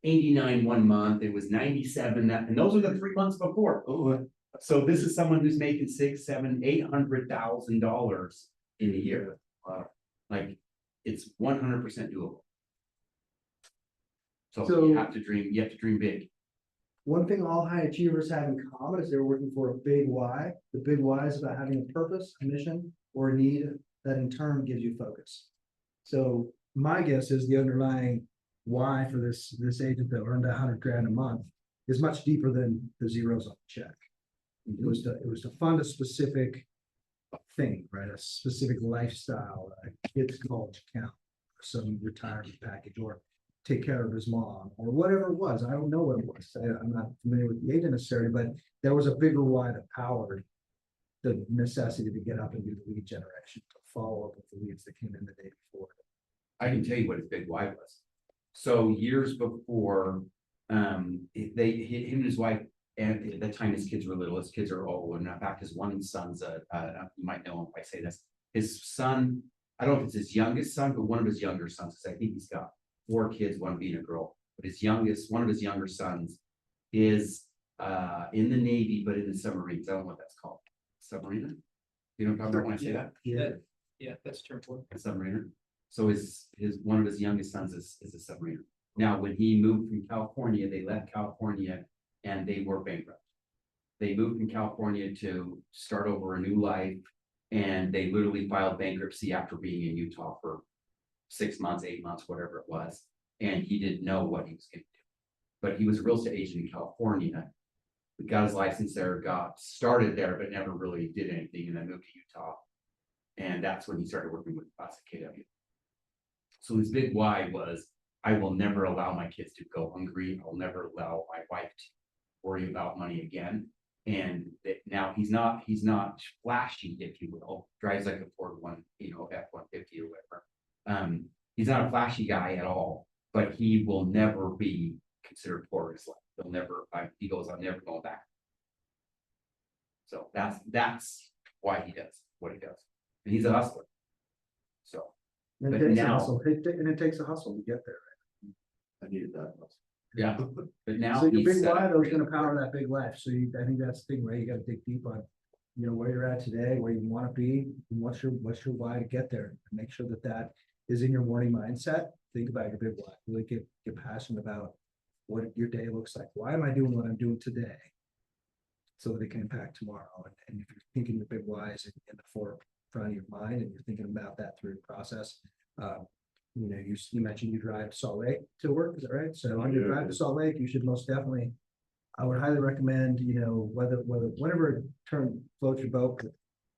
Speaker 1: 89 one month, it was 97 and those are the 3 months before. Oh, so this is someone who's making $600,000, $700,000, $800,000 in a year. Like it's 100% doable. So
Speaker 3: So-
Speaker 1: you have to dream big.
Speaker 3: One thing all high achievers have in common is they're working for a big why. The big why is about having a purpose, a mission, or a need that in turn gives you focus. So my guess is the underlying why for this agent that earned $100,000 a month is much deeper than the zeros on the check. It was to fund a specific thing, right? A specific lifestyle, a kid's college account, some retirement package, or take care of his mom, or whatever it was. I don't know what it was. I'm not familiar with the agent necessarily, but there was a bigger why that powered the necessity to get up and do the lead generation, to follow up with the leads that came in the day before.
Speaker 1: I can tell you what his big why was. So years before, him and his wife, and at the time his kids were little, his kids are old, and in fact, his one son's you might know him if I say this, his son, I don't know if it's his youngest son, but one of his younger sons, because I think he's got 4 kids, one being a girl, but one of his younger sons is in the Navy, but in the submarines. I don't know what that's called. Submariner? You know what I'm talking about when I say that?
Speaker 4: Yeah, that's term for it.
Speaker 1: A submariner. So his one of his youngest sons is a submariner. Now, when he moved from California, they left California and they were bankrupt. They moved from California to start over a new life, and they literally filed bankruptcy after being in Utah for 6 months, 8 months, whatever it was. And he didn't know what he was going to do. But he was a real estate agent in California. He got his license there, got started there, but never really did anything, and then moved to Utah. And that's when he started working with Classic KW. So his big why was, I will never allow my kids to go hungry. I'll never allow my wife to worry about money again. And now he's not flashy, if you will, drives like a Ford F-150 or whatever. He's not a flashy guy at all, but he will never be considered poor in his life. He'll never, he goes, I'm never going back. So that's why he does what he does. And he's a hustler. So,
Speaker 3: And
Speaker 1: But
Speaker 3: it takes a
Speaker 1: now-
Speaker 3: hustle, and it takes a hustle to get there.
Speaker 2: I needed that.
Speaker 1: yeah, but now.
Speaker 3: So your
Speaker 1: he's
Speaker 3: big
Speaker 1: set
Speaker 3: why
Speaker 1: up
Speaker 3: though is
Speaker 1: really
Speaker 3: gonna power that big life. So I think that's the thing, right? You gotta dig deep on, where you're at today, where you wanna be, and what's your why to get there. And make sure that is in your morning mindset. Think about your big why. Really get passionate about what your day looks like. Why am I doing what I'm doing today? So that it can impact tomorrow. And if you're thinking your big why is in the forefront of your mind, and you're thinking about that through the process, you mentioned you drive to Salt Lake to work, is that right? So on your drive to Salt Lake, you should most definitely, I would highly recommend, whatever term floats your boat,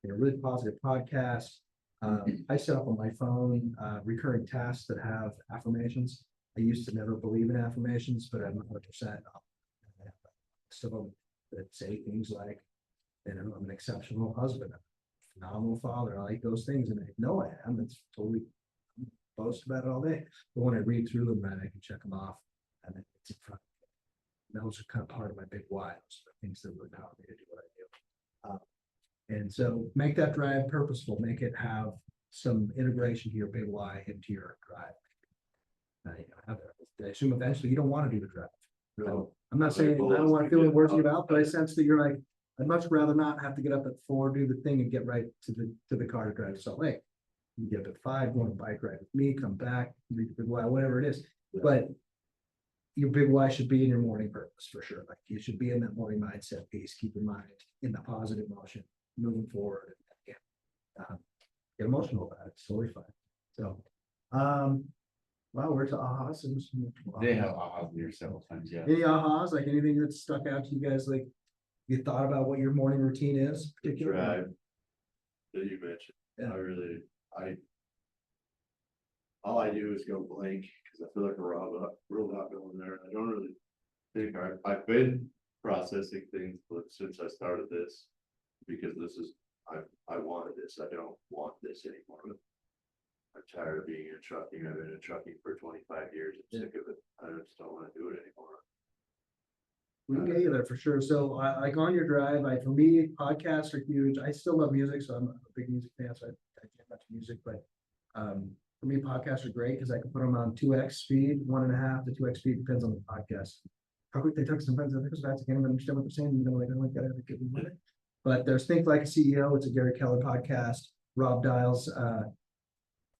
Speaker 3: really positive podcast. I set up on my phone, recurring tasks that have affirmations. I used to never believe in affirmations, but I'm 100%. Some of them that say things like, I'm an exceptional husband, I'm a phenomenal father, I like those things, and I know I am. It's totally boast about it all day. But when I read through them, man, I can check them off, and then it's in front of me. Those are kind of part of my big why. Those are the things that really power me to do what I do. And so make that drive purposeful. Make it have some integration to your big why into your drive. I assume eventually you don't want to do the drive.
Speaker 2: No.
Speaker 3: I'm not saying I don't want to feel the words about, but I sense that you're like, I'd much rather not have to get up at 4, do the thing, and get right to the car to drive to Salt Lake. You get up at 5, go on a bike ride with me, come back, read the big why, whatever it is.
Speaker 2: Yeah.
Speaker 3: But your big why should be in your morning purpose for sure. Like you should be in that morning mindset piece. Keep your mind in the positive motion, moving forward. And get emotional about it. It's totally fine. So, well, we're to ahas.
Speaker 1: They have ahas in here several times, yeah.
Speaker 3: Any ahas, like anything that stuck out to you guys, like you thought about what your morning routine is?
Speaker 2: The
Speaker 3: particularly?
Speaker 2: drive that you mentioned,
Speaker 3: Yeah.
Speaker 2: all I do is go blank, because I feel like a robot going there. I don't really think I've been processing things since I started this, because I wanted this. I don't want this anymore. I'm tired of being in trucking. I've been in trucking for 25 years. I'm sick of it. I just don't want to do it anymore.
Speaker 3: We can get you there for sure. So like on your drive, for me, podcasts are huge. I still love music, so I'm a big music fan, so I can't much music, but for me, podcasts are great because I can put them on 2x speed, 1.5 to 2x speed, depends on the podcast. How quick they talk sometimes, I think it's fast, I can't even understand what they're saying, like, I don't like that, I get with it. But there's Think Like a CEO, it's a Gary Keller podcast. Rob Dials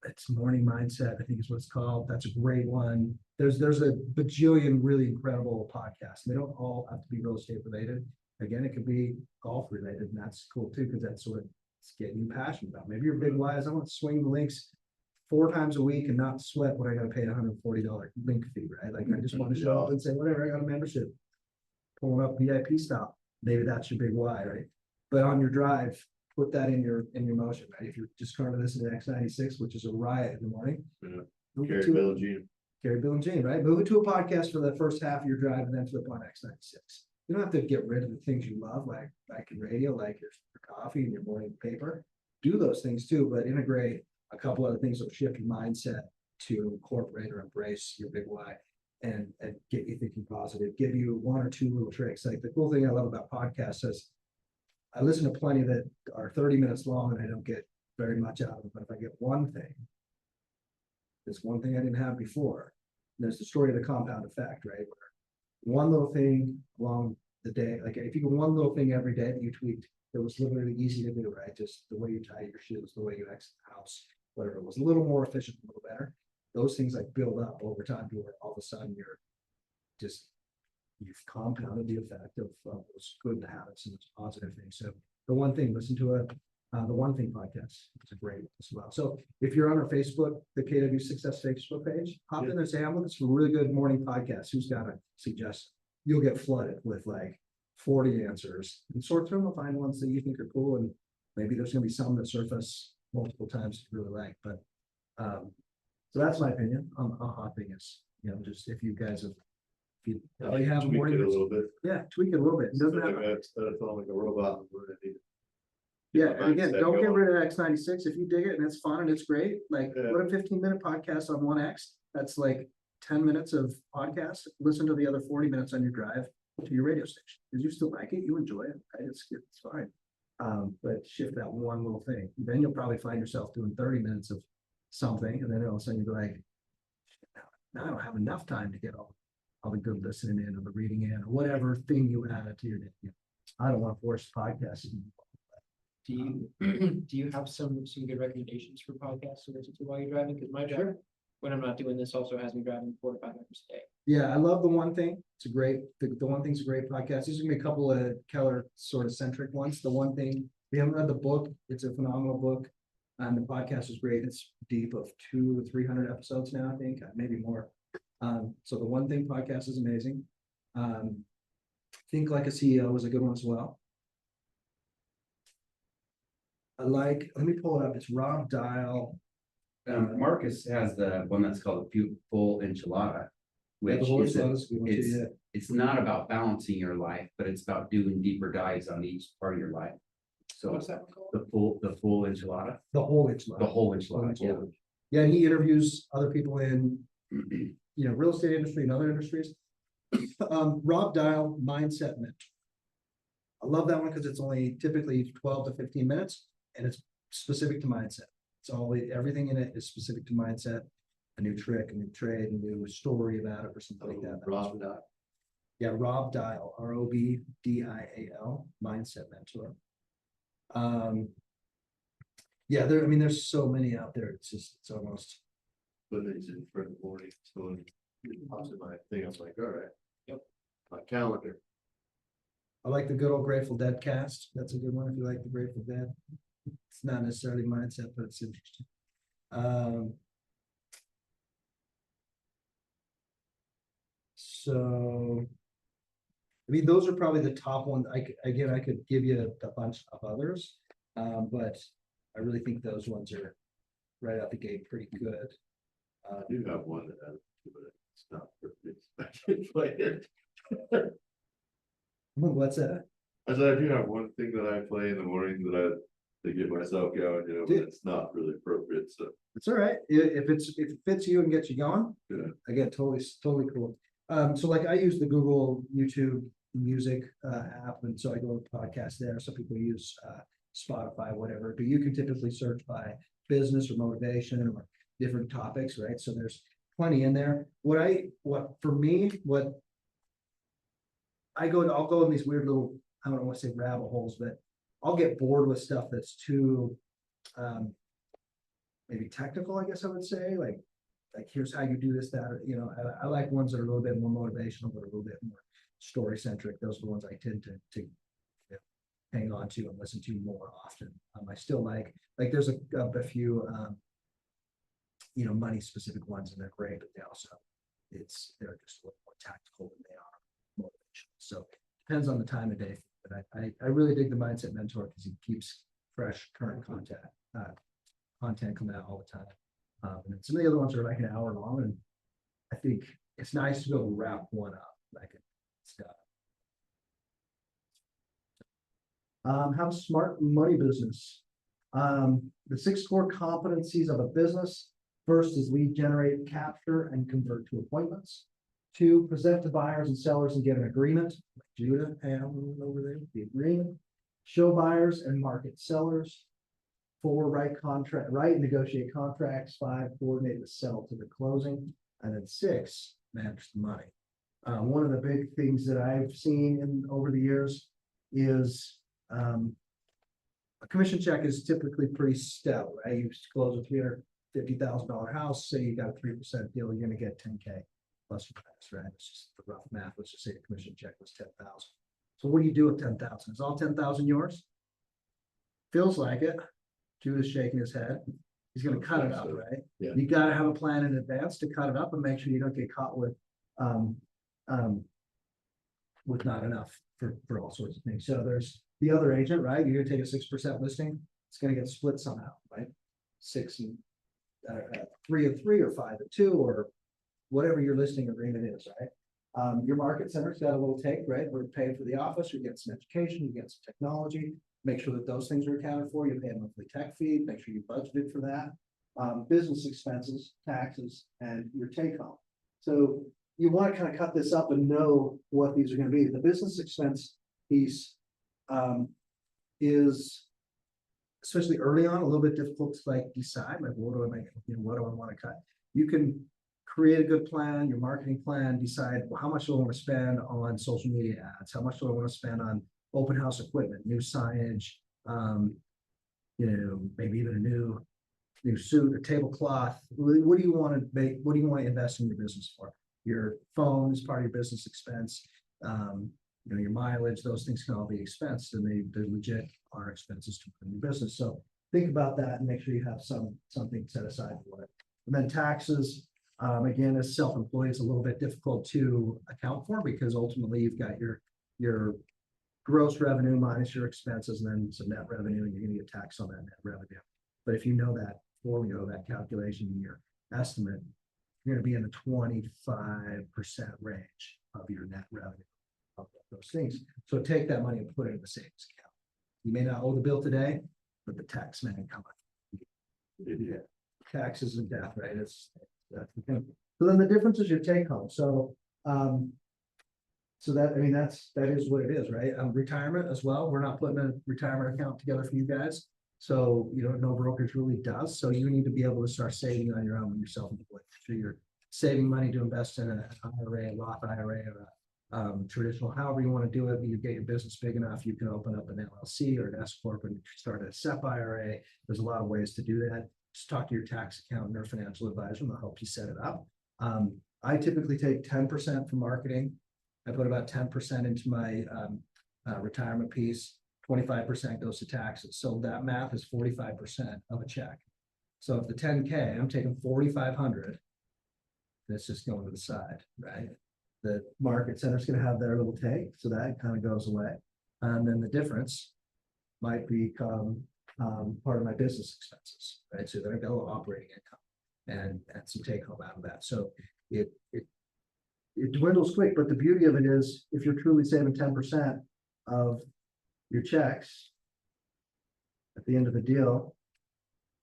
Speaker 3: it's Morning Mindset, I think is what it's called. That's a great one. There's a bajillion really incredible podcasts. They don't all have to be real estate related. Again, it could be golf related, and that's cool too, because that's what it's getting you passionate about. Maybe your big why is I want to swing the links 4 times a week and not sweat when I gotta pay $140 link fee, right? Like I just want to show up and say, whatever, I got a membership. Pulling up VIP stop. Maybe that's your big why, right? But on your drive, put that in your motion, right? If you're just trying to listen to X96, which is a riot in the morning.
Speaker 2: Yeah.
Speaker 3: Move it
Speaker 2: Gary
Speaker 3: to
Speaker 2: Bill Jean.
Speaker 3: Gary, Bill and Jane, right? Move it to a podcast for the first half of your drive and then flip on X96. You don't have to get rid of the things you love, like in radio, like your coffee and your morning paper. Do those things too, but integrate a couple other things that will shift your mindset to incorporate or embrace your big why and get you thinking positive, give you 1 or 2 little tricks. Like the cool thing I love about podcasts is I listen to plenty that are 30 minutes long and I don't get very much out of them. But if I get one thing, it's one thing I didn't have before. There's the story of the compound effect, right? Where one little thing along the day, like if you do one little thing every day that you tweaked, it was literally easy to do, right? Just the way you tie your shoes, the way you exit the house, whatever. It was a little more efficient, a little better. Those things like build up over time to where all of a sudden you've compounded the effect of those good habits and those positive things. So the one thing, listen to the One Thing podcast. It's a great one as well. So if you're on our Facebook, the KW Success Facebook page, hop in there and say, I'm looking for a really good morning podcast. Who's got a suggestion? You'll get flooded with like 40 answers and sort through them and find ones that you think are cool. And maybe there's going to be some that surface multiple times you really like. But so that's my opinion on hopping is, just if you guys have, if you already have a
Speaker 2: Tweak
Speaker 3: morning,
Speaker 2: it a little bit.
Speaker 3: yeah, tweak it a little bit. It doesn't have,
Speaker 2: Instead of feeling like a robot.
Speaker 3: yeah,
Speaker 2: my
Speaker 3: and again,
Speaker 2: mindset
Speaker 3: don't get
Speaker 2: going.
Speaker 3: rid of X96 if you dig it and it's fun and it's great. Like,
Speaker 2: Yeah.
Speaker 3: put a 15-minute podcast on 1X. That's like 10 minutes of podcast. Listen to the other 40 minutes on your drive to your radio station. Because you still like it, you enjoy it, right? It's fine. But shift that one little thing. Then you'll probably find yourself doing 30 minutes of something, and then all of a sudden you'll be like, now I don't have enough time to get all the good listening in or the reading in or whatever thing you added to your day. I don't want to force podcasting.
Speaker 4: Do you, do you have some good recommendations for podcasts to listen to while you're driving? Because my driver, when I'm not doing this, also has me driving 4 to 5 hours a day.
Speaker 3: Yeah, I love The One Thing. It's a great, the One Thing's a great podcast. There's gonna be a couple of Keller sort of centric ones. The One Thing, we haven't read the book. It's a phenomenal book. And the podcast is great. It's deep of 200 to 300 episodes now, I think, maybe more. So the One Thing podcast is amazing. Think Like a CEO is a good one as well. Let me pull it up. It's Rob Dial.
Speaker 1: Marcus has the one that's called the full enchilada. Which is it's not about balancing your life, but it's about doing deeper dives on each part of your life. So
Speaker 4: What's that one called?
Speaker 1: the full enchilada,
Speaker 3: The whole enchilada.
Speaker 1: the whole enchilada, yeah.
Speaker 3: Yeah, he interviews other people in, real estate industry and other industries. Rob Dial, Mindset Mentor. I love that one because it's only typically 12 to 15 minutes and it's specific to mindset. Everything in it is specific to mindset, a new trick, a new trade, a new story about it or something like that.
Speaker 2: Rob Dial.
Speaker 3: Yeah, Rob Dial, ROBDIAL, Mindset Mentor. Yeah, there's so many out there. It's almost.
Speaker 2: But it's in for the morning, so it pops in my thing, I was like, all right.
Speaker 4: Yep.
Speaker 2: My calendar.
Speaker 3: I like the good old Grateful Dead cast. That's a good one if you like the Grateful Dead. It's not necessarily mindset, but it's interesting. So, those are probably the top ones. I could give you a bunch of others, but I really think those ones are right out the gate pretty good.
Speaker 2: I do have one that has, but it's not perfect. I can play it.
Speaker 3: What's that?
Speaker 2: I said, I do have one thing that I play in the morning to get myself going, but
Speaker 3: Dude.
Speaker 2: it's not really appropriate, so.
Speaker 3: It's all right. If it fits you and gets you going.
Speaker 2: Yeah.
Speaker 3: Again, totally cool. So like I use the Google YouTube Music app, and so I go to podcast there. Some people use Spotify, whatever. But you can typically search by business or motivation or different topics, right? So there's plenty in there. I'll go in these weird little, I don't want to say rabbit holes, but I'll get bored with stuff that's too maybe technical, I guess I would say, like here's how you do this, that, or, I like ones that are a little bit more motivational, but a little bit more story centric. Those are the ones I tend to hang on to and listen to more often. I still like there's a few, money specific ones, and they're great, but they also, they're just a little more tactical than they are motivational. So depends on the time of day, but I really dig the Mindset Mentor because he keeps fresh, current content coming out all the time. And then some of the other ones are like an hour long, and I think it's nice to be able to wrap one up like stuff. Have a smart money business. The 6 core competencies of a business. First is lead generate, capture, and convert to appointments. 2, present to buyers and sellers and get an agreement. Like Judah and over there, the agreement. Show buyers and market sellers. 4, write and negotiate contracts. 5, coordinate the sell to the closing. And then 6, manage the money. One of the big things that I've seen over the years is a commission check is typically pretty stout, right? You close a $350,000 house, say you got a 3% deal, you're gonna get 10K plus or minus, right? It's just the rough math. Let's just say the commission check was 10,000. So what do you do with 10,000? Is all 10,000 yours? Feels like it. Judah's shaking his head. He's gonna cut it up, right?
Speaker 2: Yeah.
Speaker 3: You gotta have a plan in advance to cut it up and make sure you don't get caught with not enough for all sorts of things. So there's the other agent, right? You're gonna take a 6% listing, it's gonna get split somehow, right? 6 and 3 and 3 or 5 and 2 or whatever your listing agreement is, right? Your market center's got a little take, right? We're paying for the office, you get some education, you get some technology, make sure that those things are accounted for. You pay a monthly tech fee, make sure you budgeted for that. Business expenses, taxes, and your take home. So you want to kind of cut this up and know what these are going to be. The business expense piece is, especially early on, a little bit difficult to like decide, like what do I make, what do I want to cut? You can create a good plan, your marketing plan, decide how much do I want to spend on social media ads, how much do I want to spend on open house equipment, new signage, maybe even a new suit, a tablecloth. What do you want to make? What do you want to invest in your business for? Your phone is part of your business expense. Your mileage, those things can all be expensed, and they legit are expenses to run your business. So think about that and make sure you have something set aside for it. And then taxes, again, as self-employed, it's a little bit difficult to account for because ultimately you've got your gross revenue minus your expenses and then some net revenue, and you're going to get taxed on that net revenue. But if you know that formula, that calculation in your estimate, you're going to be in the 25% range of your net revenue of those things. So take that money and put it in the savings account. You may not owe the bill today, but the tax man come up. Yeah. Taxes and death, right? That's the thing. So then the difference is your take home. So that is what it is, right? Retirement as well. We're not putting a retirement account together for you guys. So no brokerage really does. So you need to be able to start saving on your own when you're self-employed. So you're saving money to invest in an IRA, a Roth IRA, or a traditional, however you want to do it. You get your business big enough, you can open up an LLC or an S corp and start a SEP IRA. There's a lot of ways to do that. Just talk to your tax accountant or financial advisor, and they'll help you set it up. I typically take 10% for marketing. I put about 10% into my retirement piece. 25% goes to taxes. So that math is 45% of a check. So if the 10K, I'm taking 4,500. That's just going to the side, right? The market center's going to have their little take, so that kind of goes away. And then the difference might become part of my business expenses, right? So then I got a little operating income and some take home out of that. So it dwindles quick, but the beauty of it is if you're truly saving 10% of your checks at the end of the deal,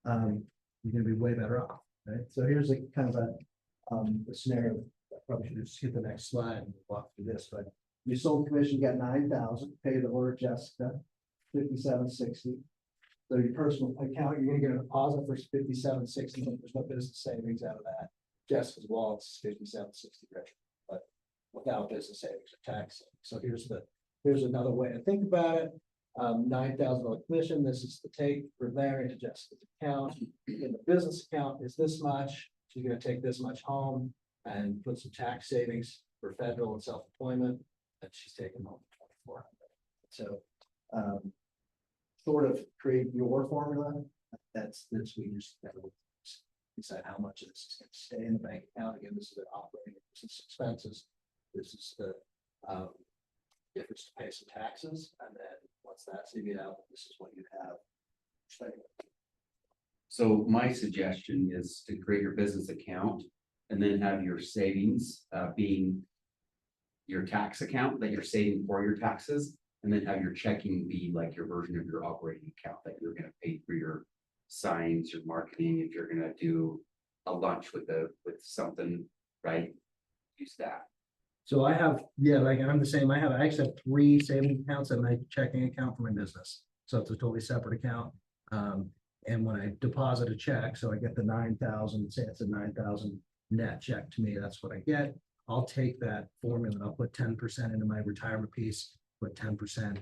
Speaker 3: you're going to be way better off, right? So here's a kind of a scenario. I probably should just hit the next slide and walk through this, but you sold commission, got 9,000, paid the order Jessica, 5760. So your personal account, you're going to get a deposit for 5760. There's no business savings out of that. Jessica's wallet is 5760, but without business savings or tax savings. So here's another way to think about it. $9,000 commission, this is the take for there into Jessica's account. In the business account is this much, she's gonna take this much home and put some tax savings for federal and self-employment, and she's taking home 2,400. So, sort of create your formula, that's we just decide how much of this is gonna stay in the bank account. Again, this is the operating, this is expenses. This is the difference to pay some taxes, and then once that's figured out, this is what you have.
Speaker 1: So my suggestion is to create your business account and then have your savings being your tax account that you're saving for your taxes, and then have your checking be like your version of your operating account that you're gonna pay for your signs, your marketing, if you're gonna do a lunch with something, right? Use that.
Speaker 3: So I have, yeah, like I'm the same. I actually have 3 savings accounts and my checking account for my business. So it's a totally separate account. And when I deposit a check, so I get the 9,000, say it's a 9,000 net check to me, that's what I get. I'll take that formula and I'll put 10% into my retirement piece, put 10%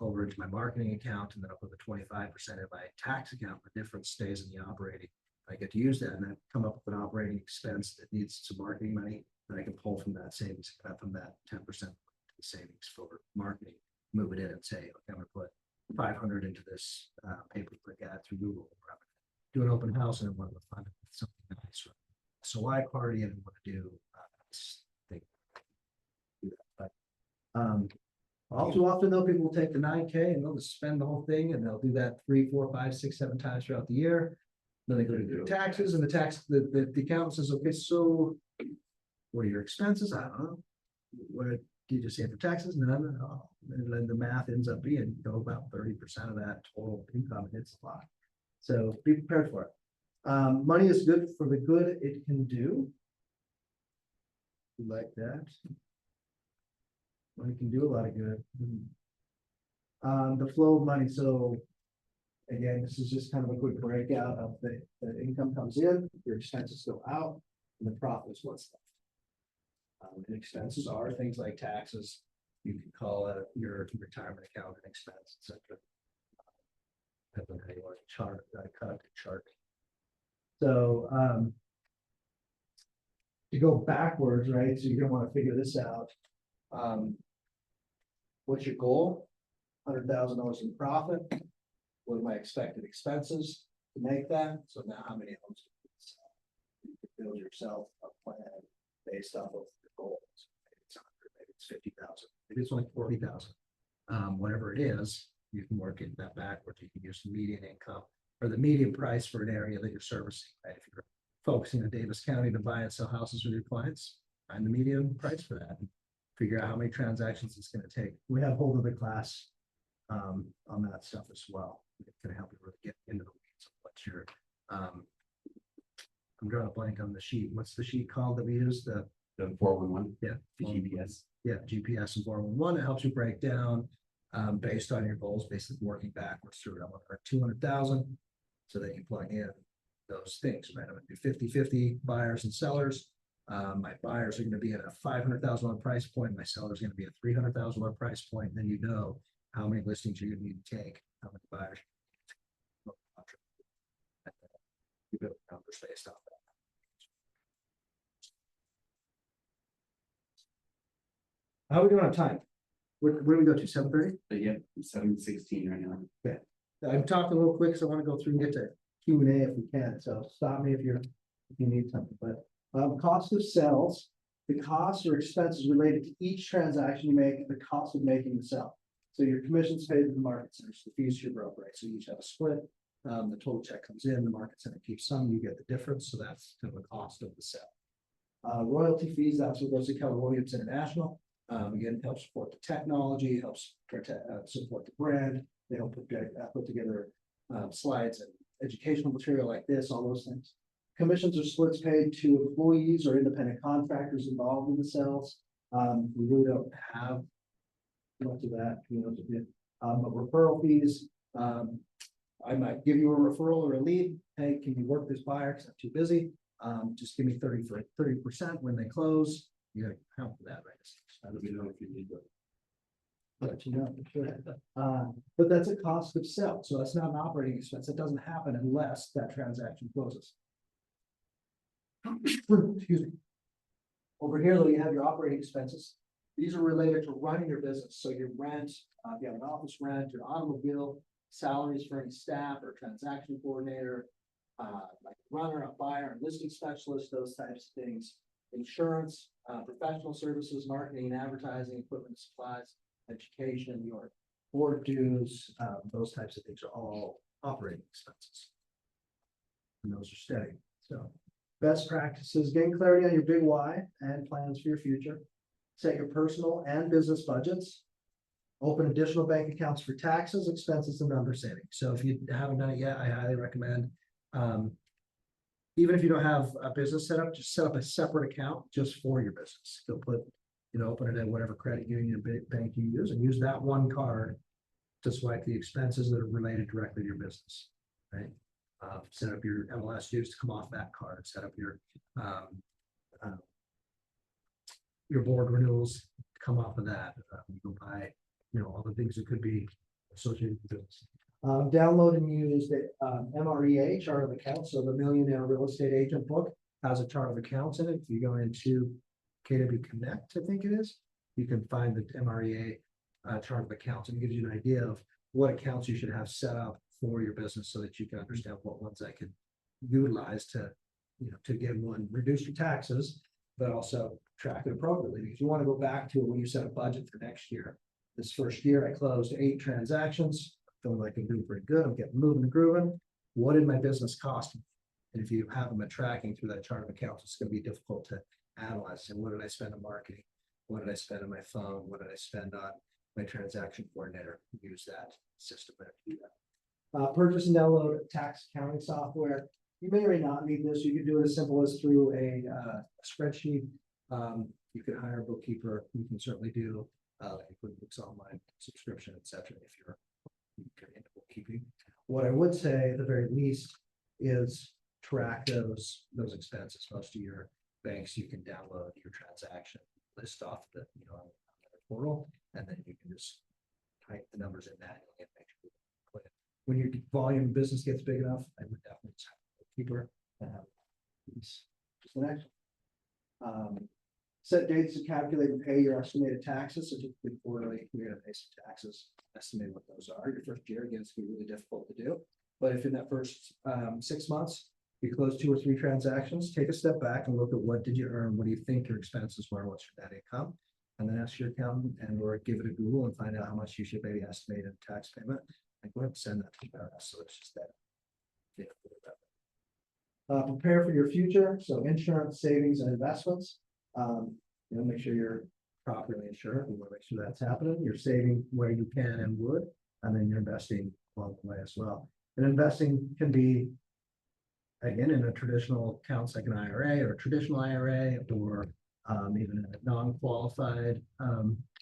Speaker 3: over into my marketing account, and then I'll put the 25% in my tax account. The difference stays in the operating. I get to use that and then come up with an operating expense that needs some marketing money that I can pull from that savings, from that 10% savings for marketing, move it in and say, okay, I'm gonna put 500 into this pay-per-click ad through Google. Or I'm gonna do an open house and I want to fund it with something nice. So I party and want to do thing. Do that. But all too often though, people will take the 9K and they'll just spend the whole thing, and they'll do that 3, 4, 5, 6, 7 times throughout the year. Then they go to do taxes, and the accountant says, okay, so what are your expenses? I don't know. What did you just say for taxes? No. And then the math ends up being, about 30% of that total income. It's a lot. So be prepared for it. Money is good for the good it can do. Like that. Money can do a lot of good. The flow of money. So again, this is just kind of a quick breakout of the income comes in, your expenses go out, and the profit is what's left. And expenses are things like taxes. You can call it your retirement account an expense, etc. Depends on how you want to chart. So to go backwards, right? So you're gonna want to figure this out. What's your goal? $100,000 in profit. What are my expected expenses to make that? So now how many homes you can build yourself a plan based off of the goals? Maybe it's 100, maybe it's 50,000, maybe it's only 40,000. Whatever it is, you can work it that backwards. You can use the median income or the median price for an area that you're servicing. Right? If you're focusing on Davis County to buy and sell houses with your clients, find the median price for that and figure out how many transactions it's going to take. We have a whole other class on that stuff as well. It's going to help you really get into the weeds of what you're. I'm drawing a blank on the sheet. What's the sheet called that we use? The
Speaker 1: 411.
Speaker 3: Yeah,
Speaker 1: The GPS.
Speaker 3: Yeah, GPS and 411. It helps you break down based on your goals, basically working backwards through it. I want to earn 200,000, so that you plug in those things. Right, I'm going to do 50-50 buyers and sellers. My buyers are going to be at a $500,000 price point. My sellers are going to be at a $300,000 price point. Then you know how many listings you're going to need to take, how many buyers. You build numbers based off that. How are we doing on time? Where do we go to? 7:30?
Speaker 1: But yeah, 7:16 right now.
Speaker 3: I'm talking a little quick, so I want to go through and get to Q&A if we can. So stop me if you need something. But cost of sales, the costs or expenses related to each transaction you make, the cost of making the sale. So your commissions paid to the market centers, the fees to your broker, right? So you each have a split. The total check comes in, the market center keeps some, you get the difference. So that's kind of the cost of the sale. Royalty fees, that's what goes to Keller Williams International. Again, helps support the technology, helps support the brand. They help put together slides and educational material like this, all those things. Commissions are splits paid to employees or independent contractors involved in the sales. We really don't have much of that, but referral fees. I might give you a referral or a lead. Hey, can you work this buyer because I'm too busy? Just give me 30% when they close. You gotta count for that, right?
Speaker 2: How do we know if you need the
Speaker 3: let you know, for sure. But that's a cost of sale, so that's not an operating expense. It doesn't happen unless that transaction closes. Excuse me. Over here, though, you have your operating expenses. These are related to running your business, so your rent, if you have an office rent, your automobile, salaries for any staff or transaction coordinator. Like a runner, a buyer, a listing specialist, those types of things. Insurance, professional services, marketing and advertising, equipment, and supplies, education, your board dues, those types of things are all operating expenses. And those are steady, so. Best practices, gain clarity on your big why and plans for your future. Set your personal and business budgets. Open additional bank accounts for taxes, expenses, and member savings. So if you haven't done it yet, I highly recommend. Even if you don't have a business set up, just set up a separate account just for your business. You'll put, open it in whatever credit union or bank you use and use that one card to swipe the expenses that are related directly to your business, right? Set up your MLS dues to come off that card, set up your board renewals to come off of that. You can buy, all the things that could be associated with this. Download and use the MREA chart of accounts. So the Millionaire Real Estate Agent book has a chart of accounts in it. If you go into KW Connect, I think it is, you can find the MREA chart of accounts, and it gives you an idea of what accounts you should have set up for your business so that you can understand what ones I could utilize to, to give one, reduce your taxes, but also track it appropriately. Because you want to go back to it when you set a budget for next year. This first year, I closed 8 transactions, feeling like I'm doing pretty good. I'm getting moving and grooving. What did my business cost me? And if you haven't been tracking through that chart of accounts, it's going to be difficult to analyze. And what did I spend on marketing? What did I spend on my phone? What did I spend on my transaction coordinator? Use that system there to do that. Purchase and download tax accounting software. You may or may not need this. You can do it as simple as through a spreadsheet. You can hire a bookkeeper. You can certainly do QuickBooks Online subscription, etc. If you're into bookkeeping. What I would say at the very least is track those expenses. Most of your banks, you can download your transaction list off the on the portal, and then you can just type the numbers in manually and make sure. When your volume of business gets big enough, I would definitely just have a bookkeeper and have just an extra. Set dates to calculate and pay your estimated taxes. So typically quarterly, you're going to pay some taxes. Estimate what those are. Your first year, again, it's going to be really difficult to do. But if in that first 6 months you close 2 or 3 transactions, take a step back and look at what did you earn, what do you think your expenses were, what's your net income, and then ask your accountant and or give it a Google and find out how much you should maybe estimate in tax payment. And go ahead and send that to the IRS. So it's just that. Prepare for your future. So insurance, savings, and investments. Make sure you're properly insured. You want to make sure that's happening. You're saving where you can and would, and then you're investing along the way as well. And investing can be, again, in a traditional accounts like an IRA or a traditional IRA, or even a non-qualified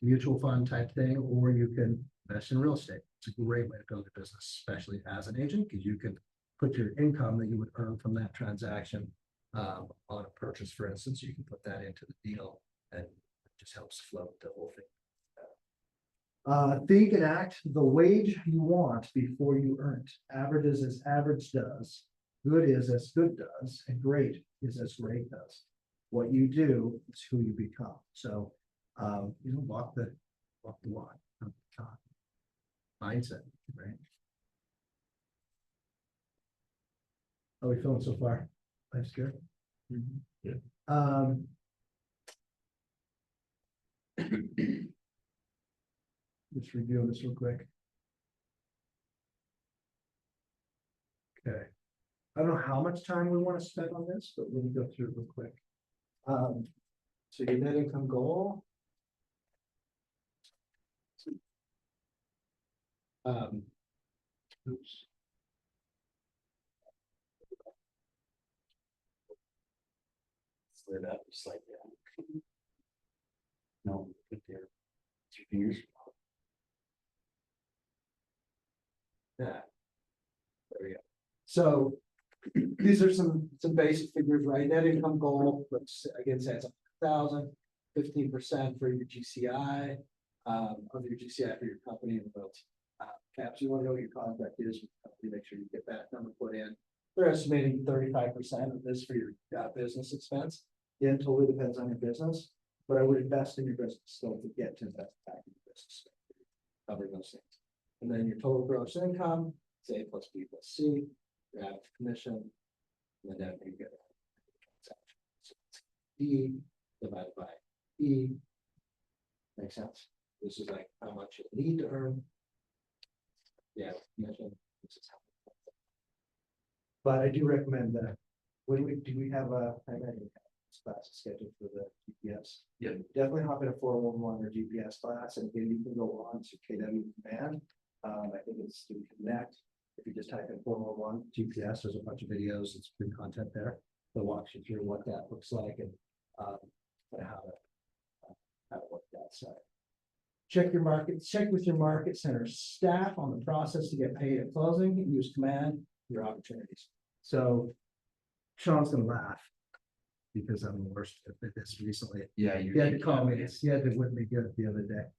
Speaker 3: mutual fund type thing, or you can invest in real estate. It's a great way to build a business, especially as an agent, because you can put your income that you would earn from that transaction on a purchase, for instance. You can put that into the deal, and it just helps float the whole thing. Think and act the wage you want before you earn it. Average is as average does. Good is as good does, and great is as great does. What you do is who you become. So, walk the walk. Mindset, right? How are we feeling so far? Life's good.
Speaker 2: Yeah.
Speaker 3: Just review this real quick. Okay. I don't know how much time we want to spend on this, but we'll go through it real quick. So your net income goal. Oops.
Speaker 1: Slid up just like that. No, put there. 2 fingers.
Speaker 3: Yeah. There we go. So these are some basic figures, right? Net income goal, let's again say it's 1,000, 15% for your GCI. of your GCI for your company and about caps, you wanna know what your contract is, with the company, make sure you get that number put in. They're estimating 35% of this for your business expense. Yeah, it totally depends on your business, but I would invest in your business still to get to invest back in your business. Cover those things. And then your total gross income, it's A plus B plus C, your average commission. And then you get. So it's D divided by E. Makes sense? This is like how much you need to earn. Yeah, commission, this is how. But I do recommend that, when we have a, I imagine we have this class scheduled for the GPS.
Speaker 1: Yep.
Speaker 3: Definitely hop in a 411 or GPS class, and again, you can go on to KW Command. I think it's to connect. If you just type in 411 GPS, there's a bunch of videos, it's good content there. That walks you through what that looks like and how to work that side. Check your market, check with your market center staff on the process to get paid at closing, use command, your opportunities. So Sean's gonna laugh because I'm the worst at this recently.
Speaker 1: Yeah.
Speaker 3: He had to call me, he had to with me good the other day.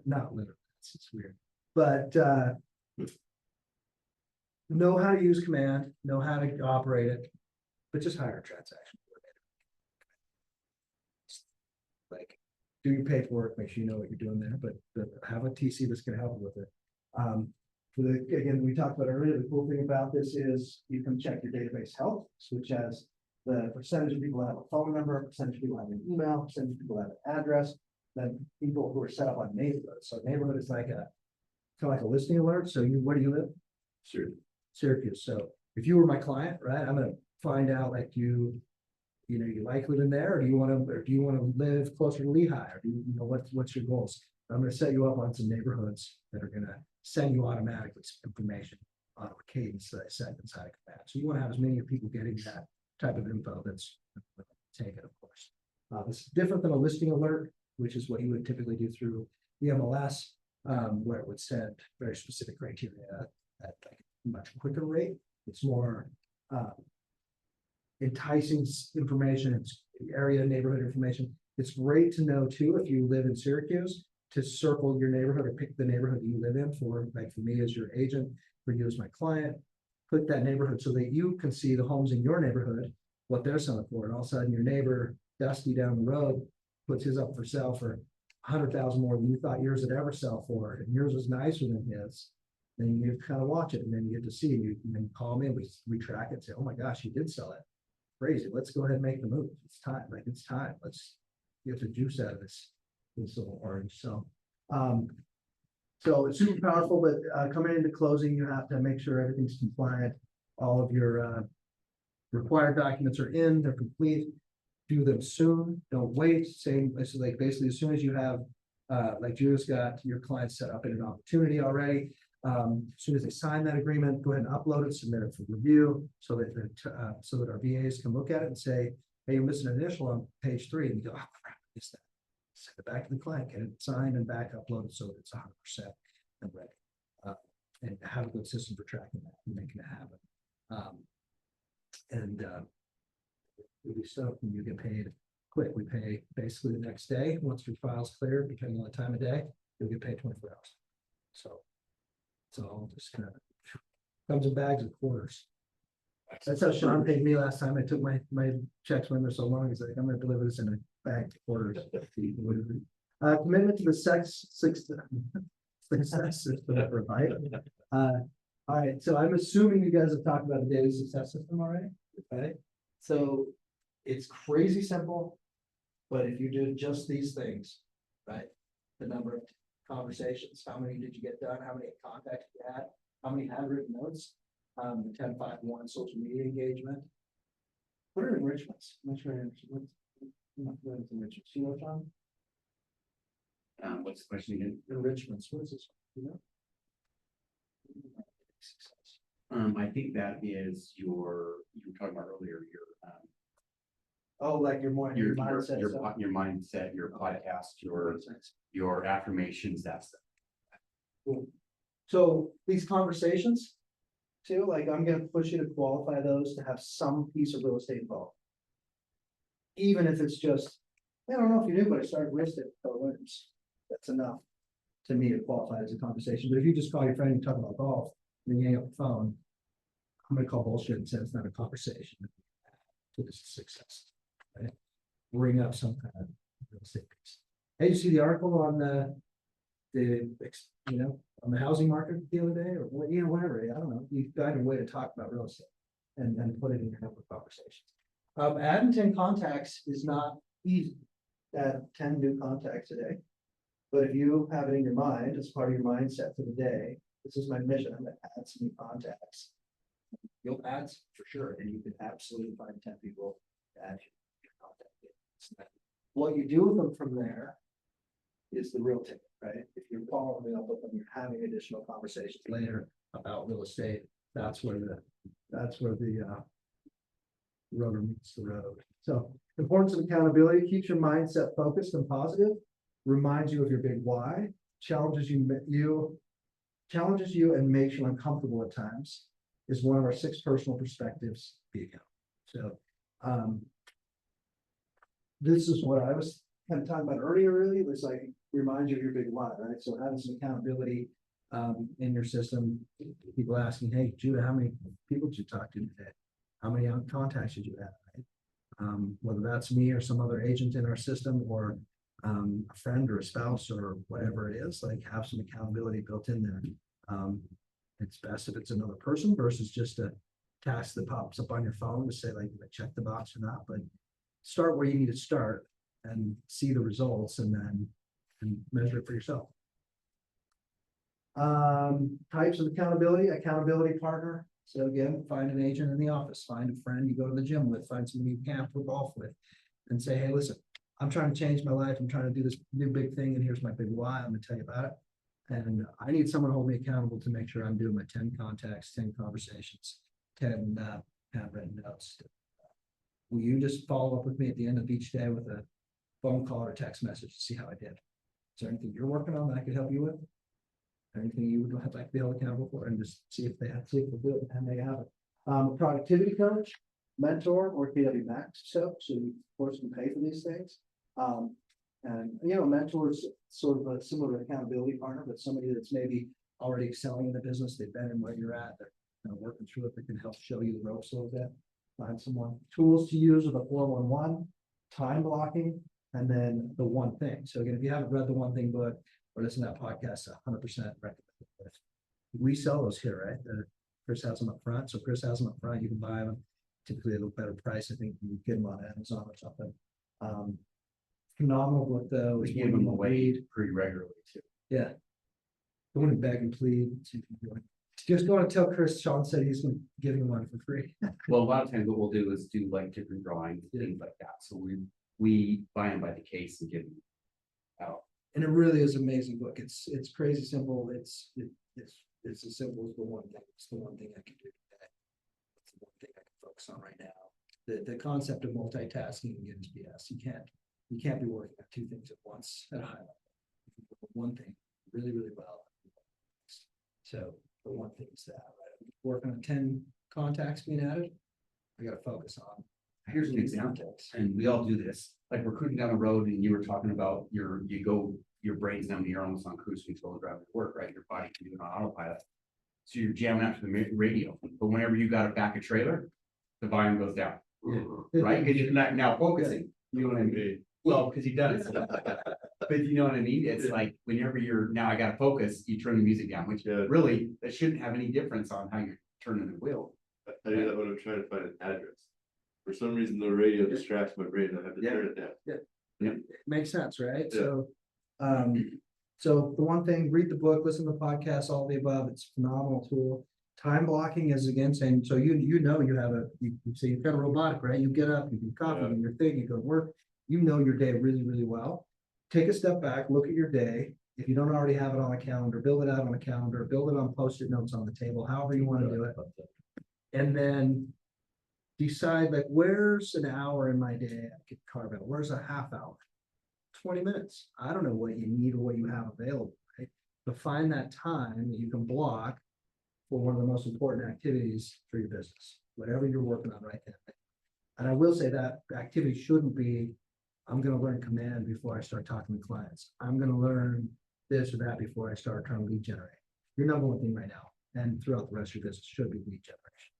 Speaker 3: Not literally, it's weird, but know how to use command, know how to operate it, but just hire a transaction coordinator. Like, do your paperwork, make sure you know what you're doing there, but have a TC that's gonna help you with it. Again, we talked about earlier, the cool thing about this is you can check your database health, which has the percentage of people that have a phone number, percentage of people have an email, percentage of people have an address, then people who are set up on neighborhoods. So neighborhood is like a kind of like a listing alert. So where do you live?
Speaker 2: Sure.
Speaker 3: Syracuse. So if you were my client, right, I'm gonna find out like you like living there, or do you want to live closer to Lehigh, or do you know what's your goals? I'm gonna set you up on some neighborhoods that are gonna send you automatically some information on a cadence that I set inside of command. So you want to have as many people getting that type of info that's taken, of course. This is different than a listing alert, which is what you would typically do through the MLS, where it would send very specific criteria at like a much quicker rate. It's more enticing information, it's area neighborhood information. It's great to know too, if you live in Syracuse, to circle your neighborhood or pick the neighborhood that you live in for, like for me as your agent, for you as my client, put that neighborhood so that you can see the homes in your neighborhood, what they're selling for. And all of a sudden your neighbor, Dusty down the road, puts his up for sale for 100,000 more than you thought yours would ever sell for. And yours was nicer than his. Then you kind of watch it and then you get to see it. And then call me and we track it and say, oh my gosh, he did sell it. Crazy. Let's go ahead and make the move. It's time. Like it's time. Let's get the juice out of this little orange. So it's super powerful, but coming into closing, you have to make sure everything's compliant. All of your required documents are in, they're complete. Do them soon, don't wait. Same, it's like basically as soon as you have like Julio's got your client set up in an opportunity already. As soon as they sign that agreement, go ahead and upload it, submit it for review so that our VAs can look at it and say, hey, you're missing an initial on page 3, and you go, oh crap, I missed that. Send it back to the client, get it signed and back uploaded so it's 100% and ready. And have a good system for tracking that and making it happen. We stuff when you get paid quick. We pay basically the next day. Once your file's cleared, depending on the time of day, you'll get paid 24 hours. So it's all just kind of comes in bags of quarters. That's how Sean paid me last time. I took my checks when they're so long. He's like, I'm going to deliver this in a bag of quarters. Commitment to the success system for Bite. All right, so I'm assuming you guys have talked about the daily success system already. Okay, so it's crazy simple, but if you do just these things, right? The number of conversations, how many did you get done? How many contacts you had? How many handwritten notes? The 10-5-1 social media engagement. What are enrichments? I'm not sure. What's enrichments? You know, John?
Speaker 1: What's the question again?
Speaker 3: Enrichments. What is this? You know?
Speaker 1: I think that is you were talking about earlier,
Speaker 3: Like your more
Speaker 1: your
Speaker 3: mindset.
Speaker 1: your mindset, your podcast, your affirmations, that stuff.
Speaker 3: Cool. So these conversations, too, like I'm gonna push you to qualify those to have some piece of real estate involved. Even if it's just, I don't know if you do, but I started real estate with Williams. That's enough to me to qualify as a conversation. But if you just call your friend and talk about golf, and then you hang up the phone, I'm gonna call bullshit and say it's not a conversation. So this is success, right? Bring up some kind of real estate piece. Hey, you see the article on on the housing market the other day, or what, whatever, I don't know, you find a way to talk about real estate and put it in your number conversations. Adding 10 contacts is not easy. Add 10 new contacts a day. But if you have it in your mind, as part of your mindset for the day, this is my mission, I'm gonna add some new contacts. You'll add some for sure, and you can absolutely find 10 people to add your contact list. What you do with them from there is the real ticket, right? If you're following up with them, you're having additional conversations later about real estate, that's where the rubber meets the road. So importance of accountability keeps your mindset focused and positive, reminds you of your big why, challenges you and makes you uncomfortable at times, is one of our 6 personal perspectives. Be accountable. So this is what I was kind of talking about earlier, really, was like remind you of your big why, right? So having some accountability in your system, people asking, hey, Judah, how many people did you talk to today? How many contacts did you have, right? Whether that's me or some other agent in our system, or a friend or a spouse or whatever it is, like have some accountability built in there. It's best if it's another person versus just a task that pops up on your phone to say, like, did I check the box or not? But start where you need to start and see the results, and then measure it for yourself. Types of accountability partner. So again, find an agent in the office, find a friend you go to the gym with, find somebody you camp or golf with, and say, hey, listen, I'm trying to change my life. I'm trying to do this new big thing, and here's my big why. I'm gonna tell you about it. And I need someone to hold me accountable to make sure I'm doing my 10 contacts, 10 conversations, 10 handwritten notes. Will you just follow up with me at the end of each day with a phone call or text message to see how I did? Is there anything you're working on that I could help you with? Anything you would like to be held accountable for, and just see if they will do it and they have it. Productivity coach, mentor, or PW Max. So you of course can pay for these things. And mentor is sort of a similar accountability partner, but somebody that's maybe already excelling in the business. They've been in where you're at. They're working through it. They can help show you the ropes a little bit. Find someone. Tools to use are the 411, time blocking, and then the one thing. So again, if you haven't read the one thing book or listen to that podcast, 100% recommend it. We sell those here, right? Chris has them up front. So Chris has them up front. You can buy them typically at a better price. I think you can get them on Amazon or something. Phenomenal book though.
Speaker 1: We give them away pretty regularly too.
Speaker 3: Yeah. Go in and beg and plead. Just go and tell Chris, Sean said he's giving one for free.
Speaker 1: Well, a lot of times what we'll do is do like different drawings, and things like that. So we buy them by the case and give them out.
Speaker 3: And it really is an amazing book. It's crazy simple. It's as simple as the one thing. It's the one thing I can do today. It's the one thing I can focus on right now. The concept of multitasking again is BS. You can't be working on 2 things at once at a high level. You can do one thing really, really well. So the one thing is that, right? Working on 10 contacts being added, I got to focus on.
Speaker 1: Here's an example, and we all do this, like we're cruising down the road and you were talking about your brain's numb, you're almost on cruise control driving to work, right? Your body can do it on autopilot. So you're jamming out to the radio, but whenever you got to back a trailer, the volume goes down, right? Because you're not now focusing, you know what I mean? Well, because he does. But you know what I mean? It's like whenever you're now I gotta focus, you turn the music down, which really that shouldn't have any difference on how you're turning the wheel.
Speaker 2: I do that when I'm trying to find an address. For some reason, the radio distracts my brain. I have to turn it down.
Speaker 3: It makes sense, right?
Speaker 2: Yeah.
Speaker 3: So the one thing, read the book, listen to the podcast, all the above. It's a phenomenal tool. Time blocking is again saying, so you have you say you've got a robotic, right? You get up, you do coffee, you do your thing, you go to work. You know your day really, really well. Take a step back, look at your day. If you don't already have it on a calendar, build it out on a calendar, build it on Post-it notes on the table, however you want to do it. And then decide, like, where's an hour in my day I could carve out? Where's a half hour? 20 minutes. I don't know what you need or what you have available, right? But find that time that you can block for one of the most important activities for your business, whatever you're working on right now. And I will say that activity shouldn't be I'm gonna learn command before I start talking to clients. I'm gonna learn this or that before I start trying to lead generate. Your number one thing right now, and throughout the rest of your business, should be lead generation.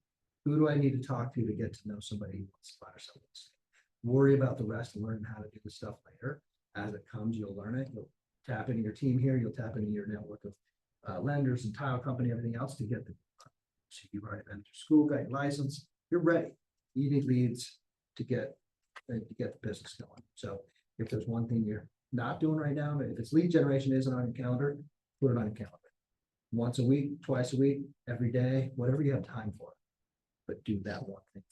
Speaker 3: Who do I need to talk to get to know somebody who wants to buy or sell real estate? Worry about the rest and learn how to do the stuff later. As it comes, you'll learn it. You'll tap into your team here. You'll tap into your network of lenders and title company, everything else to get the. So you've already been through school, got your license, you're ready. You need leads to get the business going. So if there's one thing you're not doing right now, if it's lead generation isn't on your calendar, put it on your calendar. Once a week, twice a week, every day, whatever you have time for. But do that one thing.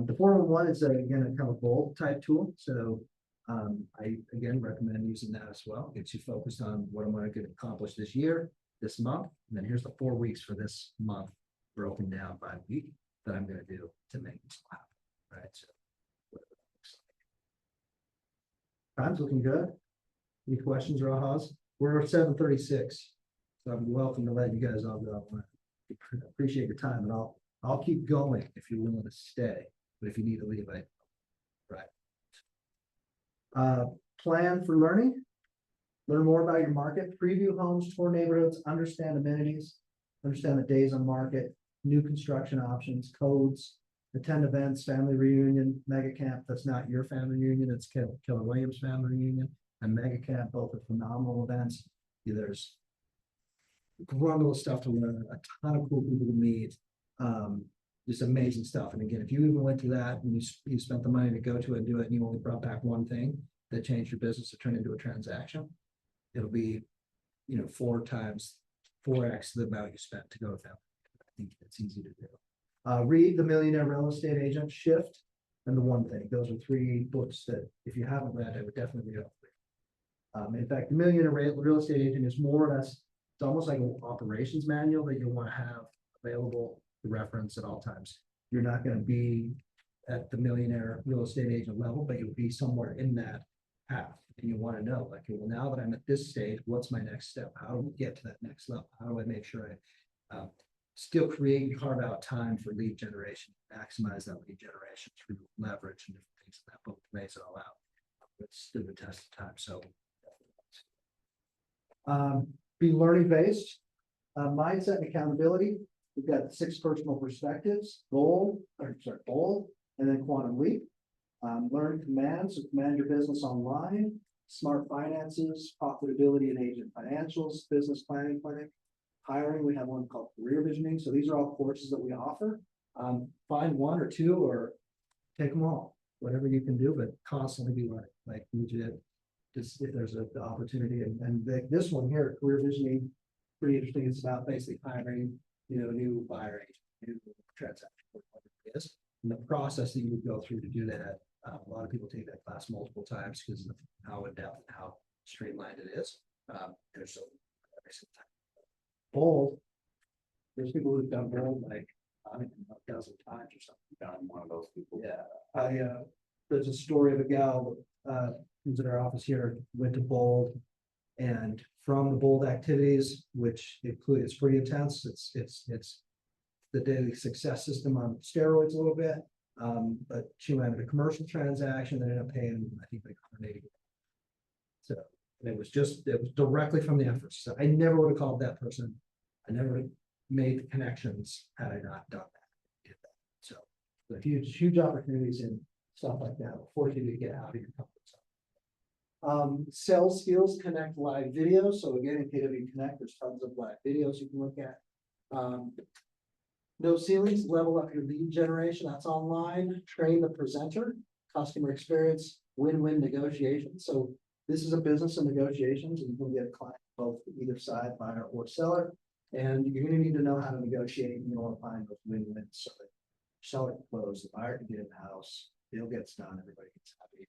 Speaker 3: The 411 is again a kind of bold type tool. So I again recommend using that as well. Gets you focused on what I'm going to accomplish this year, this month, and then here's the 4 weeks for this month, broken down by week that I'm going to do to make this happen. Right. So whatever that looks like. Time's looking good. Any questions or ahas? We're at 7:36. So I'm welcome to let you guys all go. I appreciate your time, and I'll keep going if you're willing to stay. But if you need to leave, plan for learning. Learn more about your market, preview homes, tour neighborhoods, understand amenities, understand the days on market, new construction options, codes, attend events, family reunion, mega camp. That's not your family reunion, it's Keller Williams family reunion and mega camp, both are phenomenal events. There's grundle of stuff to learn, a ton of cool people to meet. Just amazing stuff. And again, if you even went to that and you spent the money to go to it and do it, and you only brought back one thing that changed your business to turn into a transaction, it'll be, 4x, 4x the amount you spent to go to them. I think it's easy to do. Read The Millionaire Real Estate Agent, Shift, and The One Thing. Those are 3 books that if you haven't read, I would definitely read all 3. In fact, The Millionaire Real Estate Agent is more or less, it's almost like an operations manual that you'll want to have available to reference at all times. You're not going to be at the millionaire real estate agent level, but you'll be somewhere in that path. And you want to know, like, well, now that I'm at this stage, what's my next step? How do we get to that next level? How do I make sure I still create and carve out time for lead generation, maximize that lead generation through leverage and different things that book lays it all out. It's still the test of time. So be learning based, mindset and accountability. We've got 6 personal perspectives, bold, and then quantum leap. Learn commands, so command your business online, smart finances, profitability and agent financials, business planning clinic, hiring. We have one called career visioning. So these are all courses that we offer. Find 1 or 2 or take them all, whatever you can do, but constantly be learning, like legit. Just if there's an opportunity, and this one here, career visioning, pretty interesting. It's about basically hiring, new buyer agent, new transaction, whatever it is, and the process that you would go through to do that. A lot of people take that class multiple times because of how in depth and how streamlined it is. There's so every single time. Bold. There's people who've done bold like I don't know, a dozen times or something.
Speaker 2: I'm one of those people.
Speaker 3: Yeah, there's a story of a gal who's in our office here, went to bold, and from the bold activities, which include, it's pretty intense. It's the daily success system on steroids a little bit. But she landed a commercial transaction that ended up paying, I think, like 180. So it was directly from the efforts. So I never would have called that person. I never would have made the connections had I not done that. Did that. So the huge opportunities in stuff like that will force you to get out of your comfort zone. Sales skills, connect live videos. So again, in KW Connect, there's tons of live videos you can look at. No ceilings, level up your lead generation. That's online. Train the presenter, customer experience, win-win negotiation. So this is a business of negotiations, and you can get a client both either side, buyer or seller. And you're going to need to know how to negotiate. You want to find those win-wins so that seller can close, the buyer can get in the house, deal gets done, everybody gets happy.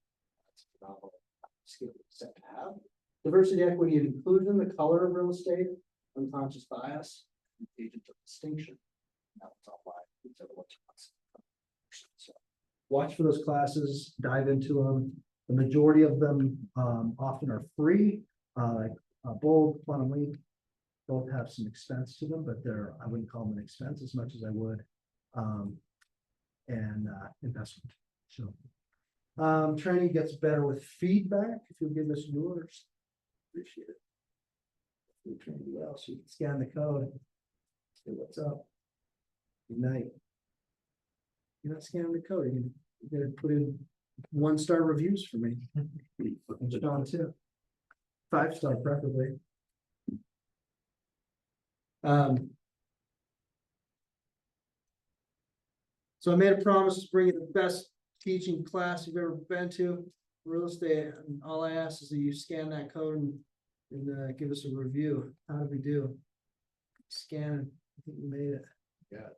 Speaker 3: That's a phenomenal skill set to have. Diversity, equity, and inclusion, the color of real estate, unconscious bias, agent of distinction. That's all why it's everyone's. So watch for those classes, dive into them. The majority of them often are free. Like Bold, Quantum Leap, both have some expense to them, but I wouldn't call them an expense as much as I would investment. So Training gets better with feedback, if you'll give us yours. Appreciate it. We trained you well, so you can scan the code. See what's up. Good night. You're not scanning the code, you gotta put in 1-star reviews for me. And John too. 5-star preferably. So I made a promise to bring you the best teaching class you've ever been to, real estate, and all I ask is that you scan that code and give us a review. How did we do? Scan, I think we made it.
Speaker 2: Yeah.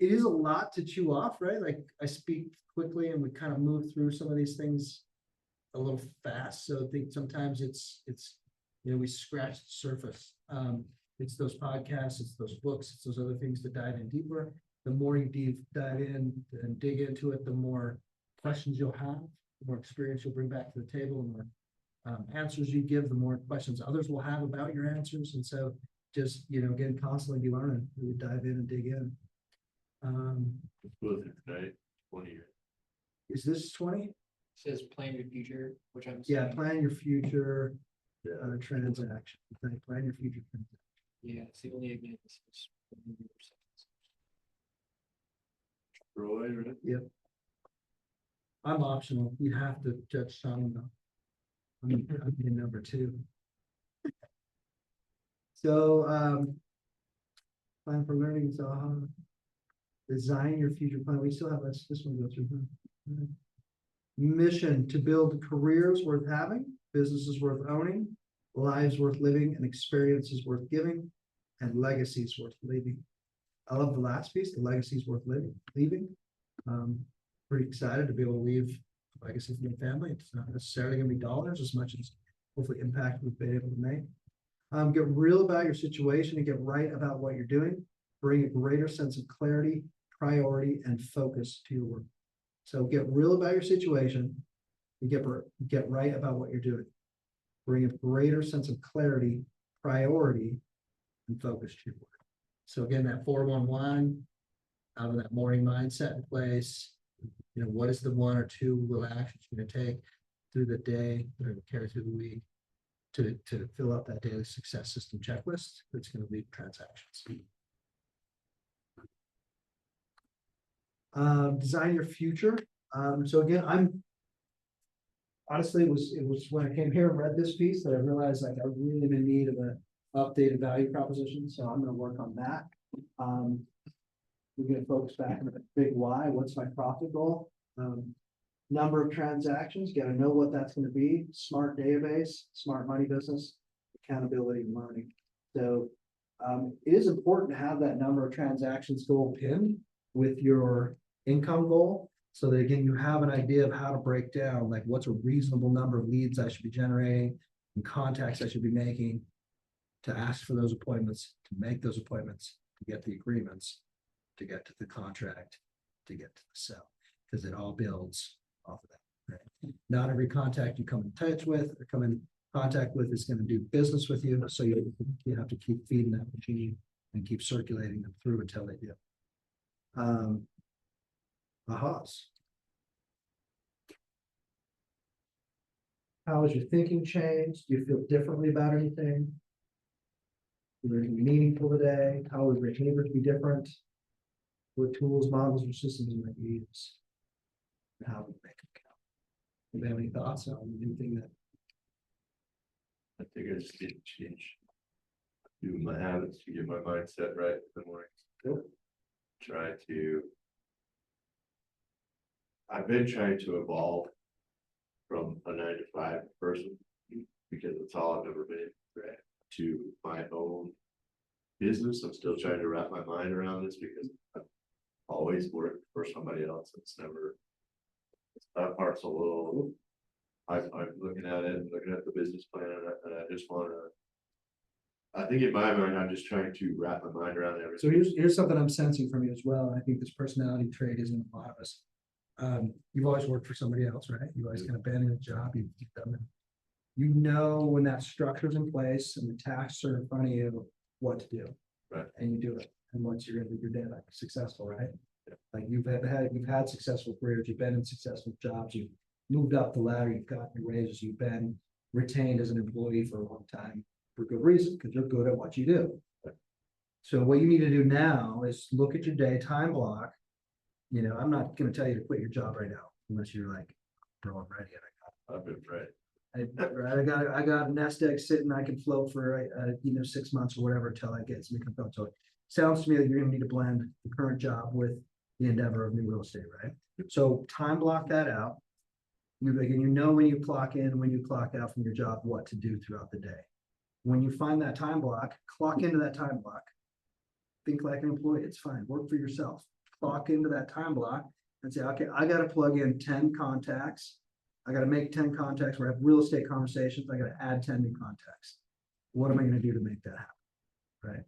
Speaker 3: It is a lot to chew off, right? Like I speak quickly and we kind of move through some of these things a little fast. So I think sometimes it's, we scratch the surface. It's those podcasts, it's those books, it's those other things that dive in deeper. The more you dive in and dig into it, the more questions you'll have, the more experience you'll bring back to the table, the more answers you give, the more questions others will have about your answers. And so just, again, constantly be learning, really dive in and dig in.
Speaker 2: Was it tonight? 20 years.
Speaker 3: Is this 20?
Speaker 4: Says plan your future, which I'm.
Speaker 3: Yeah,
Speaker 4: assuming-
Speaker 3: plan your future
Speaker 2: Yeah.
Speaker 3: transaction. Plan your future transaction.
Speaker 4: Yeah, it's the only example.
Speaker 2: Roy, right?
Speaker 3: I'm optional. You have to judge Sean though. I'm in number 2. So, plan for learning, so design your future plan. We still have this one to go through. Huh? Mission to build careers worth having, businesses worth owning, lives worth living, and experiences worth giving, and legacies worth leaving. I love the last piece, the legacies worth leaving. Pretty excited to be able to leave a legacy for my family. It's not necessarily gonna be dollars as much as hopefully impact we've been able to make. Get real about your situation and get right about what you're doing. Bring a greater sense of clarity, priority, and focus to your work. So get real about your situation and get right about what you're doing. Bring a greater sense of clarity, priority, and focus to your work. So again, that 4-1-1, having that morning mindset in place. What is the 1 or 2 little actions you're gonna take through the day or carry through the week to fill out that daily success system checklist that's gonna lead transactions. Design your future. So again, honestly, it was when I came here and read this piece that I realized like I really am in need of an updated value proposition. So I'm gonna work on that. We're gonna focus back on the big why. What's my profit goal? Number of transactions, gotta know what that's gonna be. Smart database, smart money business, accountability and learning. So it is important to have that number of transactions goal pinned with your income goal. So that again, you have an idea of how to break down, like what's a reasonable number of leads I should be generating and contacts I should be making to ask for those appointments, to make those appointments, to get the agreements, to get to the contract, to get to the sell, because it all builds off of that. Right? Not every contact you come in touch with or come in contact with is going to do business with you. So you have to keep feeding that machine and keep circulating them through until they do. Ahas. How has your thinking changed? Do you feel differently about anything? Is there anything meaningful today? How would behaviors be different? What tools, models, or systems you might use? And how would make them count? Do you have any thoughts on anything that?
Speaker 2: I think I just need to change. Do my habits to get my mindset right in the morning.
Speaker 3: Yep.
Speaker 2: I've been trying to evolve from a 9-to-5 person because it's all I've ever been, right? To my own business. I'm still trying to wrap my mind around this because I've always worked for somebody else. It's never, that part's a little, I'm looking at it and looking at the business plan and I just want to, I think in my mind, I'm just trying to wrap my mind around
Speaker 3: So
Speaker 2: everything.
Speaker 3: here's something I'm sensing from you as well. And I think this personality trait is in a lot of us. You've always worked for somebody else, right? You always kind of been in a job, you've done it. You know when that structure's in place and the tasks are in front of you, what to do.
Speaker 2: Right.
Speaker 3: And you do it. And once you're into your day, like successful, right? Like you've had successful careers, you've been in successful jobs, you've moved up the ladder, you've gotten raises, you've been retained as an employee for a long time for good reason, because you're good at what you do. So what you need to do now is look at your day, time block. You know, I'm not gonna tell you to quit your job right now, unless you're like, bro, I'm ready.
Speaker 2: I've been right.
Speaker 3: I got a nest egg sitting, I can float for, 6 months or whatever till I get some income. So it sounds to me that you're gonna need to blend the current job with the endeavor of new real estate, right? So time block that out. Again, you know when you clock in, when you clock out from your job, what to do throughout the day. When you find that time block, clock into that time block. Think like an employee, it's fine, work for yourself. Clock into that time block and say, okay, I gotta plug in 10 contacts. I gotta make 10 contacts where I have real estate conversations. I gotta add 10 new contacts. What am I gonna do to make that happen? Right?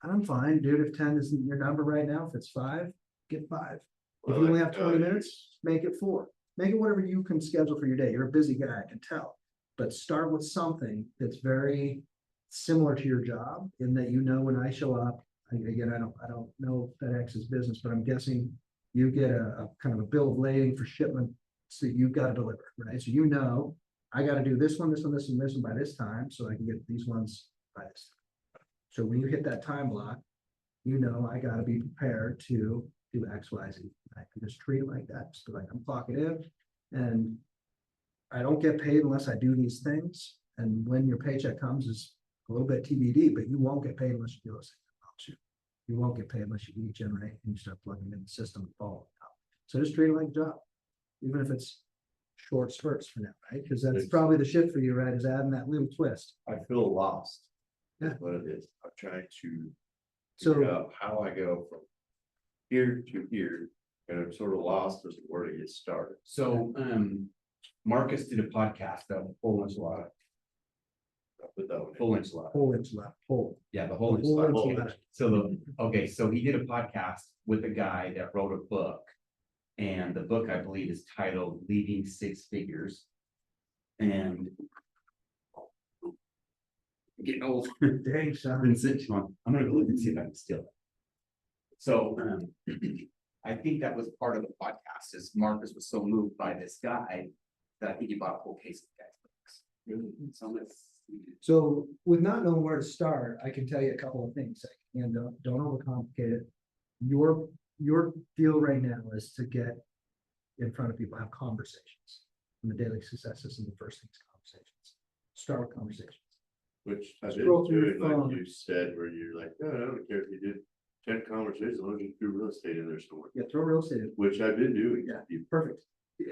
Speaker 3: I'm fine, dude. If 10 isn't your number right now, if it's 5, get 5. If you only have 20 minutes, make it 4. Make it whatever you can schedule for your day. You're a busy guy, I can tell. But start with something that's very similar to your job in that when I show up, again, I don't know FedEx's business, but I'm guessing you get a kind of a bill of lading for shipment. So you've got to deliver, right? So I got to do this one, this one, this one, this one by this time, so I can get these ones by this time. So when you hit that time block, I got to be prepared to do X, Y, Z. I can just treat it like that. Just like I'm clocking in, and I don't get paid unless I do these things. And when your paycheck comes is a little bit TBD, but you won't get paid unless you do those things. You won't get paid unless you lead generate and you start plugging in the system and follow it up. So just treat it like a job, even if it's short spurts for now, right? Because that's probably the shit for you, right? Is adding that little twist.
Speaker 2: I feel lost.
Speaker 3: Yeah.
Speaker 2: What it is. I'm trying to
Speaker 3: So
Speaker 2: figure out how I go from here to here, and I'm sort of lost as to where to get started.
Speaker 1: So, Marcus did a podcast, that whole enchilada,
Speaker 2: I'll put that one in.
Speaker 1: full enchilada.
Speaker 3: whole enchilada, whole.
Speaker 1: Yeah, the whole
Speaker 3: The whole
Speaker 1: enchilada.
Speaker 3: enchilada.
Speaker 1: So so he did a podcast with a guy that wrote a book. And the book, I believe, is titled Leading Six Figures. And I'm getting old.
Speaker 3: Dang,
Speaker 1: I've
Speaker 3: son.
Speaker 1: been sitting on, I'm gonna go look and see if I can steal it. So, I think that was part of the podcast, is Marcus was so moved by this guy that I think he bought a whole case of the guy's books. So let's.
Speaker 3: So with not knowing where to start, I can tell you a couple of things. And don't overcomplicate it. Your deal right now is to get in front of people, have conversations. And the daily success isn't the first thing's conversations. Start with conversations.
Speaker 2: Which I did
Speaker 3: Scroll through
Speaker 2: doing,
Speaker 3: your phone.
Speaker 2: like you said, where you're like, no, I don't care if you did 10 conversations, I'll just do real estate in there somewhere,
Speaker 3: Yeah, throw real estate in.
Speaker 2: which I've been doing.
Speaker 3: Yeah, perfect.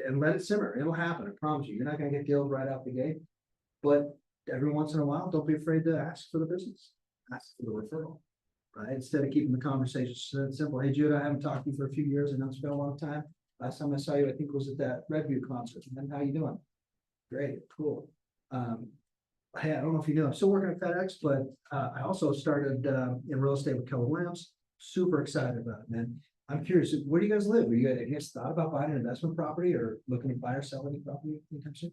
Speaker 3: And let it simmer. It'll happen. I promise you. You're not gonna get killed right out the gate. But every once in a while, don't be afraid to ask for the business. Ask for the referral. Right? Instead of keeping the conversation simple. Hey, Judah, I haven't talked to you for a few years. I know it's been a long time. Last time I saw you, I think was at that Redview concert. And then how you doing? Great, cool. Hey, I don't know if you know, I'm still working at FedEx, but I also started in real estate with Keller Williams. Super excited about it, man. I'm curious, where do you guys live? Have you guys thought about buying an investment property or looking to buy or sell any property anytime soon?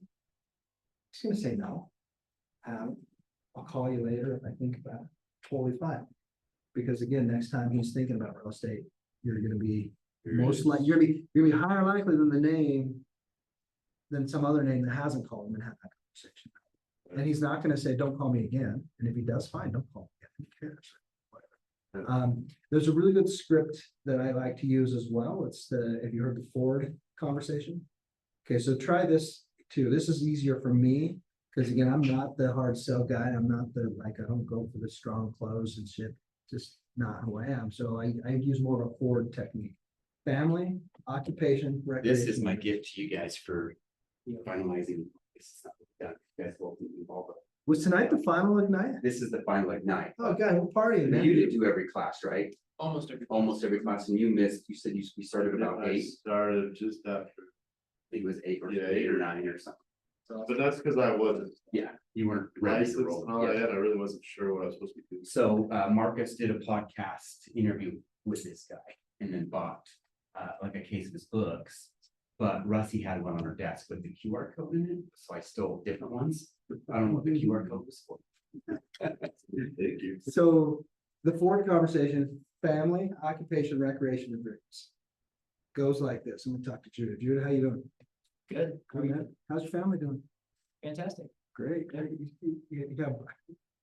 Speaker 3: He's gonna say no. I'll call you later if I think about it. Totally fine. Because again, next time he's thinking about real estate, you're gonna be most likely, you're gonna be higher likely than some other name that hasn't called him and had that conversation. And he's not gonna say, don't call me again. And if he does, fine, don't call me again. Who cares? Whatever. There's a really good script that I like to use as well. It's have you heard the Ford conversation? Okay, so try this too. This is easier for me. Because again, I'm not the hard sell guy. I'm not I don't go for the strong close and shit. Just not who I am. So I use more of a Ford technique. Family, occupation, recreation.
Speaker 1: This is my gift to you guys for finalizing. This is not done. You guys will be involved.
Speaker 3: Was tonight the final Ignite?
Speaker 1: This is the final Ignite.
Speaker 3: Oh, God, we're partying, man.
Speaker 1: You did do every class, right?
Speaker 4: Almost every.
Speaker 1: Almost every class, and you missed, you said we started about
Speaker 2: I
Speaker 1: 8.
Speaker 2: started just after,
Speaker 1: I think it was 8 or
Speaker 2: Yeah,
Speaker 1: 8 or 9 or something.
Speaker 2: but that's because I wasn't
Speaker 1: Yeah, you weren't ready
Speaker 2: licensed
Speaker 1: to roll.
Speaker 2: and all
Speaker 1: Yeah.
Speaker 2: that, I really wasn't sure what I was supposed to be doing.
Speaker 1: So Marcus did a podcast interview with this guy and then bought like a case of his books. But Russie had one on her desk with the QR code in it, so I stole different ones. I don't know what the QR code was for.
Speaker 2: Thank you.
Speaker 3: So the Ford conversation, family, occupation, recreation, and dreams. Goes like this. I'm gonna talk to Judah. Judah, how you doing?
Speaker 4: Good.
Speaker 3: Good, man. How's your family doing?
Speaker 4: Fantastic.
Speaker 3: Great, great. You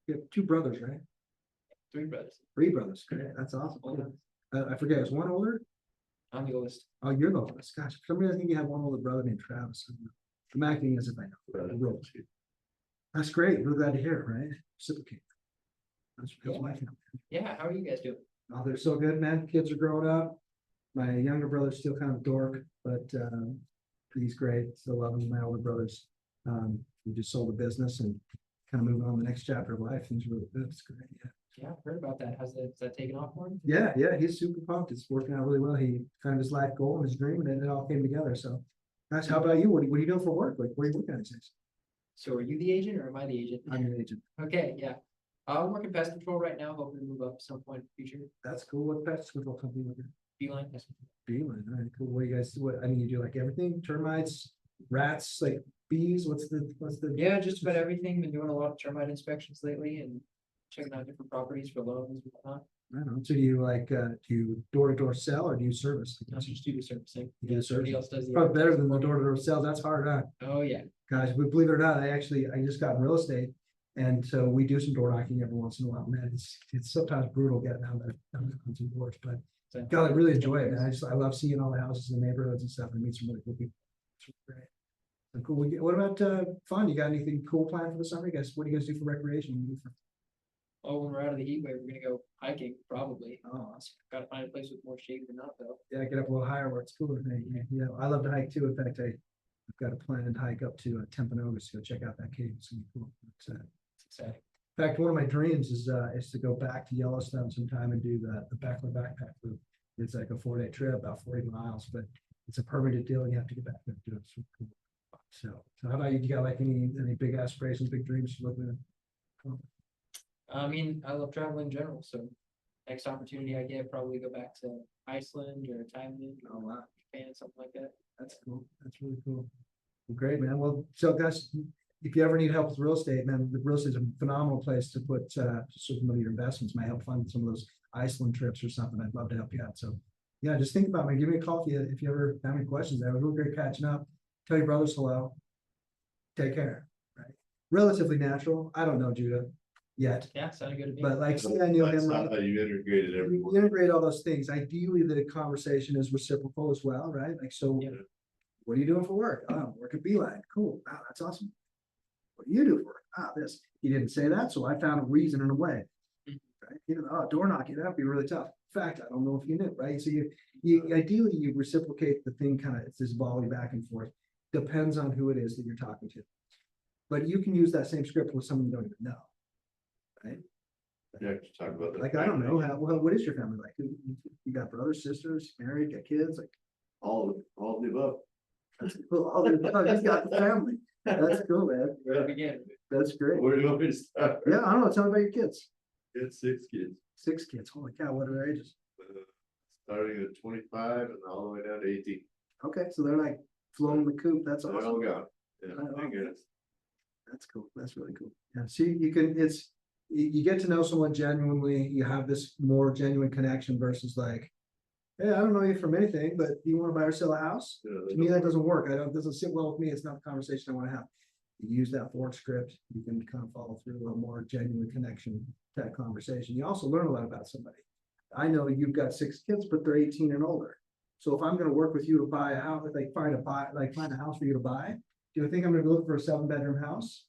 Speaker 3: have two brothers, right?
Speaker 4: 3 brothers.
Speaker 3: 3 brothers. Great, that's awesome.
Speaker 4: Older.
Speaker 3: I forget, is one older?
Speaker 4: I'm the oldest.
Speaker 3: Oh, you're the oldest. Gosh, for some reason I think you have one older brother named Travis. I'm acting as if I know. Real. That's great. We're glad to hear it, right? Reciprocate. That's my family.
Speaker 4: Yeah, how are you guys doing?
Speaker 3: Oh, they're so good, man. Kids are growing up. My younger brother's still kind of dork, but he's great. Still love him. My older brother's we just sold a business and kind of moving on to the next chapter of life. Things really good. It's great. Yeah.
Speaker 4: Yeah, I've heard about that. Is that taking off for him?
Speaker 3: Yeah, yeah, he's super pumped. It's working out really well. He found his life goal and his dream, and then it all came together. So, guys, how about you? What are you doing for work? Like, where are you working at these days?
Speaker 4: So are you the agent or am I the agent?
Speaker 3: I'm an agent.
Speaker 4: Okay, yeah. I'm working pest control right now, hoping to move up at some point in the future.
Speaker 3: That's cool. What pest control company with
Speaker 4: Beeline pest control.
Speaker 3: Beeline? All right, cool. What do you guys? What I mean, you do like everything: termites, rats, like bees. What's the?
Speaker 4: Yeah, just about everything. Been doing a lot of termite inspections lately and checking out different properties for loans and whatnot.
Speaker 3: I don't know. So do you like do you door to door sell or do you service?
Speaker 4: I just do the servicing.
Speaker 3: You do the
Speaker 4: Somebody
Speaker 3: service.
Speaker 4: else does the.
Speaker 3: Probably better than the door to door sell. That's hard, huh?
Speaker 4: Oh, yeah.
Speaker 3: Guys, but believe it or not, I just got in real estate. And so we do some door knocking every once in a while, man. It's sometimes brutal getting out of some doors, but
Speaker 4: So-
Speaker 3: God, I really enjoy it. Man. I love seeing all the houses in the neighborhoods and stuff and meet some really cool people. It's really great. So cool. What about fun? You got anything cool planned for the summer? You guys, what do you guys do for recreation? What do you do for-
Speaker 4: Oh, when we're out of the heat wave, we're gonna go hiking, probably.
Speaker 3: Oh, awesome.
Speaker 4: Gotta find a place with more shade than not, though.
Speaker 3: Yeah, get up a little higher where it's cooler. Yeah, I love to hike too. In fact, I've got a planned hike up to Timpanogos to go check out that cave. It's gonna be cool.
Speaker 4: It's exciting.
Speaker 3: In fact, one of my dreams is to go back to Yellowstone sometime and do the Beckler backpack loop. It's like a 4-day trip, about 40 miles, but it's a permanent deal. And you have to get back there and do it. So cool. So how about you? You got like any big aspirations, big dreams you're looking at?
Speaker 4: I mean, I love traveling in general, so next opportunity I get, probably go back to Iceland or Thailand
Speaker 3: Oh
Speaker 4: or
Speaker 3: wow,
Speaker 4: Japan, something like that.
Speaker 3: that's cool. That's really cool. Well, great, man. Well, so guys, if you ever need help with real estate, man, the real estate is a phenomenal place to put some of your investments. Might help fund some of those Iceland trips or something. I'd love to help you out. So yeah, just think about me. Give me a call if you ever have any questions. That was really great catching up. Tell your brothers hello. Take care. Right. Relatively natural. I don't know Judah yet,
Speaker 4: Yeah, sounded good to me.
Speaker 3: but like say I knew
Speaker 2: That's
Speaker 3: him.
Speaker 2: not
Speaker 3: Right?
Speaker 2: how you integrated
Speaker 3: You
Speaker 2: everyone.
Speaker 3: integrate all those things. Ideally, the conversation is reciprocal as well, right? Like, so
Speaker 4: Yeah.
Speaker 3: what are you doing for work? Oh, work at Beeline. Cool. Wow, that's awesome. What do you do for work? Ah, this. He didn't say that, so I found a reason and a way. Right? You know, oh, door knocking, that'd be really tough. In fact, I don't know if you knew, right? So you ideally you reciprocate the thing, kind of it's this volley back and forth. Depends on who it is that you're talking to. But you can use that same script with someone you don't even know. Right?
Speaker 2: Yeah, just talk about that.
Speaker 3: Like, I don't know what is your family like? You got brothers, sisters, married, got kids, like
Speaker 2: All of the above.
Speaker 3: that's cool. Oh, you got the family. That's cool, man.
Speaker 4: Where to begin?
Speaker 3: That's great.
Speaker 2: Where do you want me to start?
Speaker 3: Yeah, I don't know. Tell me about your kids.
Speaker 2: It's 6 kids,
Speaker 3: 6 kids. Holy cow, what are their ages?
Speaker 2: starting at 25 and all the way down to 18.
Speaker 3: Okay, so they're like flown the coop. That's
Speaker 2: They're all
Speaker 3: awesome.
Speaker 2: gone. Yeah,
Speaker 3: Right on.
Speaker 2: thank goodness.
Speaker 3: That's cool. That's really cool. Yeah, see, you get to know someone genuinely, you have this more genuine connection versus like, hey, I don't know you from anything, but do you want to buy or sell a house?
Speaker 2: Yeah,
Speaker 3: To me, that doesn't work. It doesn't sit well with me. It's not the conversation I want to have. You use that forward script, you can kind of follow through a more genuine connection type conversation. You also learn a lot about somebody. I know you've got 6 kids, but they're 18 and older. So if I'm gonna work with you to buy a house, like find a house for you to buy, do you think I'm gonna look for a 7-bedroom house?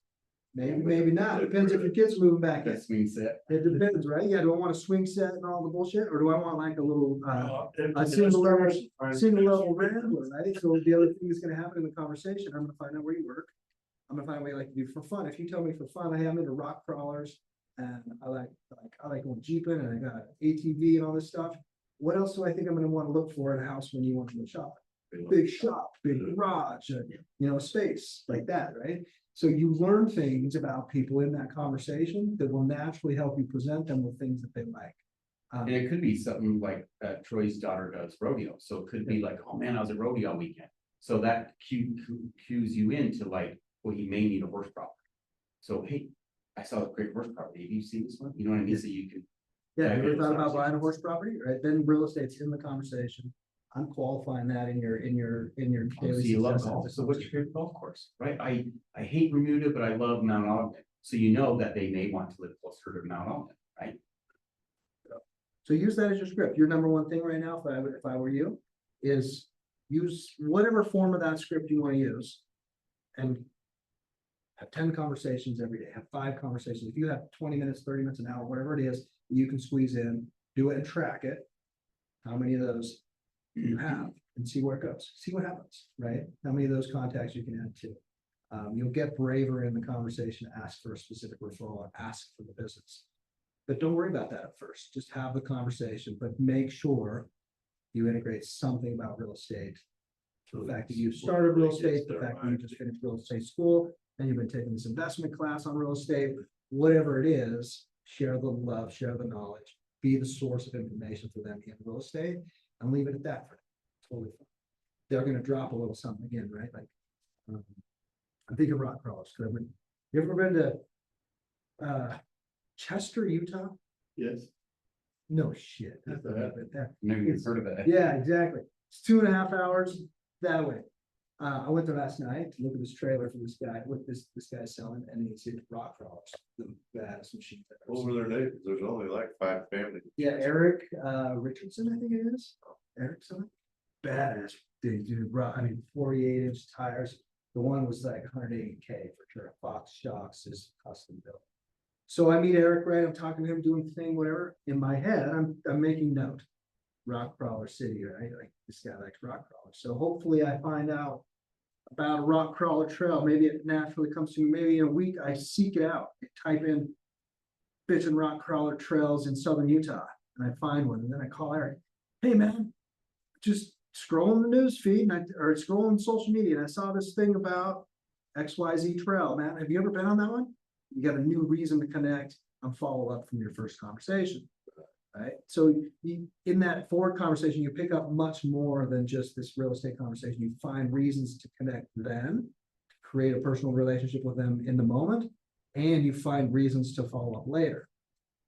Speaker 3: Maybe, maybe not. Depends if your kids moving back in.
Speaker 1: That swing set.
Speaker 3: It depends, right? Yeah, do I want a swing set and all the bullshit, or do I want like a little a single level rambler, right? So the other thing that's gonna happen in the conversation, I'm gonna find out where you work. I'm gonna find what you like to do for fun. If you tell me for fun, I am into rock crawlers and I like going jeeping and I got ATV and all this stuff. What else do I think I'm gonna want to look for in a house when you want to go shopping? Big shop, big garage, space like that, right? So you learn things about people in that conversation that will naturally help you present them with things that they like.
Speaker 1: And it could be something like Troy's daughter does rodeo, so it could be like, oh man, I was at rodeo all weekend. So that cues you into like, well, he may need a horse property. So hey, I saw a great horse property. Have you seen this one? You know what I mean? So you can
Speaker 3: Yeah, you
Speaker 1: Yeah,
Speaker 3: ever thought about
Speaker 1: it's-
Speaker 3: buying a horse property, right? Then real estate's in the conversation. I'm qualifying that in your
Speaker 1: Oh,
Speaker 3: daily
Speaker 1: so you love
Speaker 3: success.
Speaker 1: golf, so what's your favorite golf course, right? I hate Bermuda, but I love Mount Ogden, so you know that they may want to live closer to Mount Ogden, right?
Speaker 3: So use that as your script. Your number one thing right now, if I were you, is use whatever form of that script you want to use. And have 10 conversations every day, have 5 conversations. If you have 20 minutes, 30 minutes, an hour, whatever it is, you can squeeze in, do it and track it. How many of those you have and see where it goes, see what happens, right? How many of those contacts you can add to. You'll get braver in the conversation, ask for a specific referral, ask for the business. But don't worry about that at first, just have the conversation, but make sure you integrate something about real estate. The fact that you started real estate, the fact that you just finished real estate school, and you've been taking this investment class on real estate, whatever it is, share the love, share the knowledge, be the source of information for them in real estate, and leave it at that for them. Totally fine. They're gonna drop a little something again, right? Like, I'm thinking rock crawlers. You ever been to Chester, Utah?
Speaker 2: Yes.
Speaker 3: No shit.
Speaker 2: Yes, I have.
Speaker 1: Maybe you've heard of that.
Speaker 3: Yeah, exactly. It's 2.5 hours that way. I went there last night to look at this trailer for this guy, what this guy's selling, and he's in rock crawlers, the baddest machines. I've ever
Speaker 2: What
Speaker 3: seen.
Speaker 2: were their names? There's only like 5 families.
Speaker 3: Yeah, Eric Richardson, I think it is. Erickson. Badass dude, I mean, 48-inch tires. The one was like 180K for sure. Fox shocks is custom built. So I meet Eric, right? I'm talking to him, doing the thing, whatever. In my head, I'm making note. Rock crawler city, right? Like this guy likes rock crawlers. So hopefully I find out about a rock crawler trail. Maybe it naturally comes to me. Maybe in a week I seek it out. I type in bitch and rock crawler trails in southern Utah, and I find one. And then I call Eric. Hey man, just scrolling the news feed or scrolling social media, and I saw this thing about XYZ trail. Man, have you ever been on that one? You got a new reason to connect and follow up from your first conversation. Right, so in that forward conversation, you pick up much more than just this real estate conversation. You find reasons to connect then, create a personal relationship with them in the moment, and you find reasons to follow up later.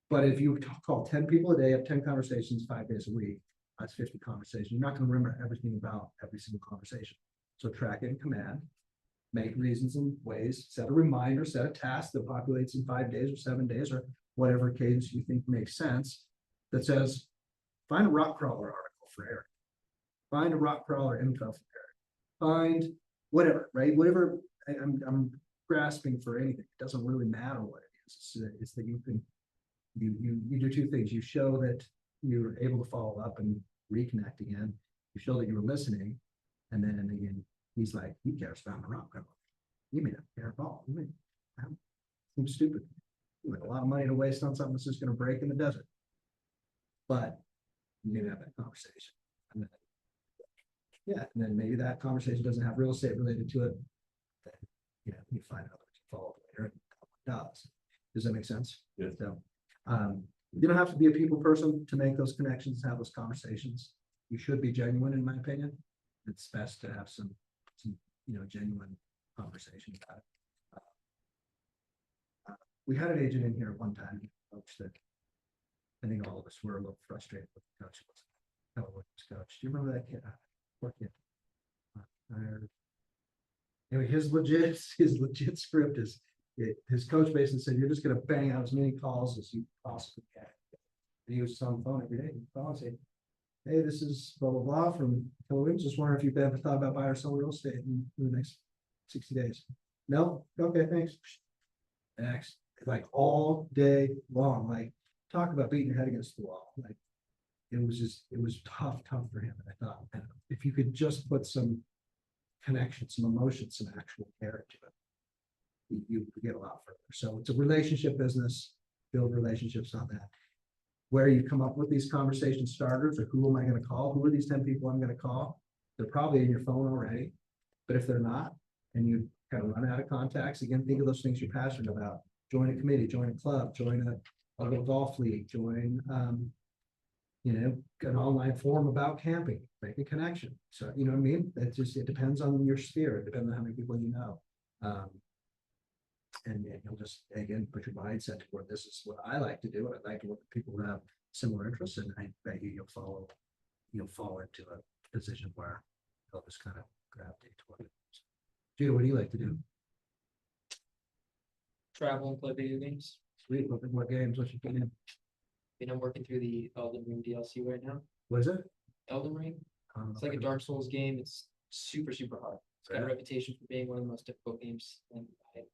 Speaker 3: But if you call 10 people a day, have 10 conversations 5 days a week, that's 50 conversations. You're not going to remember everything about every single conversation. So track it in command, make reasons and ways, set a reminder, set a task that populates in 5 days or 7 days or whatever cadence you think makes sense. That says, find a rock crawler article for Eric. Find a rock crawler info for Eric. Find whatever, right? Whatever I'm grasping for anything. It doesn't really matter what it is. It's that you can you do 2 things. You show that you're able to follow up and reconnect again. You show that you were listening, and then again, he's like, he cares about the rock crawler. You may not care at all. You may seem stupid. Like a lot of money to waste on something that's just going to break in the desert. But you can have that conversation. And then, yeah, and then maybe that conversation doesn't have real estate related to it. Then, you find out to follow up later. And it does that make sense?
Speaker 2: Yeah.
Speaker 3: So, you don't have to be a people person to make those connections, have those conversations. You should be genuine, in my opinion. It's best to have some genuine conversation about it. We had an agent in here at one time, folks, that I think all of us were a little frustrated with the coach. Coach. Do you remember that kid? Poor kid. His legit script is his coach basically said, "You're just going to bang out as many calls as you possibly can." And he was on the phone every day. He'd call and say, "Hey, this is blah blah blah from Williams. Just wondering if you've ever thought about buying or selling real estate in the next 60 days." No, okay, thanks. Next, like all day long, like. Talk about beating your head against the wall. Like it was tough for him. And I thought, man, if you could just put some connection, some emotion, some actual care to it, you could get a lot further. So it's a relationship business, build relationships on that. Where you come up with these conversation starters, or who am I going to call? Who are these 10 people I'm going to call? They're probably in your phone already. But if they're not, and you kind of run out of contacts, again, think of those things you're passionate about. Join a committee, join a club, join a little golf league, join an online forum about camping, make a connection. So you know what I mean? It depends on your sphere, it depends on how many people you know. And you'll just, again, put your mindset toward this is what I like to do, and I like to work with people who have similar interests, and I bet you'll fall into a position where they'll just kind of gravitate toward it. Judah, what do you like to do?
Speaker 4: Travel and play video games.
Speaker 3: Sweet, what games, what you playing?
Speaker 4: I'm working through the Elden Ring DLC right now.
Speaker 3: What is it?
Speaker 4: Elden Ring, it's like a Dark Souls game. It's super, super hard. It's got a
Speaker 3: Yeah.
Speaker 4: reputation for being one of the most difficult games, and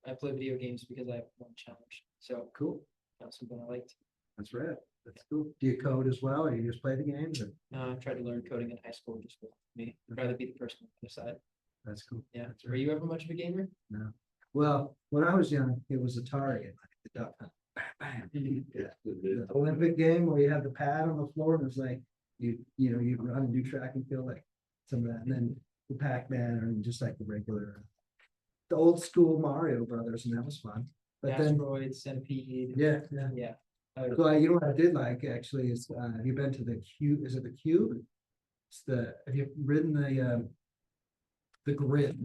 Speaker 4: I play video games because I have one challenge. So
Speaker 3: Cool,
Speaker 4: that's something I liked.
Speaker 3: that's rad, that's cool. Do you code as well, or you just play the games, or?
Speaker 4: I tried to learn coding in high school just for me. I'd rather be the person on the other side.
Speaker 3: That's cool.
Speaker 4: Yeah.
Speaker 3: That's
Speaker 4: Were
Speaker 3: right.
Speaker 4: you ever much of a gamer?
Speaker 3: Well, when I was young, it was Atari, and like the duck hunt. Bam, bam. Yeah. The Olympic game where you have the pad on the floor and it's like, you run and do track and field like some of that, and then the Pac-Man and just like the regular. The old school Mario Brothers, and that was fun, but then,
Speaker 4: Asteroid, Centipede.
Speaker 3: yeah.
Speaker 4: Yeah.
Speaker 3: Well, you know what I did like actually is, have you been to the Cube, is it the Cube? Have you ridden the Grid,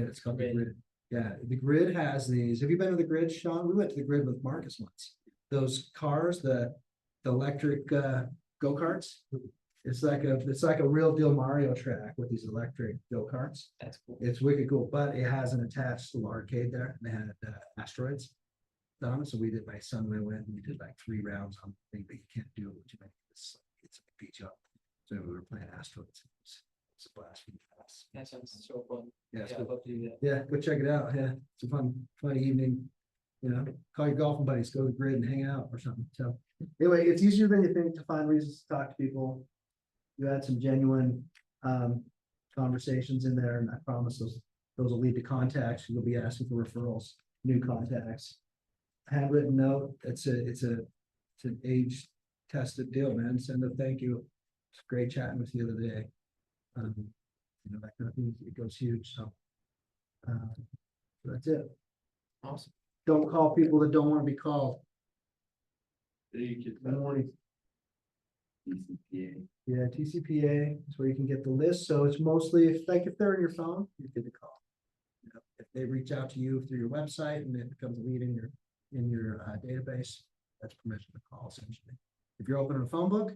Speaker 3: it's called the
Speaker 4: Grid.
Speaker 3: Grid. Yeah, the Grid has these, have you been to the Grid, Sean? We went to the Grid with Marcus once. Those cars, the electric go-karts. It's like a real deal Mario track with these electric go-karts.
Speaker 4: That's cool.
Speaker 3: It's wicked cool, but it has an attached little arcade there, and they had asteroids. On it, so we did, my son and I went, and we did like 3 rounds on the thing, but you can't do it with too many. It's beat you up. So we were playing asteroids. It's a blast from the past.
Speaker 4: That sounds so fun.
Speaker 3: Yeah, it's
Speaker 4: Yeah,
Speaker 3: cool.
Speaker 4: I'd love to do that.
Speaker 3: Yeah, go check it out. Yeah, it's a fun evening. Call your golfing buddies, go to the Grid and hang out or something. So anyway, it's easier than you think to find reasons to talk to people. You had some genuine conversations in there, and I promise those will lead to contacts. You'll be asking for referrals, new contacts. Handwritten note. It's an age tested deal, man. Send a thank you. It's great chatting with you the other day. That kind of thing, it goes huge. So that's it.
Speaker 4: Awesome.
Speaker 3: Don't call people that don't want to be called.
Speaker 2: You could-
Speaker 3: Good morning.
Speaker 1: ECPA.
Speaker 3: Yeah, TCPA is where you can get the list. So it's mostly if they're in your phone, you get the call. If they reach out to you through your website and it becomes a lead in your database, that's permission to call essentially. If you're opening a phone book,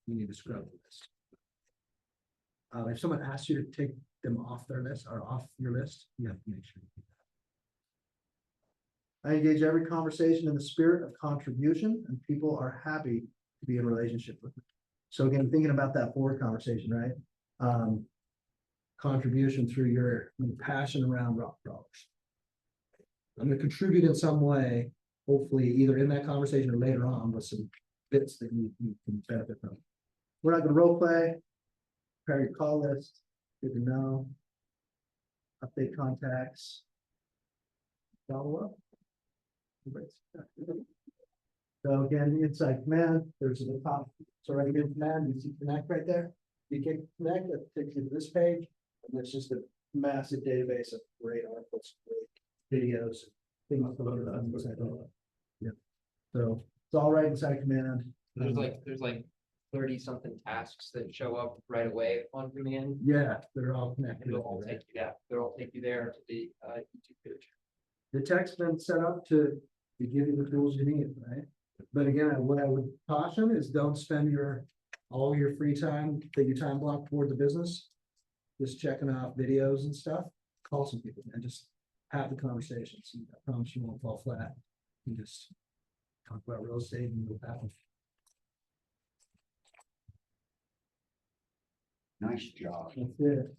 Speaker 3: you need to scrub the list. If someone asks you to take them off their list or off your list, you have to make sure you do that. I engage every conversation in the spirit of contribution, and people are happy to be in relationship with me. So again, thinking about that forward conversation, right? Contribution through your passion around rock dollars. I'm gonna contribute in some way, hopefully either in that conversation or later on with some bits that you can benefit from. We're not gonna role play. Prepare your call list, good to know. Update contacts. Follow up. So again, inside command, there's the top, so right here in command, you see connect right there. You can connect, that takes you to this page, and it's just a massive database of great articles, great videos, things. Inside there. Yeah, so it's all right inside command.
Speaker 4: There's like 30 something tasks that show up right away on command.
Speaker 3: Yeah, they're all connected.
Speaker 4: And they'll all take you, yeah, they'll all take you there to the YouTube page.
Speaker 3: The tech's been set up to give you the tools you need, right? But again, what I would caution is don't spend all your free time, take your time block toward the business. Just checking out videos and stuff, call some people and just have the conversations. I promise you won't fall flat. You just talk about real estate and move happen.
Speaker 1: Nice job.
Speaker 3: That's it.